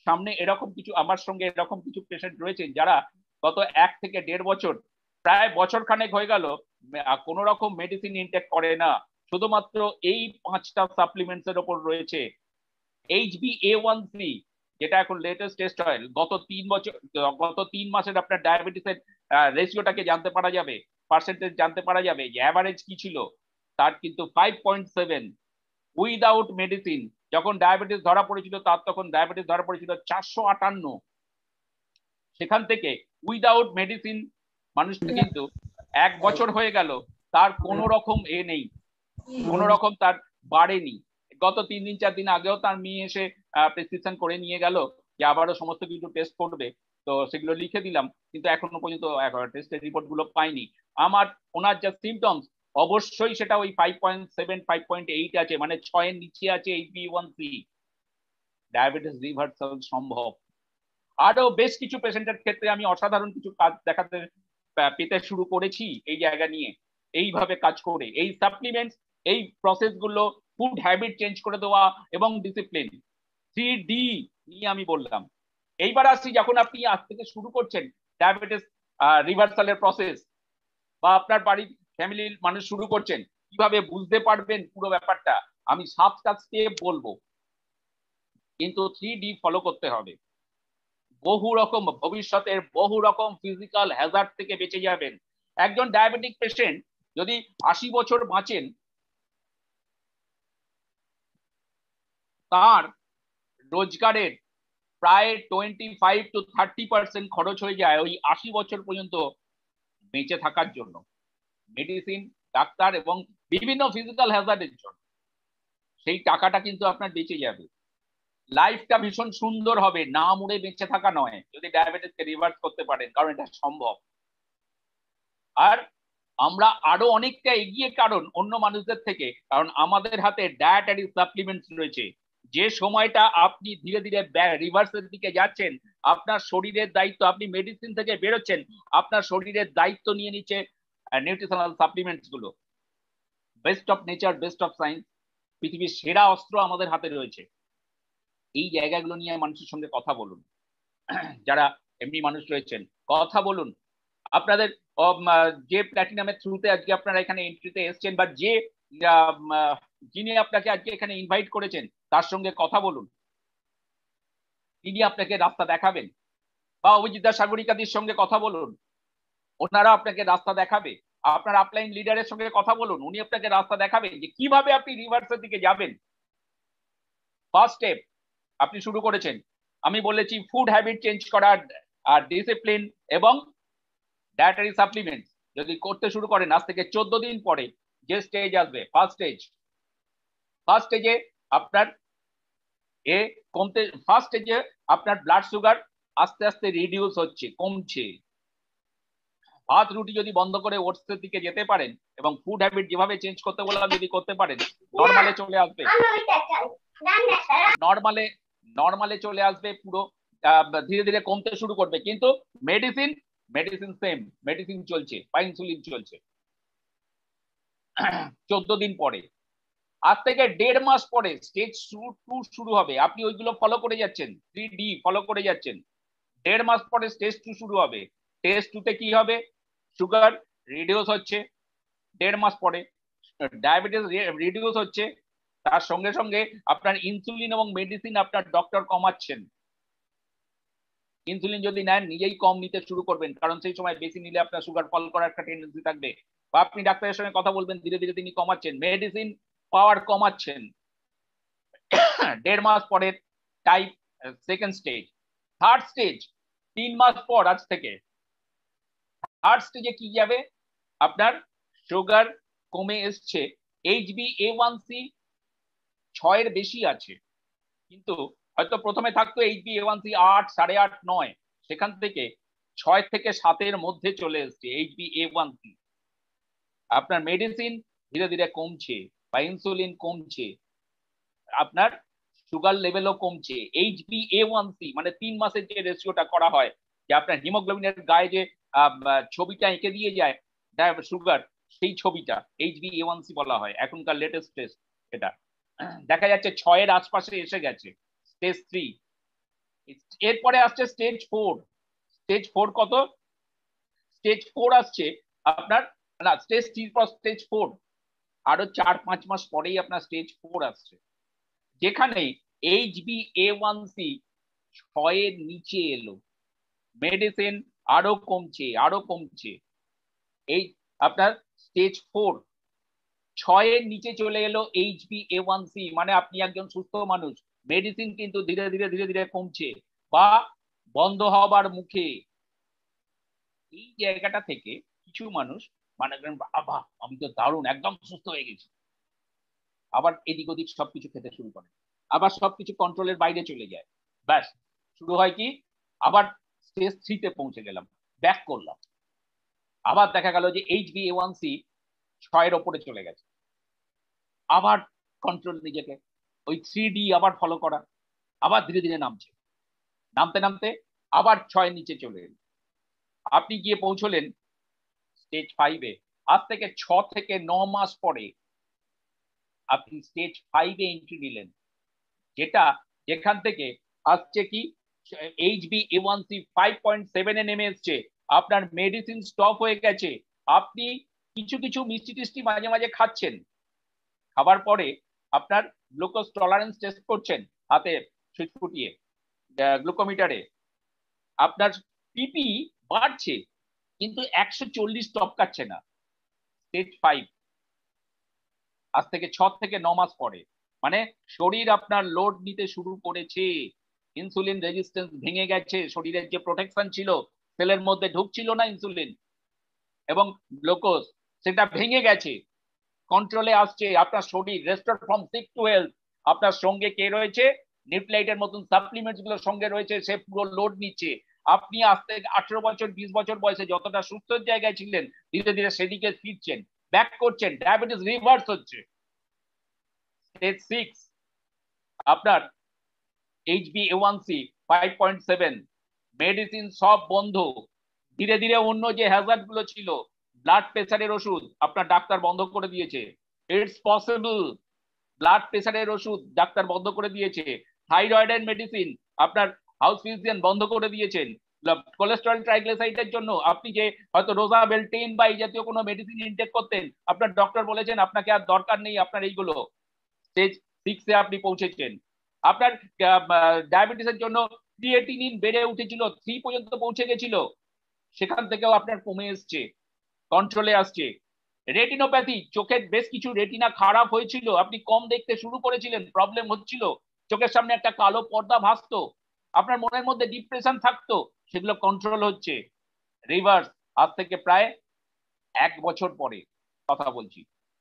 সামনে এরকম কিছু, আমার সঙ্গে এরকম কিছু পেশেন্ট রয়েছে যারা গত 1 থেকে 1.5 বছর, প্রায় বছর খানেক হয়ে গেল কোন রকম মেডিসিন ইনটেক করে না, শুধুমাত্র এই 5টা সাপ্লিমেন্টস এর উপর রয়েছে। HbA1c যেটা এখন লেটেস্ট টেস্ট হয়, গত 3 মাসের আপনার ডায়াবেটিসের রেশিওটাকে জানতে পারা যাবে, পার্সেন্টেজ জানতে পারা যাবে যে অ্যাভারেজ কি ছিল। তার কিন্তু 5.7। উইদাউট মেডিসিন যখন ডায়াবেটিস ধরা পড়েছিল তার তখন ডায়াবেটিস ধরা পড়েছিল 458। সেখান থেকে উইদাউট মেডিসিন মানুষটা কিন্তু 1 বছর হয়ে গেল, তার কোনো রকম নেই, কোনো রকম তার বাড়েনি। গত 3 দিন 4 দিন আগেও তার মেয়ে এসে প্রেসক্রিপশন করে নিয়ে গেল যে আবারও সমস্ত কিছু টেস্ট করবে, তো সেগুলো লিখে দিলাম, কিন্তু এখনো পর্যন্ত টেস্টের রিপোর্ট গুলো পাইনি। আমার ওনার যা সিমটমস অবশ্যই সেটা ওই 5.7 5.8 আছে, মানে 6 এর নিচে আছে HbA1c। ডায়াবেটিস রিভার্সাল সম্ভব। আরো বেশ কিছু পেশেন্টের ক্ষেত্রে আমি অসাধারণ কিছু কাজ দেখাতে পেতে শুরু করেছি এই জায়গা নিয়ে। এইভাবে কাজ করে এই সাপ্লিমেন্টস, এই প্রসেস গুলো, ফুড হ্যাবিট চেঞ্জ করে দেওয়া এবং ডিসিপ্লিন, 3D নিয়ে আমি বললাম। এইবার আসছি, যখন আপনি আজ থেকে শুরু করছেন ডায়াবেটিস রিভার্সালের প্রসেস বা আপনার বাড়ির ফ্যামিলির মানুষ শুরু করছেন, কিভাবে বুঝতে পারবেন পুরো ব্যাপারটা। আমি 7টা স্টেপ বলবো, কিন্তু 3D ফলো করতে হবে। বহু রকম ভবিষ্যতের বহু রকম ফিজিক্যাল হ্যাজার্ড থেকে বেঁচে যাবেন। একজন ডায়াবেটিক পেশেন্ট যদি 80 বছর বাঁচেন, তার রোজগারের প্রায় 25 to 30% খরচ হয়ে যায় ওই 80 বছর পর্যন্ত বেঁচে থাকার জন্য, মেডিসিন, ডাক্তার এবং বিভিন্ন ফিজিক্যাল হ্যাজার্ডের জন্য। সেই টাকাটা কিন্তু আপনার বেঁচে যাবে। লাইফটা ভীষণ সুন্দর হবে, না মরে বেঁচে থাকা নয়, যদি ডায়াবেটিসকে রিভার্স করতে পারেন, কারণ এটা সম্ভব। আর আমরা আরো অনেকটা এগিয়ে কারণ অন্য মানুষদের থেকে, কারণ আমাদের হাতে ডায়েটারি সাপ্লিমেন্টস রয়েছে। যে সময়টা আপনি ধীরে ধীরে রিভার্সের দিকে যাচ্ছেন, আপনার শরীরের দায়িত্ব, আপনি মেডিসিন থেকে বেরোচ্ছেন, আপনার শরীরের দায়িত্ব নিয়ে নিচ্ছে নিউট্রিশনাল সাপ্লিমেন্টস গুলো। Best of nature, best of science, পৃথিবীর সেরা অস্ত্র আমাদের হাতে রয়েছে। এই জায়গাগুলো নিয়ে মানুষের সঙ্গে কথা বলুন, যারা এমনি মানুষ রয়েছেন কথা বলুন। আপনাদের যে প্ল্যাটিনামের থ্রুতে আজকে আপনারা এখানে এন্ট্রিতে এসেছেন, বা যে যিনি আপনাকে আজকে এখানে ইনভাইট করেছেন, তার সঙ্গে কথা বলুন। তিনি আপনাকে রাস্তা দেখাবেন। বা অভিজিৎদা, সাগরিকাদির সঙ্গে কথা বলুন, ওনারা আপনাকে রাস্তা দেখাবে। আপনার আপলাইন লিডারের সঙ্গে কথা বলুন, উনি আপনাকে রাস্তা দেখাবেন যে কিভাবে আপনি রিভার্সের দিকে যাবেন। ফার্স্ট স্টেপ আপনি শুরু করেছেন, আমি বলেছি ফুড হ্যাবিট চেঞ্জ করার, আর ডিসিপ্লিন এবং ডায়েটারি সাপ্লিমেন্ট যদি করতে শুরু করেন, আজ থেকে 14 দিন পরে যে স্টেজ আসবে, ফার্স্ট স্টেজে আপনার ফার্স্ট স্টেজে আপনার ব্লাড সুগার আস্তে আস্তে রিডিউস হচ্ছে, কমছে। ভাত রুটি যদি বন্ধ করে ওটসের দিকে যেতে পারেন এবং ফুড হ্যাবিট যেভাবে চেঞ্জ করতে বললাম যদি করতে পারেন, নর্মালে চলে আসবে, নর্মালে চলে আসবে পুরো, ধীরে ধীরে কমতে শুরু করবে। কিন্তু মেডিসিন সেম, মেডিসিন চলছে বা ইনসুলিন চলছে। 14 দিন পরে, আজ থেকে 1.5 মাস পরে স্টেজ 2 শুরু হবে। আপনি ওইগুলো ফলো করে যাচ্ছেন, 3D ফলো করে যাচ্ছেন। 1.5 মাস পরে স্টেজ 2 শুরু হবে। স্টেজ 2 তে কি হবে? সুগার রিডিউস হচ্ছে 1.5 মাস পরে, ডায়াবেটিস রিডিউস হচ্ছে, তার সঙ্গে সঙ্গে আপনার ইনসুলিন এবং মেডিসিন আপনার ডক্টর কমাচ্ছেন। ইনসুলিন যদি নেন, নিজেই কম নিতে শুরু করবেন, কারণ সেই সময় বেশি নিলে আপনার সুগার ফল করার একটা টেন্ডেন্সি থাকবে। বা আপনি ডাক্তারের সঙ্গে কথা বলবেন, ধীরে ধীরে তিনি কমাচ্ছেন, মেডিসিন পাওয়ার কমাচ্ছেন। 1.5 মাস পরের type second stage. Third stage 3 মাস পর আজ থেকে। থার্ড স্টেজে কি যাবে? আপনার সুগার কমে এসছে, HbA1c 6 এর বেশি আছে, কিন্তু হয়তো প্রথমে থাকতো HbA1c 8, 8.5, 9, সেখান থেকে 6 থেকে 7 এর মধ্যে চলে এসছে HbA1c। আপনার মেডিসিন ধীরে ধীরে কমছে বা ইনসুলিন কমছে, আপনার সুগার লেভেলও কমছে। HbA1c মানে 3 মাসের যে রেশিওটা করা হয়, যে আপনার হিমোগ্লোবিনের গায়ে যে ছবিটা এঁকে দিয়ে যায় সুগার, সেই ছবিটা HbA1c বলা হয়। এখনকার লেটেস্ট টেস্ট এটা দেখা যাচ্ছে 6 এর আশপাশে এসে গেছে, স্টেজ 3। এরপরে আসছে স্টেজ 4। স্টেজ 4 কত? স্টেজ 4 আসছে আপনার, না স্টেজ 3 পর স্টেজ 4, আরো 4-5 মাস পরেই আপনার স্টেজ 4 আসছে, যেখানে HbA1c 6 এর নিচে এলো, মেডিসিন আরো কমছে। এই আপনার স্টেজ 4, 6 এর নিচে চলে এলো HbA1c, মানে আপনি একজন সুস্থ মানুষ, মেডিসিন কিন্তু ধীরে ধীরে কমছে বা বন্ধ হবার মুখে। এই জায়গাটা থেকে কিছু মানুষ মানে বাবা আমি তো দারুণ একদম সুস্থ হয়ে গেছি, আবার এদিক ওদিক সবকিছু খেতে শুরু করে, আবার সবকিছু কন্ট্রোলের বাইরে চলে যায়। ব্যাস শুরু হয় কি, আবার স্টেজ 3 তে পৌঁছে গেলাম, ব্যাক করলাম, আবার দেখা গেল যে HbA1c 6 এর ওপরে চলে গেছে, আবার কন্ট্রোল নিজেকে, ওই 3D আবার ফলো করা, আবার ধীরে ধীরে নামতে আবার 6 এর নিচে চলে এলো। আপনি গিয়ে পৌঁছলেন স্টেজ 5-এ। আজ থেকে 6 থেকে 9 মাস পরে আপনি স্টেজ 5-এ এন্ট্রি নিলেন, যেখান থেকে আসছে কি HbA1c 5.7 এ নেমে এসছে, আপনার মেডিসিন স্টপ হয়ে গেছে, আপনি কিছু মিষ্টি টিষ্টি মাঝে মাঝে খাচ্ছেন, খাবার পরে আপনার গ্লুকোজ টলারেন্স টেস্ট করছেন হাতে সুইচ ফুটিয়ে গ্লুকোমিটারে, আপনার পিপি বাড়ছে কিন্তু 140 টপকাচ্ছে না, স্টেজ 5, আজ থেকে 6 থেকে 9 মাস পরে। মানে শরীর আপনার লোড নিতে শুরু করেছে, ইনসুলিন রেজিস্ট্যান্স ভেঙে গেছে, শরীরের যে প্রোটেকশন ছিল, সেলের মধ্যে ঢুকছিল না ইনসুলিন এবং গ্লুকোজ, সেটা ভেঙে গেছে, কন্ট্রোলে আসছে। আপনার শরীর restore from sick to health. আপনার সঙ্গে কে রয়েছে? নিউক্লিয়াইডের মতন সাপ্লিমেন্টস গুলো সঙ্গে রয়েছে, সে পুরো লোড নিচ্ছে। আপনি আস্তে 18 বছর 20 বছর বয়সে যতটা সুস্থ জায়গায় ছিলেন, ধীরে ধীরে সেদিকে ফিরছেন, ব্যাক করছেন, ডায়াবেটিস রিভার্স হচ্ছে। স্টেজ 6, আপনার HbA1c 5.7, মেডিসিন সব বন্ধ, ধীরে ধীরে অন্য যে হ্যাজার্ড গুলো ছিল, ব্লাড প্রেসারের ওষুধ আপনার ডাক্তার বন্ধ করে দিয়েছে। ইটস পসিবল, ব্লাড প্রেসারের ওষুধ ডাক্তার বন্ধ করে দিয়েছে। থাইরয়েডের মেডিসিন আপনার হাউস ফিজিশিয়ান বন্ধ করে দিয়েছেন। কোলেস্টেরল ট্রাইগ্লিসাইডের জন্য আপনি যে হয়তো রোজাবেলটেন বা এই জাতীয় কোনো মেডিসিন ইনটেক করতেন, আপনার ডক্টর বলেছেন আপনাকে আর দরকার নেই আপনার এইগুলো। স্টেজ 6 আপনি পৌঁছেছেন। আপনার ডায়াবেটিসের জন্য ক্রিয়েটিনিন বেড়ে উঠেছিল, 3 পর্যন্ত পৌঁছে গেছিল, সেখান থেকেও আপনার কমে এসছে, কন্ট্রোলে আসছে। রেটিনোপ্যাথি, চোখের বেশ কিছু রেটিনা খারাপ হয়েছিল, আপনি কম দেখতে শুরু করেছিলেন, প্রবলেম হচ্ছিল, চোখের সামনে একটা কালো পর্দা ভাসতো, আপনার মনের মধ্যে ডিপ্রেশন থাকতো, সেগুলো কন্ট্রোল হচ্ছে, রিভার্স। আজ থেকে প্রায় 1 বছর পরে কথা বলছি,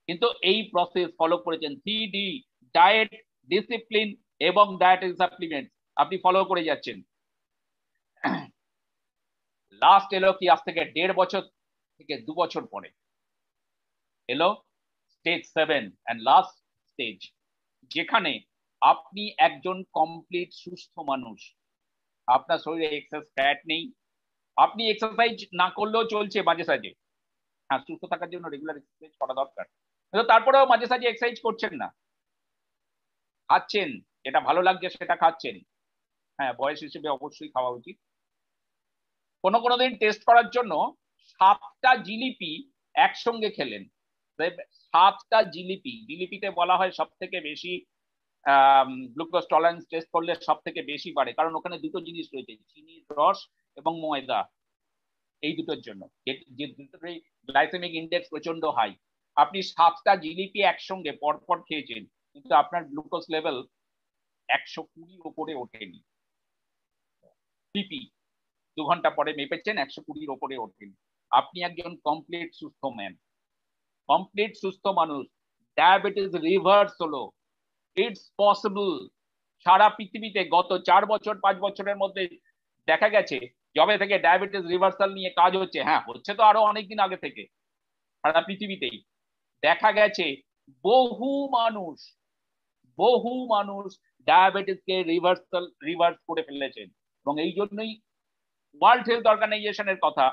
কিন্তু এই প্রসেস ফলো করেছেন। 3D, ডায়েট, ডিসিপ্লিন এবং ডায়েটারি সাপ্লিমেন্ট আপনি ফলো করে যাচ্ছেন। লাস্ট এলো কি আজ থেকে 1.5 বছর থেকে 2 বছর পরে এলো স্টেজ 7 এন্ড লাস্ট স্টেজ, যেখানে আপনি একজন কমপ্লিট সুস্থ মানুষ, আপনার শরীরে এক্সেস ফ্যাট নেই, আপনি এক্সারসাইজ না করলেও চলছে মাঝে সাঝে, হ্যাঁ সুস্থ থাকার জন্য রেগুলার এক্সারসাইজ করা দরকার, কিন্তু তারপরেও মাঝে সাঝে এক্সারসাইজ করছেন না, খাচ্ছেন যেটা ভালো লাগছে সেটা খাচ্ছেন, হ্যাঁ বয়স হিসেবে অবশ্যই খাওয়া উচিত। কোনো কোনো দিন টেস্ট করার জন্য 7টা জিলিপি একসঙ্গে খেলেন, 7টা জিলিপি, জিলিপিতে বলা হয় সব থেকে বেশি গ্লুকোজ টলারেন্স টেস্ট করলে সব থেকে বেশি বাড়ে, কারণ ওখানে দুটো জিনিস রয়েছে, চিনির রস এবং ময়দা, এই দুটোর জন্য যে দুটোর গ্লাইসেমিক ইন্ডেক্স প্রচন্ড হাই। আপনি 7টা জিলিপি একসঙ্গে পরপর খেয়েছেন, কিন্তু আপনার গ্লুকোজ লেভেল 120 উপরে ওঠেনি। পিপি 2 ঘন্টা পরে মেপেছেন 120 উপরে ওঠেনি। আপনি একজন কমপ্লিট সুস্থ ম্যান, কমপ্লিট সুস্থ মানুষ, ডায়াবেটিস রিভার্স হলো, ইটস পসিবল। সারা পৃথিবীতে গত 4 বছর 5 বছরের মধ্যে দেখা গেছে, যবে থেকে ডায়াবেটিস রিভার্সাল নিয়ে কাজ হচ্ছে, হ্যাঁ হচ্ছে তো আরো অনেকদিন আগে থেকে, সারা পৃথিবীতেই দেখা গেছে বহু মানুষ ডায়াবেটিসকে রিভার্স করে ফেলেছেন। এবং এই জন্যই ওয়ার্ল্ড হেলথ অর্গানাইজেশনের কথা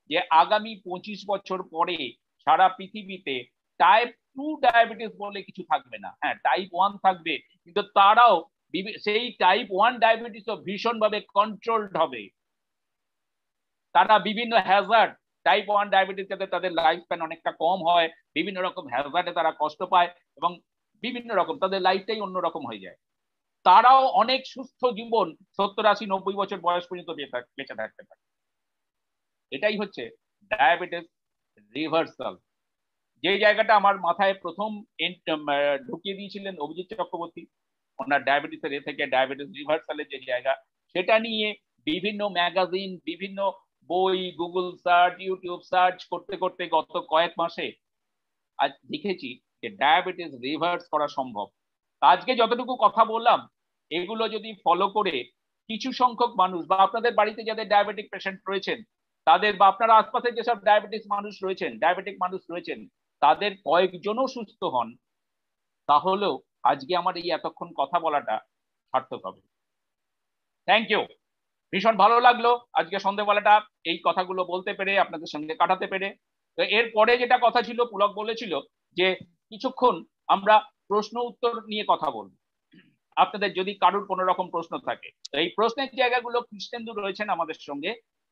যে আগামী 25 বছর পরে সারা পৃথিবীতে টাইপ 2 ডায়াবেটিস বলে কিছু থাকবে না, হ্যাঁ টাইপ 1 থাকবে, কিন্তু তারাও সেই টাইপ 1 ডায়াবেটিসও ভীষণভাবে কন্ট্রোলড হবে। তারা বিভিন্ন হ্যাজার্ড, টাইপ 1 ডায়াবেটিস যাতে তাদের লাইফ স্প্যান অনেকটা কম হয়, বিভিন্ন রকম হ্যাজার্ডে তারা কষ্ট পায় এবং বিভিন্ন রকম তাদের লাইফটাই অন্যরকম হয়ে যায়, তারাও অনেক সুস্থ জীবন 70, 80, 90 বছর বয়স পর্যন্ত বেঁচে থাকতে পারে। এটাই হচ্ছে ডায়াবেটিস রিভার্সাল। যে জায়গাটা আমার মাথায় প্রথম ঢুকিয়ে দিয়েছিলেন অভিজিৎ চক্রবর্তী, ওনার ডায়াবেটিসের থেকে ডায়াবেটিস রিভার্সালের যে জায়গা, সেটা নিয়ে বিভিন্ন ম্যাগাজিন, বিভিন্ন বই, গুগল সার্চ, ইউটিউব সার্চ করতে করতে গত কয়েক মাসে আজ দেখেছি যে ডায়াবেটিস রিভার্স করা সম্ভব। আজকে যতটুকু কথা বললাম, এগুলো যদি ফলো করে কিছু সংখ্যক মানুষ, বা আপনাদের বাড়িতে যাদের ডায়াবেটিক পেশেন্ট রয়েছেন তাদের, বা আপনার আশপাশে যেসব ডায়াবেটিক মানুষ রয়েছেন তাদের কয়েকজনও সুস্থ হন, তাহলেও আজকে আমার এই এতক্ষণ কথা বলাটা সার্থক হবে। থ্যাংক ইউ, ভীষণ ভালো লাগলো আজকে সন্ধ্যেবেলাটা এই কথাগুলো বলতে পেরে, আপনাদের সঙ্গে কাটাতে পেরে। তো এরপরে যেটা কথা ছিল, পুলক বলেছিল যে কিছুক্ষণ আমরা প্রশ্ন উত্তর নিয়ে কথা বলবো, আপনাদের যদি কারোর কোনো রকম প্রশ্ন থাকে। তো এই প্রশ্নের জায়গাগুলো কৃষ্ণেন্দু রয়েছেন আমাদের সঙ্গে।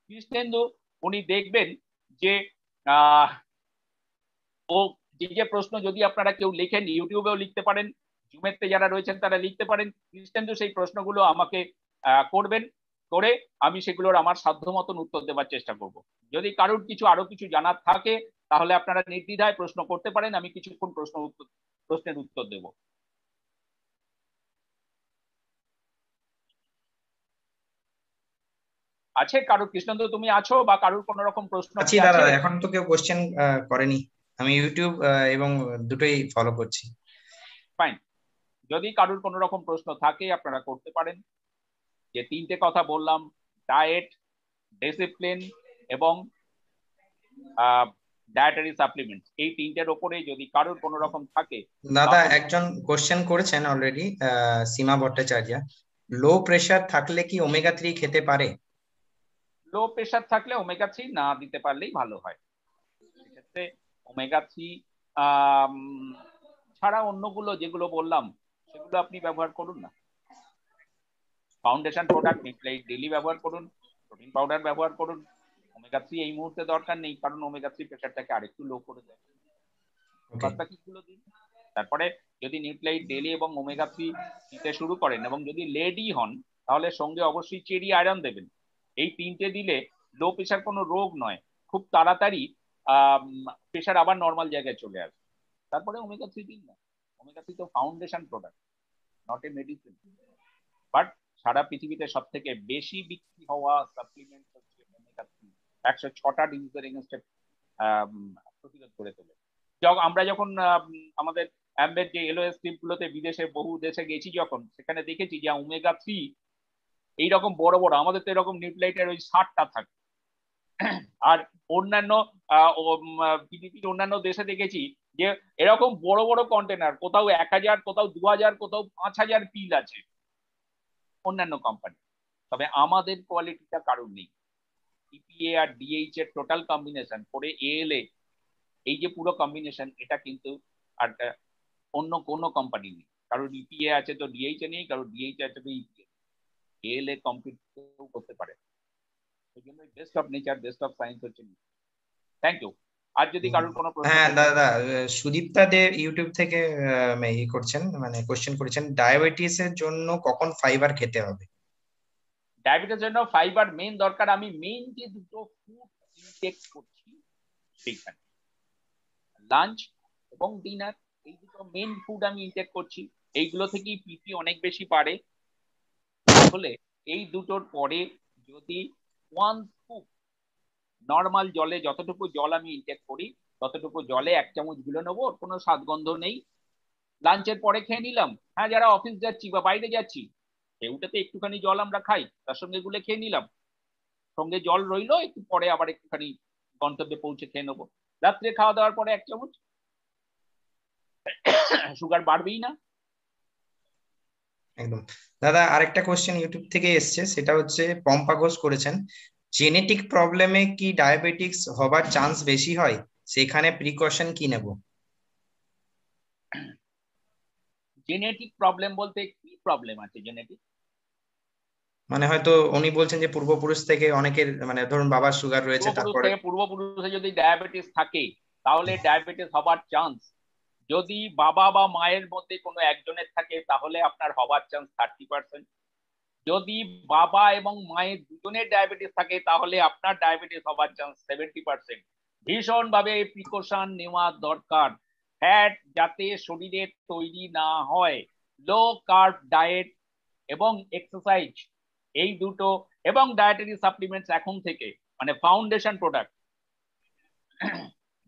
কৃষ্ণেন্দু উনি দেখবেন যে ও যে প্রশ্ন যদি আপনারা কেউ লেখেন, ইউটিউবেও লিখতে পারেন, জুমেতে যারা রয়েছেন তারা লিখতে পারেন, কৃষ্ণেন্দু সেই প্রশ্নগুলো আমাকে করবেন, করে আমি সেগুলোর আমার সাধ্য মতন উত্তর দেওয়ার চেষ্টা করব। যদি কারোর আরো কিছু জানার থাকে তাহলে আপনারা নির্দ্বিধায় প্রশ্ন করতে পারেন, আমি কিছুক্ষণ প্রশ্নের উত্তর দেব। আছে কারোর? কৃষ্ণেন্দু তুমি আছো, বা কারোর কোন রকম প্রশ্ন আছি কি দাদা, আছে? এখন তো কেউ কোশ্চেন করেনি। আমি ইউটিউব এবং দুটোই ফলো করছি। ফাইন। যদি কারোর কোন রকম প্রশ্ন থাকে আপনারা করতে পারেন। যে তিনটে কথা বললাম, ডায়েট, ডিসিপ্লিন এবং ডায়েটারি সাপ্লিমেন্টস, এই তিনটের ওপরে যদি কারোর কোনো রকম থাকে দাদা তাহলে। একজন কোশ্চেন করেছেন অলরেডি, সীমা ভট্টাচার্য, লো প্রেসার থাকলে কি ওমেগা 3 খেতে পারে? লো প্রেশার থাকলে ওমেগা 3 না দিতে পারলেই ভালো হয়। সেক্ষেত্রে ওমেগা 3 ছাড়া অন্যগুলো যেগুলো বললাম সেগুলো আপনি ব্যবহার করুন না। ফাউন্ডেশন প্রোডাক্ট নিউক্লিয়েট ডেইলি ব্যবহার করুন, প্রোটিন পাউডার ব্যবহার করুন। ওমেগা 3 এই মুহূর্তে দরকার নেই, কারণ ওমেগা 3 প্রেশারটাকে আরেকটু লো করে দেয়। ওকে। বাদ বাকিগুলো দিন। তারপরে যদি নিউক্লিয়েট ডেইলি এবং ওমেগা 3 দিতে শুরু করেন এবং যদি লেডি হন তাহলে সঙ্গে অবশ্যই চেরি আয়রন দেবেন। এই তিনটে দিলে লো প্রেশার কোনো রোগ নয়, খুব তাড়াতাড়ি প্রেশার আবার নর্মাল জায়গায় চলে আসবে। তারপরে ওমেগা 3 দিন না। ওমেগা 3 তো foundation product, not a medicine. But সারা পৃথিবীতে সব থেকে বেশি বিক্রি হওয়া সাপ্লিমেন্ট হচ্ছে ওমেগা 3। 106টা ডিজিজের এগেনস্টে প্রতিরোধ করে তোলে। আমরা যখন আমাদের অ্যাম্বের যে এলওএস স্ট্রিপ গুলোতে বিদেশে বহু দেশে গেছি, যখন সেখানে দেখেছি যে ওমেগা 3 এইরকম বড় বড়, আমাদের তো এরকম নিউক্লিয়েটের ওই 60টা থাকে, আর অন্যান্য পৃথিবীর অন্যান্য দেশে দেখেছি যে এরকম বড় বড় কন্টেনার, কোথাও 1000, কোথাও 2000, কোথাও 5000 পিল আছে অন্যান্য কোম্পানি। তবে আমাদের কোয়ালিটিটা কারণ নেই। ইপিএ আর ডিএইচ এর টোটাল কম্বিনেশন করে এএলএ, এই যে পুরো কম্বিনেশন, এটা কিন্তু আর অন্য কোনো কোম্পানি নেই। কারোর ইপিএ আছে তো ডিএইচ নেই, কারোর ডিএইচ আছে তো ইপিএ। এএলএ কম্পিট করতে পারে। সেই জন্য best of nature, best of science হচ্ছে। Thank you. আর যদি কারোর কোনো প্রশ্ন হ্যাঁ থাকে। দাদা, সুদীপ্তা দে ইউটিউব থেকে ই করছেন, মানে কোশ্চেন করেছেন, ডায়াবেটিস এর জন্য কখন ফাইবার খেতে হবে? ডায়াবেটিসের জন্য ফাইবার মেইন দরকার। আমি মেইন যে দুটো ফুড ইনটেক করছি সেইখানে, লাঞ্চ এবং ডিনার, এই দুটো মেইন ফুড আমি ইনটেক করছি। এইগুলো থেকেই পিপি অনেক বেশি বাড়ে। তাহলে এই দুটোর পরে যদি 1 স্কুপ নর্মাল জলে, যতটুকু জল আমি ইনটেক করি ততটুকু জলে 1 চামচ গুলে নেবো, ওর কোনো স্বাদ গন্ধ নেই। লাঞ্চের পরে খেয়ে নিলাম। হ্যাঁ, যারা অফিস যাচ্ছি বা বাইরে যাচ্ছি সেটাতে একটুখানি জল আমরা খাই, তার সঙ্গে গুলে খেয়ে নিলাম, সঙ্গে জল রইলো, একটু পরে আবার একটুখানি গন্তব্যে পৌঁছে খেয়ে নেবো। রাত্রে খাওয়া দাওয়ার পরে 1 চামচ, সুগার বাড়বেই না। একদম। দাদা আরেকটা কোশ্চেন ইউটিউব থেকে এসছে, সেটা হচ্ছে পম্পা ঘোষ করেছেন, জেনেটিক প্রবলেমে কি ডায়াবেটিক্স হবার চান্স বেশি হয়, সেখানে প্রিকশন কি নেব? জেনেটিক প্রবলেম বলতে কি প্রবলেম আছে জেনেটিক? মানে হয়তো উনি বলছেন যে পূর্বপুরুষ থেকে অনেকের, মানে ধরুন বাবার সুগার রয়েছে, তারপরে পূর্বপুরুষে যদি ডায়াবেটিস থাকে তাহলে ডায়াবেটিস হবার চান্স, যদি বাবা বা মায়ের মধ্যে কোনো একজনের থাকে তাহলে আপনার হবার চান্স 30%। যদি বাবা এবং মায়ের দুজনের ডায়াবেটিস থাকে তাহলে আপনার ডায়াবেটিস হবার চান্স 70%। ভীষণ ভাবে প্রিকশন নেওয়া দরকার। ফ্যাট যাতে শরীরে তৈরি না হয়, লো কার্ব ডায়েট এবং এক্সারসাইজ, এই দুটো, এবং ডায়েটারি সাপ্লিমেন্টস এখন থেকে, মানে ফাউন্ডেশন প্রোডাক্ট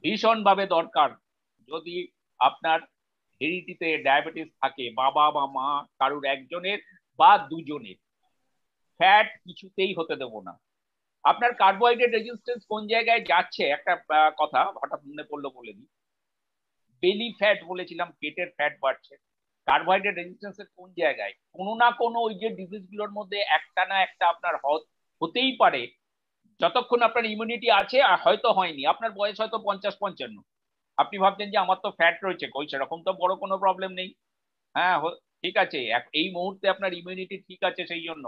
ভীষণ ভাবে দরকার। যদি আপনার হেরিডিটিতে ডায়াবেটিস থাকে, বাবা বা মা কারুর একজনের বা দুজনের, ফ্যাট কিছুতেই হতে দেবো না। আপনার কার্বোহাইড্রেট রেজিস্ট্যান্স কোন জায়গায় যাচ্ছে, একটা কথা হঠাৎ মনে পড়লো বলে দিই। বেলি ফ্যাট বলেছিলাম, পেটের ফ্যাট বাড়ছে। কার্বোহাইড্রেট রেজিস্ট্যান্সের কোন জায়গায়? কোনো না কোনো ওই যে ডিজিজ গুলোর মধ্যে একটা না একটা আপনার হতেই পারে। যতক্ষণ আপনার ইমিউনিটি আছে, আর হয়তো হয়নি, আপনার বয়স হয়তো 50-55, আপনি ভাবছেন যে আমার তো ফ্যাট রয়েছে, কই সেরকম তো বড় কোনো প্রবলেম নেই। হ্যাঁ, ঠিক আছে, এই মুহূর্তে আপনার ইমিউনিটি ঠিক আছে, সেই জন্য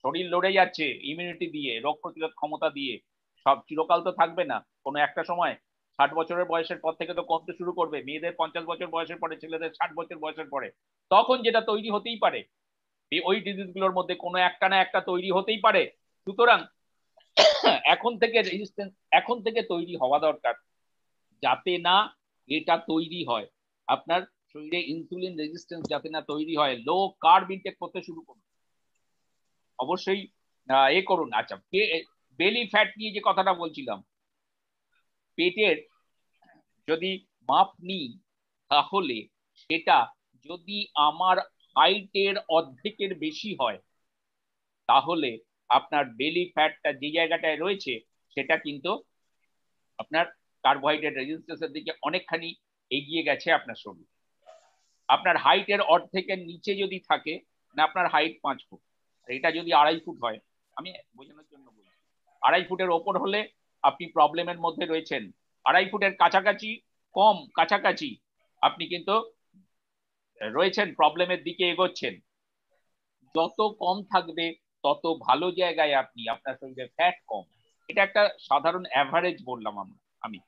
শরীর লড়ে যাচ্ছে ইমিউনিটি দিয়ে, রোগ প্রতিরোধ ক্ষমতা দিয়ে। সব চিরকাল তো থাকবে না, কোনো একটা সময় 60 বছরের বয়সের পর থেকে তো কমতে শুরু করবে, মেয়েদের 50 বছর বয়সের পরে, ছেলেদের 60 বছর বয়সের পরে। তখন যেটা তৈরি হতেই পারে, ওই ডিজিজ গুলোর মধ্যে কোনো একটা না একটা তৈরি হতেই পারে। সুতরাং এখন থেকে তৈরি হওয়া দরকার, যাতে না এটা তৈরি হয়। আপনার শরীরে ইনসুলিন রেজিস্ট্যান্স যাতে না তৈরি হয়, লো কার্ব ইনটেক করতে শুরু করুন অবশ্যই। এ করুন। আচ্ছা, বেলি ফ্যাট নিয়ে যে কথাটা বলছিলাম, পেটের যদি মাপ নিই, তাহলে সেটা যদি আমার হাইটের অর্ধেকের বেশি হয়, তাহলে আপনার বেলি ফ্যাটটা যে জায়গাটায় রয়েছে সেটা কিন্তু আপনার কার্বোহাইড্রেট রেজিস্ট্যান্সের দিকে অনেকখানি এগিয়ে গেছে আপনার শরীর। আপনার হাইটের অর্ধেকের নিচে যদি থাকে, না আপনার হাইট 5 ফুট, এটা যদি 2.5 ফুট হয়, আমি বোঝানোর জন্য বলছি, 2.5 ফুটের ওপর হলে আপনি প্রবলেমের মধ্যে রয়েছেন। 2.5 ফুটের কাছাকাছি, কম কাছাকাছি, আপনি কিন্তু রয়েছেন প্রবলেমের দিকে এগোচ্ছেন। যত কম থাকবে তত ভালো জায়গায় আপনি, আপনার শরীরে ফ্যাট কম। এটা একটা সাধারণ অ্যাভারেজ বললাম আমি।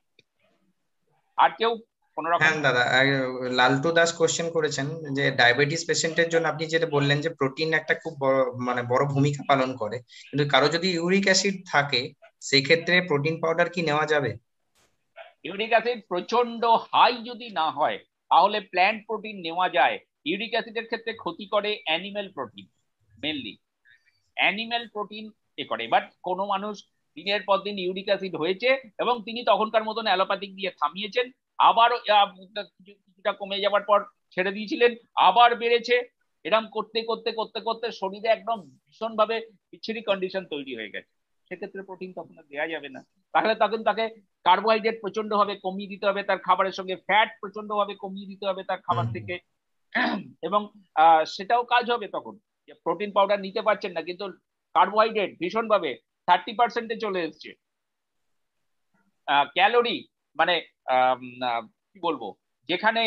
আর কেউ কোন রকম? হ্যাঁ দাদা, লালটু দাস কোশ্চেন করেছেন যে ডায়াবেটিস পেশেন্টের জন্য আপনি যেটা বললেন যে প্রোটিন একটা খুব বড় বড় ভূমিকা পালন করে, কিন্তু কারো যদি ইউরিক অ্যাসিড থাকে সেক্ষেত্রে প্রোটিন পাউডার কি নেওয়া যাবে? ইউরিক অ্যাসিড প্রচন্ড হাই যদি না হয়, তাহলে প্ল্যান্ট প্রোটিন নেওয়া যায়। ইউরিক অ্যাসিডের ক্ষেত্রে ক্ষতি করে animal protein, mainly animal protein এ করে। বাট কোনো মানুষ দিনের পর দিন ইউরিক অ্যাসিড হয়েছে এবং তিনি তখনকার মতন অ্যালোপ্যাথিক দিয়ে থামিয়েছেন, আবার কিছুটা কমে যাবার পর ছেড়ে দিয়েছিলেন, আবার বেড়েছে, এরকম করতে করতে করতে করতে শরীরে একদম ভীষণভাবে বিচ্ছিরি কন্ডিশন তৈরি হয়ে গেছে। সেক্ষেত্রে প্রোটিন তখন দেওয়া যাবে না। তাহলে তখন তাকে কার্বোহাইড্রেট প্রচন্ড ভাবে কমিয়ে দিতে হবে তার খাবারের সঙ্গে, ফ্যাট প্রচন্ড ভাবে কমিয়ে দিতে হবে তার খাবার থেকে। এবং সেটাও কাজ হবে তখন। প্রোটিন পাউডার নিতে পারছেন না, কিন্তু কার্বোহাইড্রেট ভীষণভাবে 30% চলে এসছে। ক্যালোরি মানে কি বলবো, যেখানে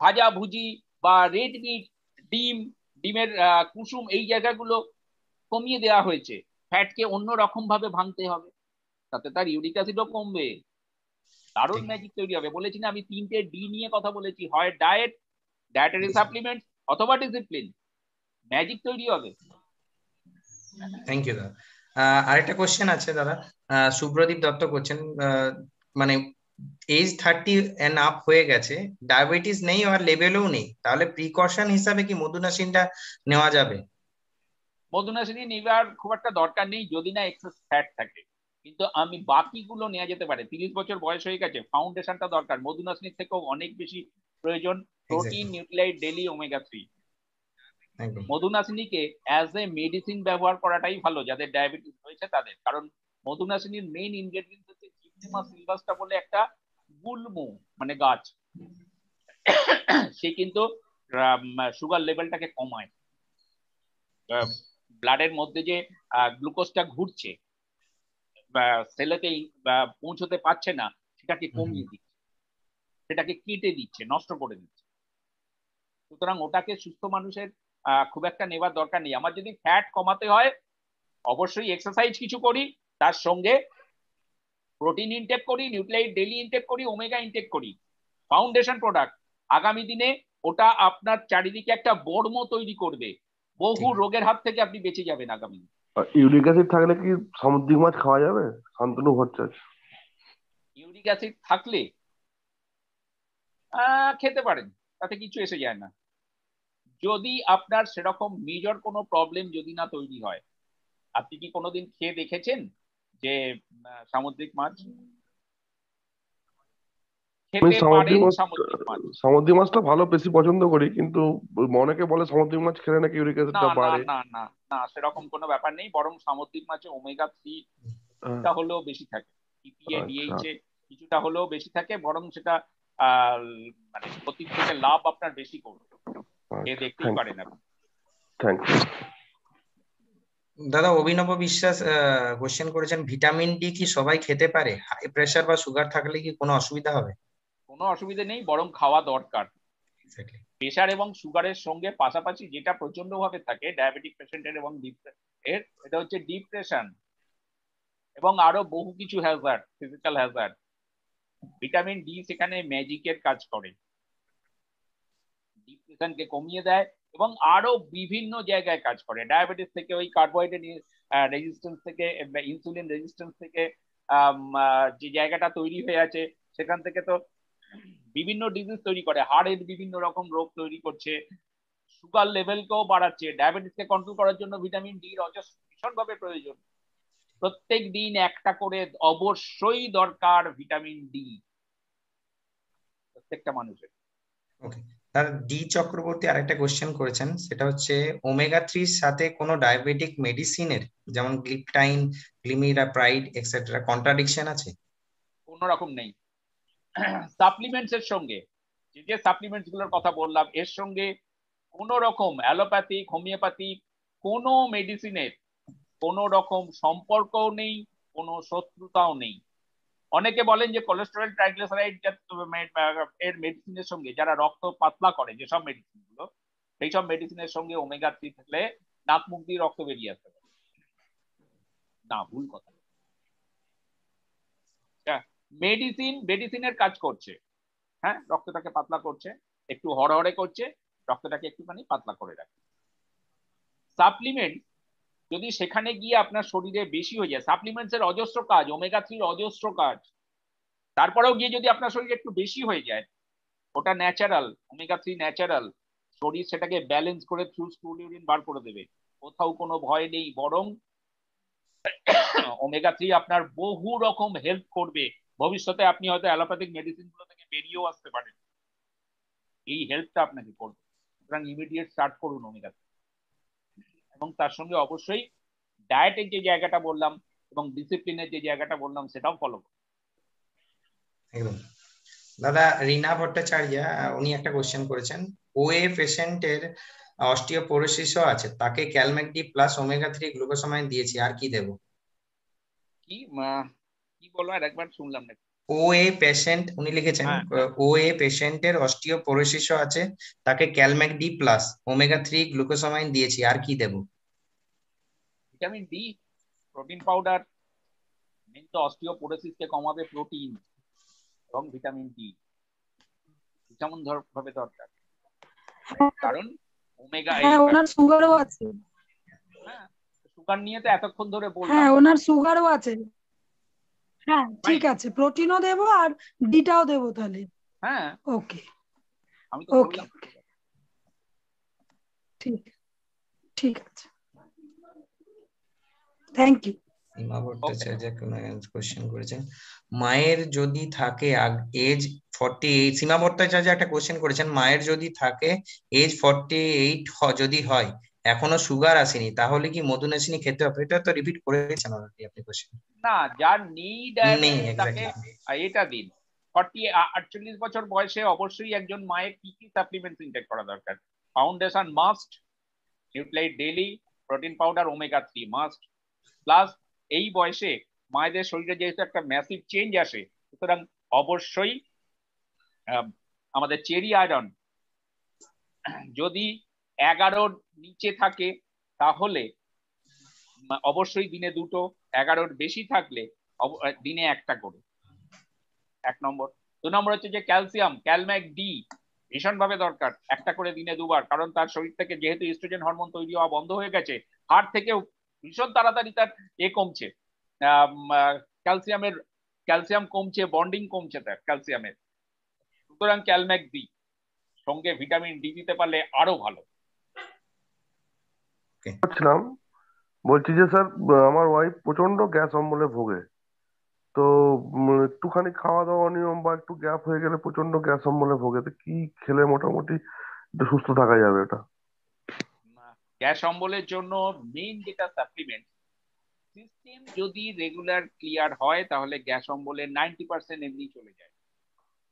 ভাজা ভুজি বা রেড মিট, ডিমের কুসুম, এই জায়গাগুলো কমিয়ে দেওয়া হয়েছে। ফ্যাটকে অন্য রকম ভাবে ভাঙতে হবে, তাতে তার ইউরিক অ্যাসিডও কমবে, দারুণ ম্যাজিক তৈরি হবে। বলেছি না আমি 3টে ডি নিয়ে কথা বলেছি, হয় ডায়েট, ডায়েটারি সাপ্লিমেন্ট, অথবা ডিসিপ্লিন, ম্যাজিক তৈরি হবে। থ্যাংক ইউ দাদা। আরেকটা কোশ্চেন আছে দাদা, সুব্রদীপ দত্ত করছেন, মানে এজ 30 এন্ড আপ হয়ে গেছে, ডায়াবেটিস নেই আর লেভেলও নেই, তাহলে প্রিকশন হিসাবে কি মধুনাসিনটা নেওয়া যাবে? মধুনাশিনী নেওয়ার খুব একটা দরকার নেই যদি না এক্সেস ফ্যাট থাকে, কিন্তু আমি বাকিগুলো নেওয়া যেতে পারে। 30 বছর বয়স হয়ে গেছে, ফাউন্ডেশনটা দরকার, মধুনাশিনীর থেকেও অনেক বেশি প্রয়োজন প্রোটিন, এক্স্যাক্টলি, নিউক্লিয়াইড, ডেলি ওমেগা 3। একদম। মধুনাশিনীকে অ্যাজ এ মেডিসিন ব্যবহার করাটাই ভালো যাদের ডায়াবেটিস হয়েছে তাদের, কারণ মধুনাশিনীর মেইন ইনগ্রেডিয়েন্ট হচ্ছে জিপসিমা সিলভাস্টা বলে একটা গুল্ম, মানে গাছ। সে কিন্তু সুগার লেভেলটাকে কমায়, ব্লাডের মধ্যে যে গ্লুকোজটা ঘুরছে সেলেতে পৌঁছতে পারছে না, সেটাকে কমিয়ে দিচ্ছে, সেটাকে কেটে দিচ্ছে, নষ্ট করে দিচ্ছে। সুতরাং ওটাকে সুস্থ মানুষের খুব একটা নেবার দরকার নেই। আমার যদি ফ্যাট কমাতে হয়, অবশ্যই এক্সারসাইজ কিছু করি, তার সঙ্গে প্রোটিন ইনটেক করি, নিউক্লিয়াইড ডেলি ইনটেক করি, ওমেগা ইনটেক করি, ফাউন্ডেশন প্রোডাক্ট। আগামী দিনে ওটা আপনার চারিদিকে একটা বর্ম তৈরি করবে, বহু রোগের হাত থেকে আপনি বেঁচে যাবেন আগামী দিনে। ইউরিক অ্যাসিড থাকলে কি সামুদ্রিক মাছ খাওয়া যাবে? শান্তনু ভট্টাচার্য। ইউরিক অ্যাসিড থাকলে খেতে পারেন, তাতে কিছু এসে যায় না, যদি আপনার সেরকম মেজর কোনো প্রবলেম যদি না তৈরি হয়। আপনি কি কোনোদিন খেয়ে দেখেছেন যে সামুদ্রিক মাছ? আমি খেতে পারেন সামুদ্রিক মাছ। সামুদ্রিক মাছটা ভালো, বেশি পছন্দ করি, কিন্তু অনেকে বলে সামুদ্রিক মাছ খেলে নাকি ইউরিক না অ্যাসিডটা না বাড়ে। না না না, সেরকম কোনো ব্যাপার নেই, বরং সামুদ্রিক মাছে ওমেগা 3 হ্যাঁ, কিছুটা হলেও বেশি থাকে, ইপিএ আচ্ছা, ডিএইচএ কিছুটা হলেও বেশি থাকে, বরং সেটা আহ মানে ক্ষতির থেকে লাভ আপনার বেশি করবে। এ আচ্ছা, দেখতেই পারেন আপনি। Thank you. দাদা অভিনব বিশ্বাস কোশ্চেন করেছেন, ভিটামিন ডি কি সবাই খেতে পারে? হাই প্রেসার বা সুগার থাকলে কি কোনো অসুবিধা হবে? কোনো অসুবিধা নেই, বরং খাওয়া দরকার। এক্স্যাক্টলি। প্রেশার এবং সুগারের সঙ্গে পাশাপাশি যেটা প্রচন্ড ভাবে থাকে ডায়াবেটিক পেশেন্টের এবং এটা হচ্ছে ডিপ্রেশন এবং আরো বহু কিছু Hazard, physical Hazard. Vitamin D সেখানে ম্যাজিকের কাজ করে, ডিপ্রেশনকে কমিয়ে দেয় এবং আরো বিভিন্ন জায়গায় কাজ করে। ডায়াবেটিস থেকে, ওই কার্বোহাইড্রেট রেজিস্ট্যান্স থেকে, ইনসুলিন রেজিস্ট্যান্স থেকে যে জায়গাটা তৈরি হয়ে আছে সেখান থেকে তো বিভিন্ন ডিজিজ তৈরি করে, হাড়ের বিভিন্ন রকম রোগ তৈরি করছে, সুগার লেভেলকেও বাড়াচ্ছে। ডায়াবেটিসকে কন্ট্রোল করার জন্য ভিটামিন ডি ভীষণভাবে প্রয়োজন। প্রত্যেক দিন একটা করে অবশ্যই দরকার ভিটামিন ডি প্রত্যেকটা মানুষের। ওকে স্যার, ডি চক্রবর্তী আরেকটা কোশ্চেন করেছেন, সেটা হচ্ছে ওমেগা 3 সাথে কোনো ডায়াবেটিক মেডিসিনের যেমন গ্লিপটাইন, গ্লিমিরাপ্রাইড এক্সেট্রা কন্ট্রাডিকশন আছে? কোনো রকম নেই। সাপ্লিমেন্টস এর সঙ্গে, যে সাপ্লিমেন্টস গুলোর কথা বললাম, এর সঙ্গে কোন রকম অ্যালোপ্যাথিক, হোমিওপ্যাথিক কোনো মেডিসিনের কোন রকম সম্পর্কও নেই, কোনো শত্রুতাও নেই। অনেকে বলেন যে কোলেস্টেরল, ট্রাইগ্লিসারাইড এর মেডিসিনের সঙ্গে, যারা রক্ত পাতলা করে যেসব মেডিসিন গুলো, সেই সব মেডিসিনের সঙ্গে ওমেগা 3 থাকলে নাক মুখ দিয়ে রক্ত বেরিয়ে আসতে পারে। না, ভুল কথা। মেডিসিনের কাজ করছে, হ্যাঁ, রক্তটাকে পাতলা করছে, একটু হড়হড়ে করছে, রক্তটাকে একটুখানি পাতলা করে রাখে। সাপ্লিমেন্ট যদি সেখানে গিয়ে আপনার শরীরে বেশি হয়ে যায়, সাপ্লিমেন্টস এর অজস্র কাজ, ওমেগা 3 অজস্র কাজ, তারপরেও গিয়ে যদি আপনার শরীরে একটু বেশি হয়ে যায়, ওটা ন্যাচারাল, ওমেগা 3 ন্যাচারাল, শরীর সেটাকে ব্যালেন্স করে থ্রু স্টুল ইউরিন বার করে দেবে, কোথাও কোনো ভয় নেই। বরং ওমেগা 3 আপনার বহু রকম হেল্প করবে। ভবিষ্যতে আপনি হয়তো অ্যালোপ্যাথিক মেডিসিন গুলো থেকে বেরিয়েও আসতে পারেন, এই হেল্পটা আপনাকে করবে। সুতরাং ইমিডিয়েট স্টার্ট করুন ওমেগা 3, এবং তার সঙ্গে অবশ্যই ডায়েটের যে জায়গাটা বললাম এবং ডিসিপ্লিনের যে জায়গাটা বললাম সেটাও ফলো করুন। একদম। দাদা রিনা ভট্টাচার্য উনি একটা কোশ্চেন করেছেন, ওএ পেশেন্টের অস্টিওপোরোসিসও আছে, তাকে ক্যালম্যাকডি প্লাস ওমেগা 3 গ্লুকোসামাইন দিয়েছি, আর কি দেব? কি কি বলবো, আর একবার শুনলাম না। ওএ পেশেন্ট উনি লিখেছেন, ওএ পেশেন্টের অস্টিওপোরোসিসও আছে, তাকে ক্যালম্যাকডি প্লাস ওমেগা 3 গ্লুকোসামাইন দিয়েছি, আর কি দেব? Vitamin D, protein powder, main তো অস্টিওপোরোসিসকে কমাবে প্রোটিন এবং ভিটামিন ডি যেমন ভাবে দরকার, কারণ ওমেগা, হ্যাঁ ওনার সুগারও আছে। হ্যাঁ, সুগার নিয়ে তো এতক্ষণ ধরে বললাম। হ্যাঁ ওনার সুগারও আছে। হ্যাঁ ঠিক আছে, প্রোটিনও দেবো আর ডিটাও দেবো তাহলে। হ্যাঁ ওকে, আমি তো ওকে, বললাম। ঠিক ঠিক আছে, thank you. Seema Bhattacharya question করেছেন, মায়ের যদি থাকে এজ 48, সীমা ভট্টাচার্য একটা কোশ্চেন করেছেন, মায়ের যদি থাকে এজ 48 যদি হয়, এখনো সুগার আসেনি, তাহলে কি মধুনাশিনী খেতে হবে? এটা তো রিপিট করেছেন অলরেডি আপনি কোশ্চেন। না, যার নেই ডায়াবেটিস তাকে এক্স্যাক্টলি এটা দিন। 48 বছর বয়সে অবশ্যই একজন মায়ের কি কি সাপ্লিমেন্টস ইনটেক করা দরকার? Foundation must, nucleate daily, protein powder, omega 3 must. Plus এই বয়সে মায়েদের শরীরে যেহেতু একটা ম্যাসিভ চেঞ্জ আসে, সুতরাং অবশ্যই আমাদের চেরি আয়রন যদি 11 নিচে থাকে তাহলে অবশ্যই দিনে 2টো, 11 বেশি থাকলে দিনে 1টা করে, 1 নম্বর। 2 নম্বর হচ্ছে যে ক্যালসিয়াম, ক্যালম্যাক ডি ভীষণ ভাবে দরকার, 1টা করে দিনে 2বার, কারণ তার শরীর থেকে যেহেতু ইস্ট্রোজেন হরমোন তৈরি হওয়া বন্ধ হয়ে গেছে, হাড় থেকেও ভীষণ তাড়াতাড়ি তার কমছে, ক্যালসিয়াম কমছে, বন্ডিং কমছে তার ক্যালসিয়ামের। সুতরাং ক্যালম্যাক ডি সঙ্গে ভিটামিন ডি দিতে পারলে আরো ভালো। বলছি যে স্যার, আমার ওয়াইফ প্রচন্ড গ্যাস অম্বলে ভোগে, তো একটুখানি খাওয়া দাওয়া নিয়ম বা একটু গ্যাপ হয়ে গেলে প্রচন্ড গ্যাস অম্বলে ভোগে, তো কি খেলে মোটামুটি একটু সুস্থ থাকা যাবে এটা? গ্যাস অম্বলের জন্য মেইন যেটা সাপ্লিমেন্ট, সিস্টেম যদি রেগুলার ক্লিয়ার হয় তাহলে গ্যাস অম্বলের 90% এমনি চলে যায়।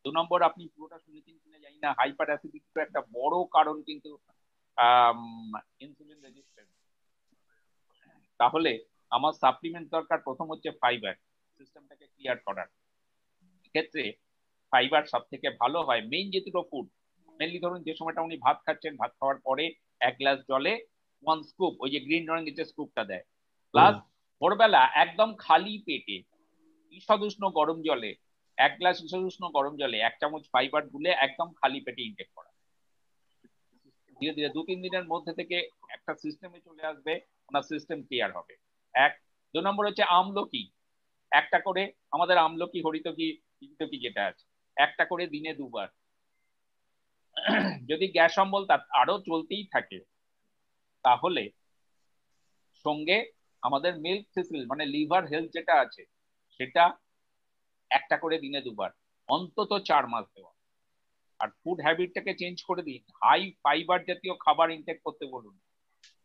2 নম্বর, আপনি পুরোটা শুনেছেন কিনা জানি না, হাইপার অ্যাসিডিটি একটা বড় কারণ কিন্তু ইনসুলিন রেজিস্ট্যান্স। তাহলে আমার সাপ্লিমেন্ট দরকার, প্রথম হচ্ছে ফাইবার, সিস্টেমটাকে ক্লিয়ার করার ক্ষেত্রে ফাইবার সব থেকে ভালো হয়। মেইন যে দুটো ফুড, মেনলি ধরুন যে সময়টা উনি ভাত খাচ্ছেন, ভাত খাওয়ার পরে 1 গ্লাস জলে 1 স্কুপ, ওই যে গ্রিন রঙের যে স্কুপটা দেয়, প্লাস ভোরবেলা একদম খালি পেটে ঈষদুষ্ণ গরম জলে 1 গ্লাস উষ্ণ গরম জলে 1 চামচ ফাইবার গুলে একদম খালি পেটে ইনটেক করা। ধীরে ধীরে 2-3 দিনের মধ্যে থেকে একটা সিস্টেমে চলে আসবে, ওনার সিস্টেম ক্লিয়ার হবে। 1। 2 নম্বর হচ্ছে আমলকি, একটা করে, আমাদের আমলকি হরিতকি হরিতকি যেটা আছে, একটা করে দিনে 2 বার। যদি গ্যাস অম্বল আরো চলতেই থাকে তাহলে সঙ্গে আমাদের মিল্ক থিসিল মানে লিভার হেলথ যেটা আছে সেটা একটা করে দিনে 2 বার, অন্তত 4 মাস দেওয়া। আর ফুড হ্যাবিটটাকে চেঞ্জ করে দিন, হাই ফাইবার জাতীয় খাবার ইনটেক করতে বলুন।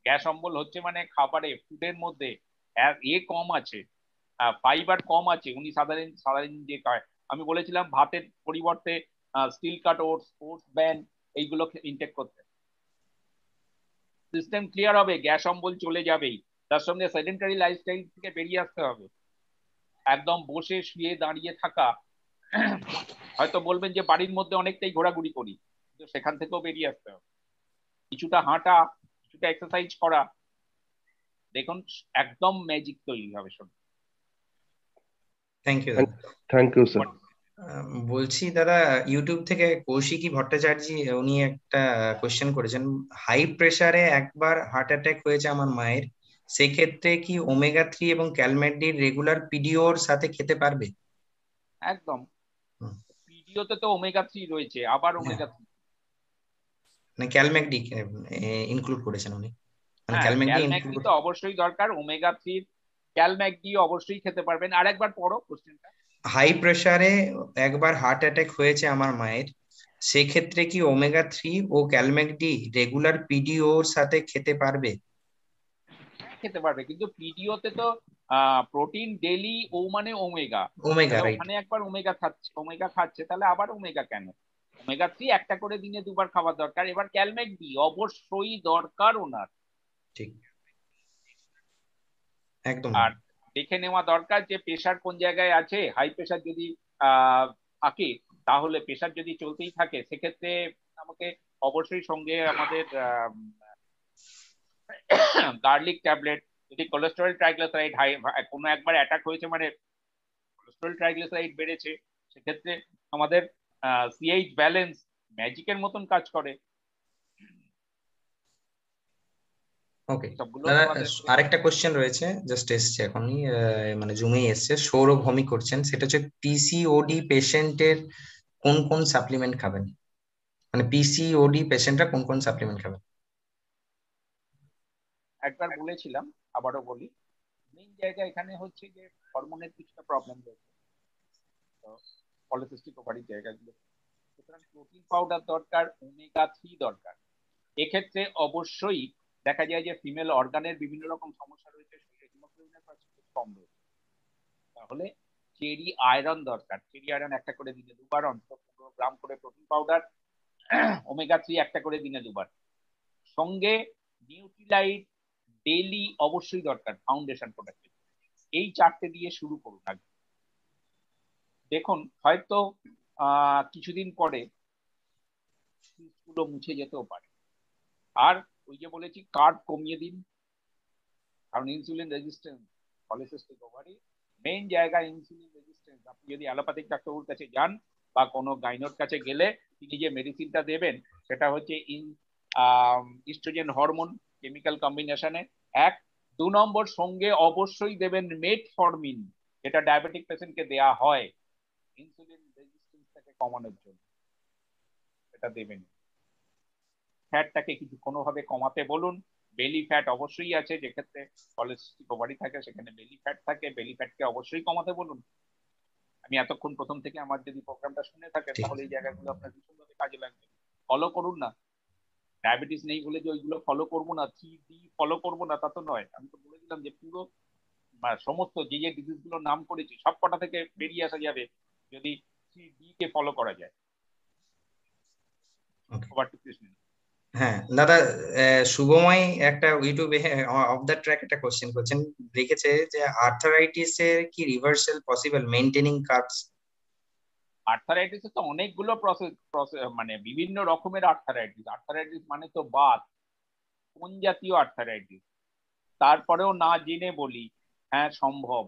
গ্যাস অম্বল হচ্ছে মানে খাবারে ফুডের মধ্যে কম আছে, ফাইবার কম আছে। উনি সাধারণ সাধারণ যে আমি বলেছিলাম ভাতের পরিবর্তে steel cut oats, oats bran, এইগুলো ইনটেক করতে, সিস্টেম ক্লিয়ার হবে, গ্যাস অম্বল চলে যাবেই। তার সঙ্গে সেডেন্টারি লাইফস্টাইল থেকে বেরিয়ে আসতে হবে। একদম বসে শুয়ে দাঁড়িয়ে থাকা, হয়তো বলবেন যে বাড়ির মধ্যে অনেকটাই ঘোরাঘুরি করি, কিন্তু সেখান থেকেও বেরিয়ে আসতে হবে। কিছুটা হাঁটা, কিছুটা এক্সারসাইজ করা, দেখুন একদম ম্যাজিক তৈরি হবে। শুনুন। Thank you. Thank you sir. বলছি দাদা, ইউটিউব থেকে কৌশিকী ভট্টাচার্য উনি একটা কোশ্চেন করেছেন, হাই প্রেসারে একবার হার্ট অ্যাটাক হয়েছে আমার মায়ের, সেক্ষেত্রে কি ওমেগা 3 এবং ক্যালমেটডির রেগুলার পিডিওর সাথে খেতে পারবে? একদম, পিডিওতে তো ওমেগা 3 রয়েছে, আবার ওমেগা 3 মানে ক্যালমেটডি ইনক্লুড করেছেন উনি, মানে হ্যাঁ, ক্যালমেটডি ক্যালম্যাগডি তো অবশ্যই দরকার, ওমেগা 3 ক্যালম্যাগডি অবশ্যই খেতে পারবেন। আরেকবার পড়ো কোশ্চেনটা। হাই প্রেসারে একবার হার্ট অ্যাটাক হয়েছে আমার মায়ের, সেক্ষেত্রে কি ওমেগা 3 ও ক্যালমেটডি রেগুলার পিডিওর সাথে খেতে পারবে? খেতে পারবে, কিন্তু পিডিওতে তো প্রোটিন ডেলি, ও মানে ওমেগা, ওমেগা, তাহলে রাইট। ওখানে একবার ওমেগা খাচ্ছে, তাহলে আবার ওমেগা কেন? ওমেগা 3 একটা করে দিনে 2 বার খাবার দরকার। এবার ক্যালম্যাগডি অবশ্যই দরকার ওনার, ঠিক, একদম। আর দেখে নেওয়া দরকার যে প্রেশার কোন জায়গায় আছে। হাই প্রেশার যদি থাকে, তাহলে প্রেশার যদি চলতেই থাকে সেক্ষেত্রে আমাকে অবশ্যই সঙ্গে আমাদের গার্লিক ট্যাবলেট, যদি কোলেস্টেরল ট্রাইগ্লিসারাইড হাই কোনো একবার অ্যাটাক হয়েছে মানে কোলেস্টেরল ট্রাইগ্লিসারাইড বেড়েছে, সেক্ষেত্রে আমাদের সিএইচ ব্যালেন্স ম্যাজিকের মতন কাজ করে। ওকে দাদা, আরেকটা কোশ্চেন রয়েছে, জাস্ট এসছে এখনই, মানে জুমেই এসছে, সৌরভ ভৌমিক করছেন, সেটা হচ্ছে পিসিওডি পেশেন্টের কোন কোন সাপ্লিমেন্ট খাবেন, মানে পিসিওডি পেশেন্টরা কোন কোন সাপ্লিমেন্ট খাবেন? একবার বলেছিলাম, আবারও বলি, মেইন জায়গা এখানে হচ্ছে যে হরমোনের কিছুটা প্রবলেম রয়েছে, পলিসিস্টিক ওভারির জায়গাগুলো, সুতরাং প্রোটিন পাউডার দরকার, ওমেগা 3 দরকার। এক্ষেত্রে অবশ্যই দেখা যায় যে ফিমেল অর্গানের বিভিন্ন রকম সমস্যা রয়েছে, হিমোগ্লোবিনের পার্সেন্টেজ কম রয়েছে, তাহলে চেরি আয়রন দরকার। চেরি আয়রন একটা করে দিনে 2 বার, অন্তত 15 গ্রাম করে প্রোটিন পাউডার, ওমেগা 3 একটা করে দিনে 2 বার, সঙ্গে নিউট্রিলাইট ডেইলি অবশ্যই দরকার ফাউন্ডেশন প্রোডাক্ট। এই 4টে দিয়ে শুরু করুন আগে। দেখুন হয়তো কিছুদিন পরে গুলো মুছে যেতেও পারে। আর ওই যে বলেছি কার্ব কমিয়ে দিন, কারণ insulin resistance, polycystic ovary main জায়গা ইনসুলিন রেজিস্ট্যান্স। আপনি যদি অ্যালোপ্যাথিক ডাক্তারবাবুর কাছে যান বা কোনো গাইনোর কাছে গেলে তিনি যে মেডিসিনটা দেবেন সেটা হচ্ছে ইস্ট্রোজেন হরমোন কেমিক্যাল কম্বিনেশনে 1। 2 নম্বর সঙ্গে অবশ্যই দেবেন মেটফরমিন, যেটা ডায়াবেটিক পেশেন্টকে দেয়া হয় ইনসুলিন রেজিস্ট্যান্সটাকে কমানোর জন্য, এটা দেবেন। ফ্যাটটাকে কিছু কোনোভাবে কমাতে বলুন। বেলি ফ্যাট অবশ্যই আছে, যেক্ষেত্রে পলিসিস্টিক ওভারি থাকে সেখানে বেলি ফ্যাট থাকে, বেলি ফ্যাটকে অবশ্যই কমাতে বলুন। আমি এতক্ষণ প্রথম থেকে আমার যদি প্রোগ্রামটা শুনে থাকেন তাহলে এই জায়গাগুলো আপনার ভীষণভাবে কাজে লাগবে। ফলো করুন না, ডায়াবেটিস নেই বলে যে ওইগুলো ফলো করবো না, 3D ফলো করবো না তা তো নয়। আমি তো বলে দিলাম যে পুরো সমস্ত যে যে ডিজিজ গুলোর নাম করেছি সব কটা থেকে বেরিয়ে আসা যাবে যদি 3D কে ফলো করা যায়। Over to Krishna. হ্যাঁ দাদা, শুভময় একটা ইউটিউবে অফ দ্য ট্র্যাক একটা কোশ্চেন করছেন, লিখেছে যে আর্থারাইটিস এর কি reversal possible maintaining carbs? Arthritis তো অনেকগুলো প্রসেস মানে বিভিন্ন রকমের আর্থারাইটিস। আর্থারাইটিস মানে তো বাত, কোন জাতীয় আর্থারাইটিস, তারপরেও না জেনে বলি হ্যাঁ সম্ভব।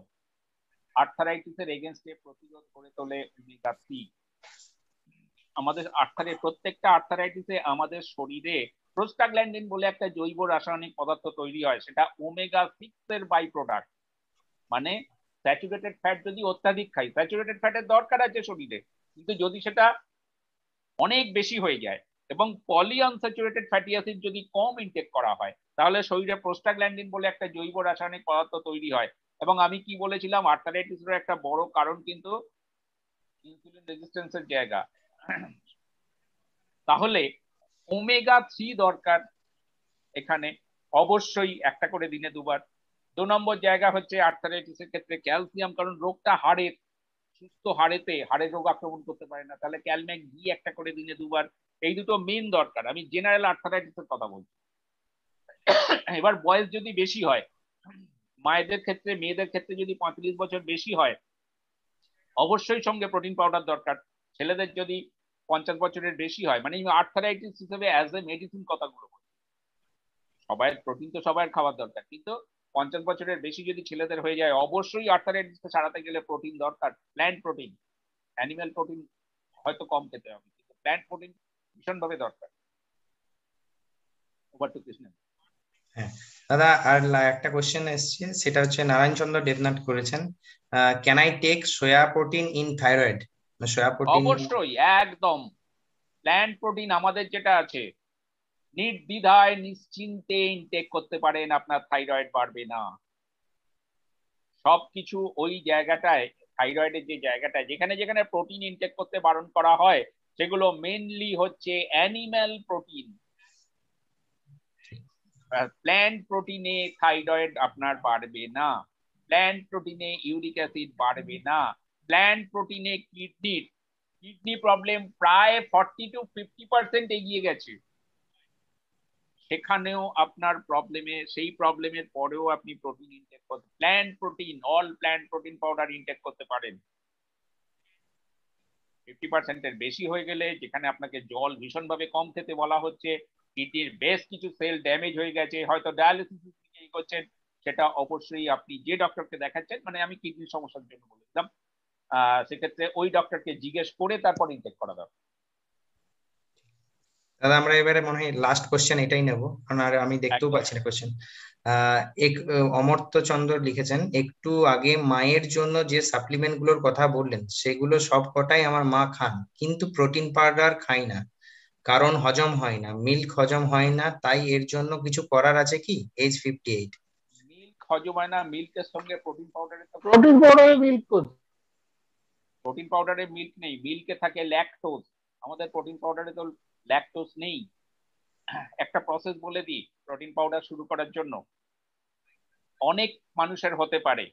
আর্থারাইটিসের এগেনস্টে প্রতিরোধ করে তোলে ওমেগা 3। আমাদের প্রত্যেকটা আর্থারাইটিসে আমাদের শরীরে প্রোস্টাগ্ল্যান্ডিন বলে একটা জৈব রাসায়নিক পদার্থ তৈরি হয়, সেটা ওমেগা 6 এর বাই প্রোডাক্ট। মানে স্যাচুরেটেড ফ্যাট যদি অত্যাধিক খাই, স্যাচুরেটেড ফ্যাটের দরকার আছে শরীরে, কিন্তু যদি সেটা অনেক বেশি হয়ে যায় এবং পলি আনস্যাচুরেটেড ফ্যাটি অ্যাসিড যদি কম ইনটেক করা হয়, তাহলে শরীরে প্রোস্টাগ্ল্যান্ডিন বলে একটা জৈব রাসায়নিক পদার্থ তৈরি হয়। এবং আমি কি বলেছিলাম, আর্থারাইটিসের একটা বড় কারণ কিন্তু ইনসুলিন রেজিস্ট্যান্সের জায়গা। তাহলে ওমেগা 3 দরকার এখানে, অবশ্যই একটা করে দিনে 2 বার। 2 নম্বর জায়গা হচ্ছে আর্থারাইটিসের ক্ষেত্রে ক্যালসিয়াম, কারণ রোগটা হাড়ের, সুস্থ হাড়েতে হাড়ের রোগ আক্রমণ করতে পারে না, তাহলে ক্যালম্যাক ডি একটা করে দিনে 2 বার। এই দুটো মেন দরকার। আমি জেনারেল আর্থারাইটিসের কথা বলছি। এবার বয়স যদি বেশি হয়, মায়েদের ক্ষেত্রে, মেয়েদের ক্ষেত্রে যদি 35 বছর বেশি হয়, অবশ্যই সঙ্গে প্রোটিন পাউডার দরকার। ছেলেদের যদি 50 বছরের বেশি হয়, মানে আর্থারাইটিস হিসেবে অ্যাজ এ মেডিসিন কথাগুলো বলছি। সবাই প্রোটিন তো সবার খাওয়ার দরকার, কিন্তু 50 বছরের বেশি যদি ছেলেদের হয়ে যায়, অবশ্যই আর্থারাইটিসকে সারাতে গেলে প্রোটিন দরকার। প্ল্যান্ট প্রোটিন, অ্যানিম্যাল প্রোটিন হয়তো কম খেতে হবে, কিন্তু প্ল্যান্ট প্রোটিন ভীষণভাবে দরকার। Over to Krishna. হ্যাঁ দাদা, আর একটা কোশ্চেন এসছে, সেটা হচ্ছে নারায়ণ চন্দ্র দেবনাথ করেছেন, can I take soya protein in thyroid? Soya protein অবশ্যই, একদম। প্ল্যান্ট প্রোটিন আমাদের যেটা আছে, নির্দ্বিধায় নিশ্চিন্তে ইনটেক করতে পারেন, আপনার থাইরয়েড বাড়বে না। সবকিছু ওই জায়গাটায়, থাইরয়েডের যে জায়গাটায় যেখানে যেখানে প্রোটিন ইনটেক করতে বারণ করা হয়, সেগুলো মেনলি হচ্ছে অ্যানিম্যাল প্রোটিন। প্ল্যান্ট প্রোটিনে থাইরয়েড আপনার বাড়বে না, প্ল্যান্ট প্রোটিনে ইউরিক অ্যাসিড বাড়বে না, প্ল্যান্ট প্রোটিনে কিডনি প্রবলেম প্রায় 40 to 50% এগিয়ে গেছে। সেখানেও আপনার সেই প্রবলেমের পরেও আপনি প্রোটিন ইনটেক করতে, plant protein, all plant protein powder intake করতে পারেন। 50% এর বেশি হয়ে গেলে, যেখানে আপনাকে জল ভীষণভাবে কম খেতে বলা হচ্ছে, কিডনির বেশ কিছু সেল ড্যামেজ হয়ে গেছে, হয়তো ডায়ালিসিস করছেন, সেটা অবশ্যই আপনি যে ডক্টরকে দেখাচ্ছেন, মানে আমি কিডনির সমস্যার জন্য বলেছিলাম, সেক্ষেত্রে ওই ডক্টরকে জিজ্ঞেস করে তারপর ইনটেক করা দরকার। দাদা আমরা এবারে মনে হয় লাস্ট কোশ্চেন এটাই নেব, কারণ আর আমি দেখতেও পাচ্ছি না কোশ্চেন। অমর্ত্য চন্দ্র লিখেছেন, একটু আগে মায়ের জন্য যে সাপ্লিমেন্ট গুলোর কথা বললেন, সেগুলো সব কটাই আমার মা খান, কিন্তু প্রোটিন পাউডার খাই না, কারণ হজম হয় না, মিল্ক হজম হয় না, তাই এর জন্য কিছু করার আছে কি? এজ 58। মিল্ক হজম হয় না, মিল্কের সঙ্গে প্রোটিন পাউডারে মিল্ক করছে। প্রোটিন পাউডারে মিল্ক নেই, মিল্কে থাকে ল্যাকটোজ। আমাদের প্রোটিন পাউডারে তো ল্যাকটোজ নেই। একটা প্রসেস বলে দিই, প্রোটিন পাউডার শুরু করার জন্য অনেক মানুষের হতে পারে।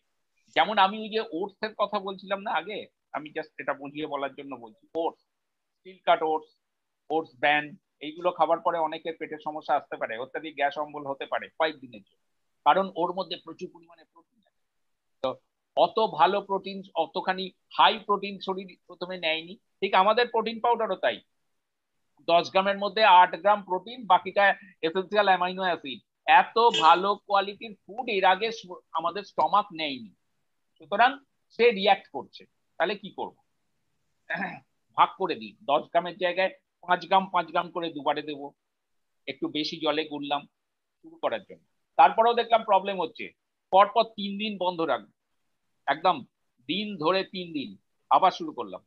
যেমন আমি ওই যে ওটস এর কথা বলছিলাম না আগে, আমি জাস্ট এটা বুঝিয়ে বলার জন্য বলছি। Oats, still cut oats, oats bran, এইগুলো খাবার পরে অনেকের পেটের সমস্যা আসতে পারে, অত্যাধিক গ্যাস অম্বল হতে পারে কয়েকদিনের জন্য, কারণ ওর মধ্যে প্রচুর পরিমাণে প্রোটিন আছে। তো অত ভালো প্রোটিন, অতখানি হাই প্রোটিন শরীর প্রথমে নেয়নি। ঠিক আমাদের প্রোটিন পাউডারও তাই, 10 গ্রামের মধ্যে 8 গ্রাম প্রোটিন, বাকিটা এসেন্সিয়াল অ্যামাইনো অ্যাসিড। এত ভালো কোয়ালিটির ফুড এর আগে আমাদের স্টমাক নেয়নি, সুতরাং সে রিয়াক্ট করছে। তাহলে কি করব? ভাগ করে দিই, 10 গ্রামের জায়গায় 5 গ্রাম 5 গ্রাম করে দুবারে দেবো, একটু বেশি জলে গুললাম শুরু করার জন্য। তারপরেও দেখলাম প্রবলেম হচ্ছে, পরপর 3 দিন বন্ধ রাখবো, একদম দিন ধরে 3 দিন, আবার শুরু করলাম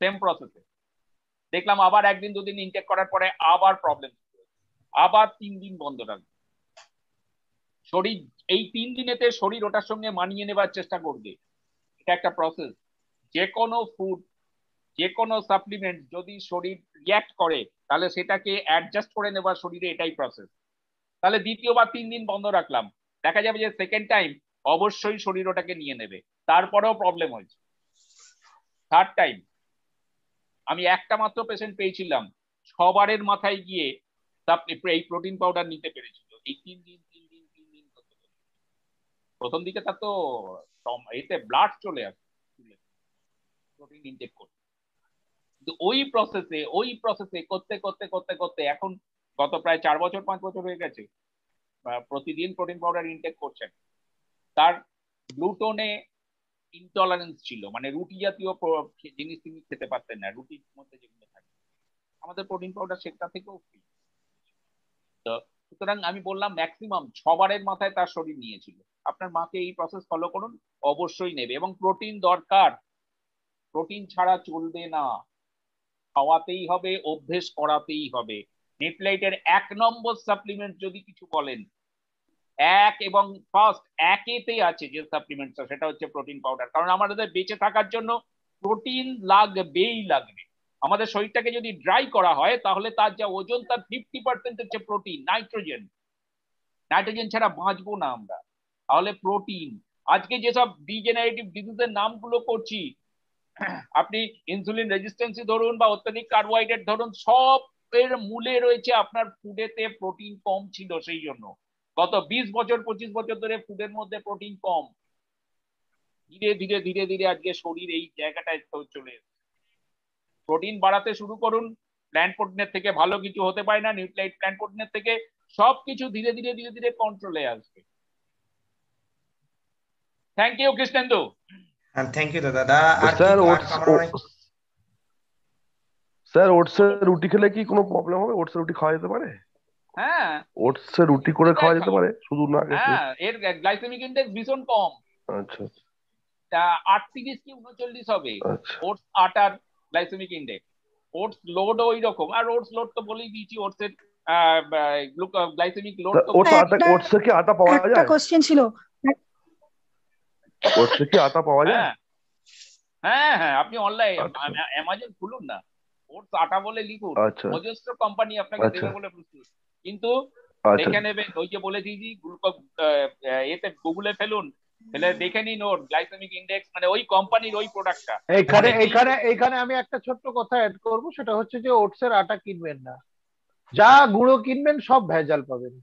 সেম প্রসেসে, দেখলাম আবার 1 দিন 2 দিন ইনটেক করার পরে আবার প্রবলেম, আবার 3 দিন বন্ধ রাখবো। শরীর এই 3 দিনেতে শরীর ওটার সঙ্গে মানিয়ে নেবার চেষ্টা করবে, এটা একটা প্রসেস। যে কোনো ফুড, যে কোনো সাপ্লিমেন্ট যদি শরীর রিয়াক্ট করে, তাহলে সেটাকে অ্যাডজাস্ট করে নেবার শরীরে, এটাই প্রসেস। তাহলে দ্বিতীয়বার 3 দিন বন্ধ রাখলাম, দেখা যাবে যে সেকেন্ড টাইম অবশ্যই শরীর ওটাকে নিয়ে নেবে, তারপরেও প্রবলেম হয়েছে। থার্ড টাইম আমি একটা মাত্র পেশেন্ট পেয়েছিলাম, 6 বারের মাথায় গিয়ে এই প্রোটিন পাউডার নিতে পেরেছিল, এই 3 দিন করতে। প্রথম দিকে তার তো এতে ব্লাড চলে আসে প্রোটিন ইনটেক করতে, কিন্তু ওই প্রসেসে করতে করতে করতে করতে এখন গত প্রায় 4 বছর 5 বছর হয়ে গেছে, প্রতিদিন প্রোটিন পাউডার ইনটেক করছেন। তার গ্লুটোনে ইনটলারেন্স ছিল, মানে রুটি জাতীয় জিনিস তিনি খেতে পারতেন না, রুটির মধ্যে যেগুলো থাকে। আমাদের প্রোটিন পাউডার সেটা থেকেও ফ্রি। তো সুতরাং আমি বললাম ম্যাক্সিমাম 6 বারের মাথায় তার শরীর নিয়েছিল। আপনার মাকে এই প্রসেস ফলো করুন, অবশ্যই নেবে। এবং প্রোটিন দরকার, প্রোটিন ছাড়া চলবে না, খাওয়াতেই হবে, অভ্যেস করাতেই হবে। নিউট্রিলাইটের 1 নম্বর সাপ্লিমেন্ট যদি কিছু বলেন, এবং ফার্স্ট একেতেই আছে যে সাপ্লিমেন্টটা, সেটা হচ্ছে প্রোটিন পাউডার। কারণ আমাদের বেঁচে থাকার জন্য প্রোটিন লাগবেই লাগবে। আমাদের শরীরটাকে যদি ড্রাই করা হয় তাহলে তার যা ওজন, তার 50% হচ্ছে প্রোটিন, নাইট্রোজেন। নাইট্রোজেন ছাড়া বাঁচবো না আমরা। তাহলে প্রোটিন, আজকে যেসব ডিজেনারেটিভ ডিজিজের নামগুলো করছি, আপনি ইনসুলিন রেজিস্ট্যান্সি ধরুন বা অত্যাধিক কার্বোহাইড্রেট ধরুন, সব এর মূলে রয়েছে আপনার ফুডেতে প্রোটিন কম ছিল। সেই জন্য গত 20 বছর 25 বছর ধরে ফুডের মধ্যে প্রোটিন কম, ধীরে ধীরে ধীরে ধীরে আজকে শরীর এই জায়গাটায় চলে এসেছে। প্রোটিন বাড়াতে শুরু করুন, প্ল্যান্ট প্রোটিনের থেকে ভালো কিছু হতে পারে না। নিউট্রিলাইট প্ল্যান্ট প্রোটিনের থেকে সবকিছু ধীরে ধীরে ধীরে ধীরে কন্ট্রোলে আসবে। Thank you Krishnendu. Thank you দাদা। আর স্যার স্যার ওটসের রুটি খেলে কি কোনো প্রবলেম হবে? ওটসের রুটি খাওয়া যেতে পারে? হ্যাঁ, ওটসের রুটি করে খাওয়া যেতে পারে শুধু না খেতে? হ্যাঁ, এর গ্লাইসেমিক ইনডেক্স ভীষণ কম। আচ্ছা, 38 কি 39 হবে আচ্ছা। ওটস আটার গ্লাইসেমিক ইনডেক্স। ওটস লোড ওই রকম, আর ওটস লোড তো বলেই দিয়েছি, ওটসের গ্লাইসেমিক লোড তো। ওটসে কি আটা পাওয়া যায়? একটা কোশ্চেন ছিল, ওটসে কি আটা পাওয়া যায়? হ্যাঁ হ্যাঁ, আপনি অনলাইন অ্যামাজন খুলুন না, ওটস আটা বলে লিখুন, আচ্ছা অজস্র কোম্পানি আপনাকে দেবে বলে প্রস্তুত। কিন্তু দেখে নেবেন, ওই যে বলে দিয়েছি, এতে গুগলে ফেলুন, ফেলে দেখে নিন ওর গ্লাইসেমিক ইনডেক্স, মানে ওই কোম্পানির ওই প্রোডাক্টটা। এখানে আমি একটা ছোট্ট কথা অ্যাড করব, সেটা হচ্ছে যে ওটসের আটা কিনবেন না, যা গুঁড়ো কিনবেন সব ভেজাল পাবেন।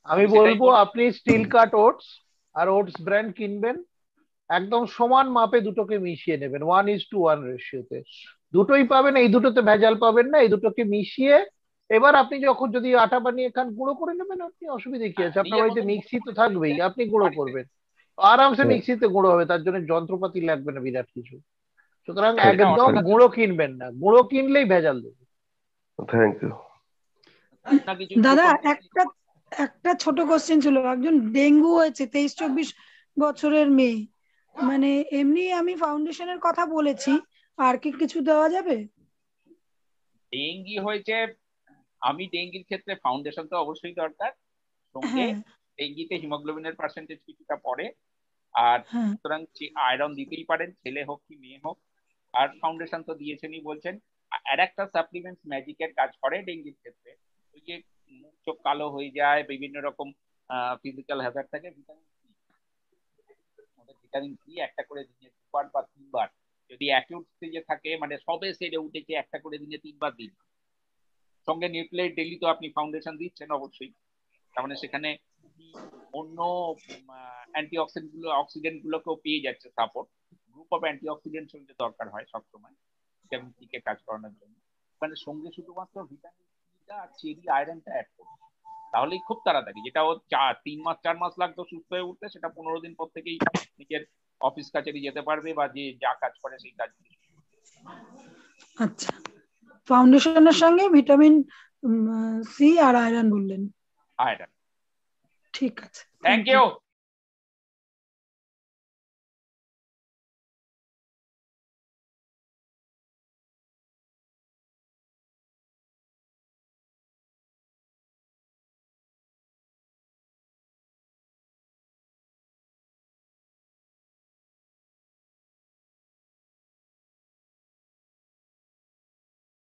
আমি বলবো আপনি স্টিল কাট ওটস আর ওটস ব্র্যান্ড কিনবেন, একদম সমান মাপে দুটোকে মিশিয়ে নেবেন, 1:1 রেশিওতে, দুটোই পাবেন। এই দুটোতে ভেজাল পাবেন না, এই দুটোকে মিশিয়ে এবার আপনি যখন যদি আটা বানিয়ে খান, গুঁড়ো করে নেবেন। আপনি অসুবিধা কি আছে? আপনার বাড়িতে মিক্সি তো থাকবেই, আপনি গুঁড়ো করবেন, আরামসে মিক্সিতে গুঁড়ো হবে, তার জন্য যন্ত্রপাতি লাগবে না বিরাট কিছু। সুতরাং একদম গুঁড়ো কিনবেন না, গুঁড়ো কিনলেই ভেজাল দেবে। থ্যাংক ইউ দাদা। একটা ছোট কোশ্চেন ছিল, একজন ডেঙ্গু হয়েছে, 23-24 বছরের মেয়ে, মানে এমনি আমি ফাউন্ডেশনের কথা বলেছি, আর কি কিছু দেওয়া যাবে? ডেঙ্গি হয়েছে, আমি ডেঙ্গির ক্ষেত্রে ফাউন্ডেশন তো অবশ্যই দরকার, সঙ্গে ডেঙ্গিতে হিমোগ্লোবিনের পার্সেন্টেজ কিছুটা পড়ে, আর সুতরাং আয়রন দিতেই পারেন, ছেলে হোক কি মেয়ে হোক। আর ফাউন্ডেশন তো দিয়েছেনই বলছেন। আর একটা সাপ্লিমেন্টস ম্যাজিকের কাজ করে ডেঙ্গির ক্ষেত্রে, ওই যে মুখ চোখ কালো হয়ে যায়, বিভিন্ন রকম ফিজিক্যাল হ্যাজার্ড থাকে, ভিটামিন সি একটা করে দিনে 2বার বা 3বার, যদি অ্যাকিউট স্টেজে থাকে, মানে সবে সেরে উঠেছে, একটা করে দিনে 3বার দিন। সঙ্গে নিউক্লিয়াইড ডেইলি তো আপনি ফাউন্ডেশন দিচ্ছেন অবশ্যই, তার মানে সেখানে অন্য অক্সিডেন্ট গুলোকেও পেয়ে যাচ্ছে সাপোর্ট। গ্রুপ অফ অ্যান্টিঅক্সিডেন্ট সঙ্গে দরকার হয় সবসময় ভিটামিন সি কে কাজ করানোর জন্য। মানে সঙ্গে শুধুমাত্র ভিটামিন সিটা আর চেরি আয়রনটা অ্যাড করুন, তাহলেই খুব তাড়াতাড়ি, যেটা ও 3 মাস 4 মাস লাগতো সুস্থ হয়ে উঠতে, সেটা 15 দিন পর থেকেই নিজের অফিস কাছারি যেতে পারবে, বা যে যা কাজ করে সেই কাজ। আচ্ছা, ফাউন্ডেশনের সঙ্গে ভিটামিন সি আর আয়রন বললেন? আয়রন। ঠিক আছে, থ্যাংক ইউ।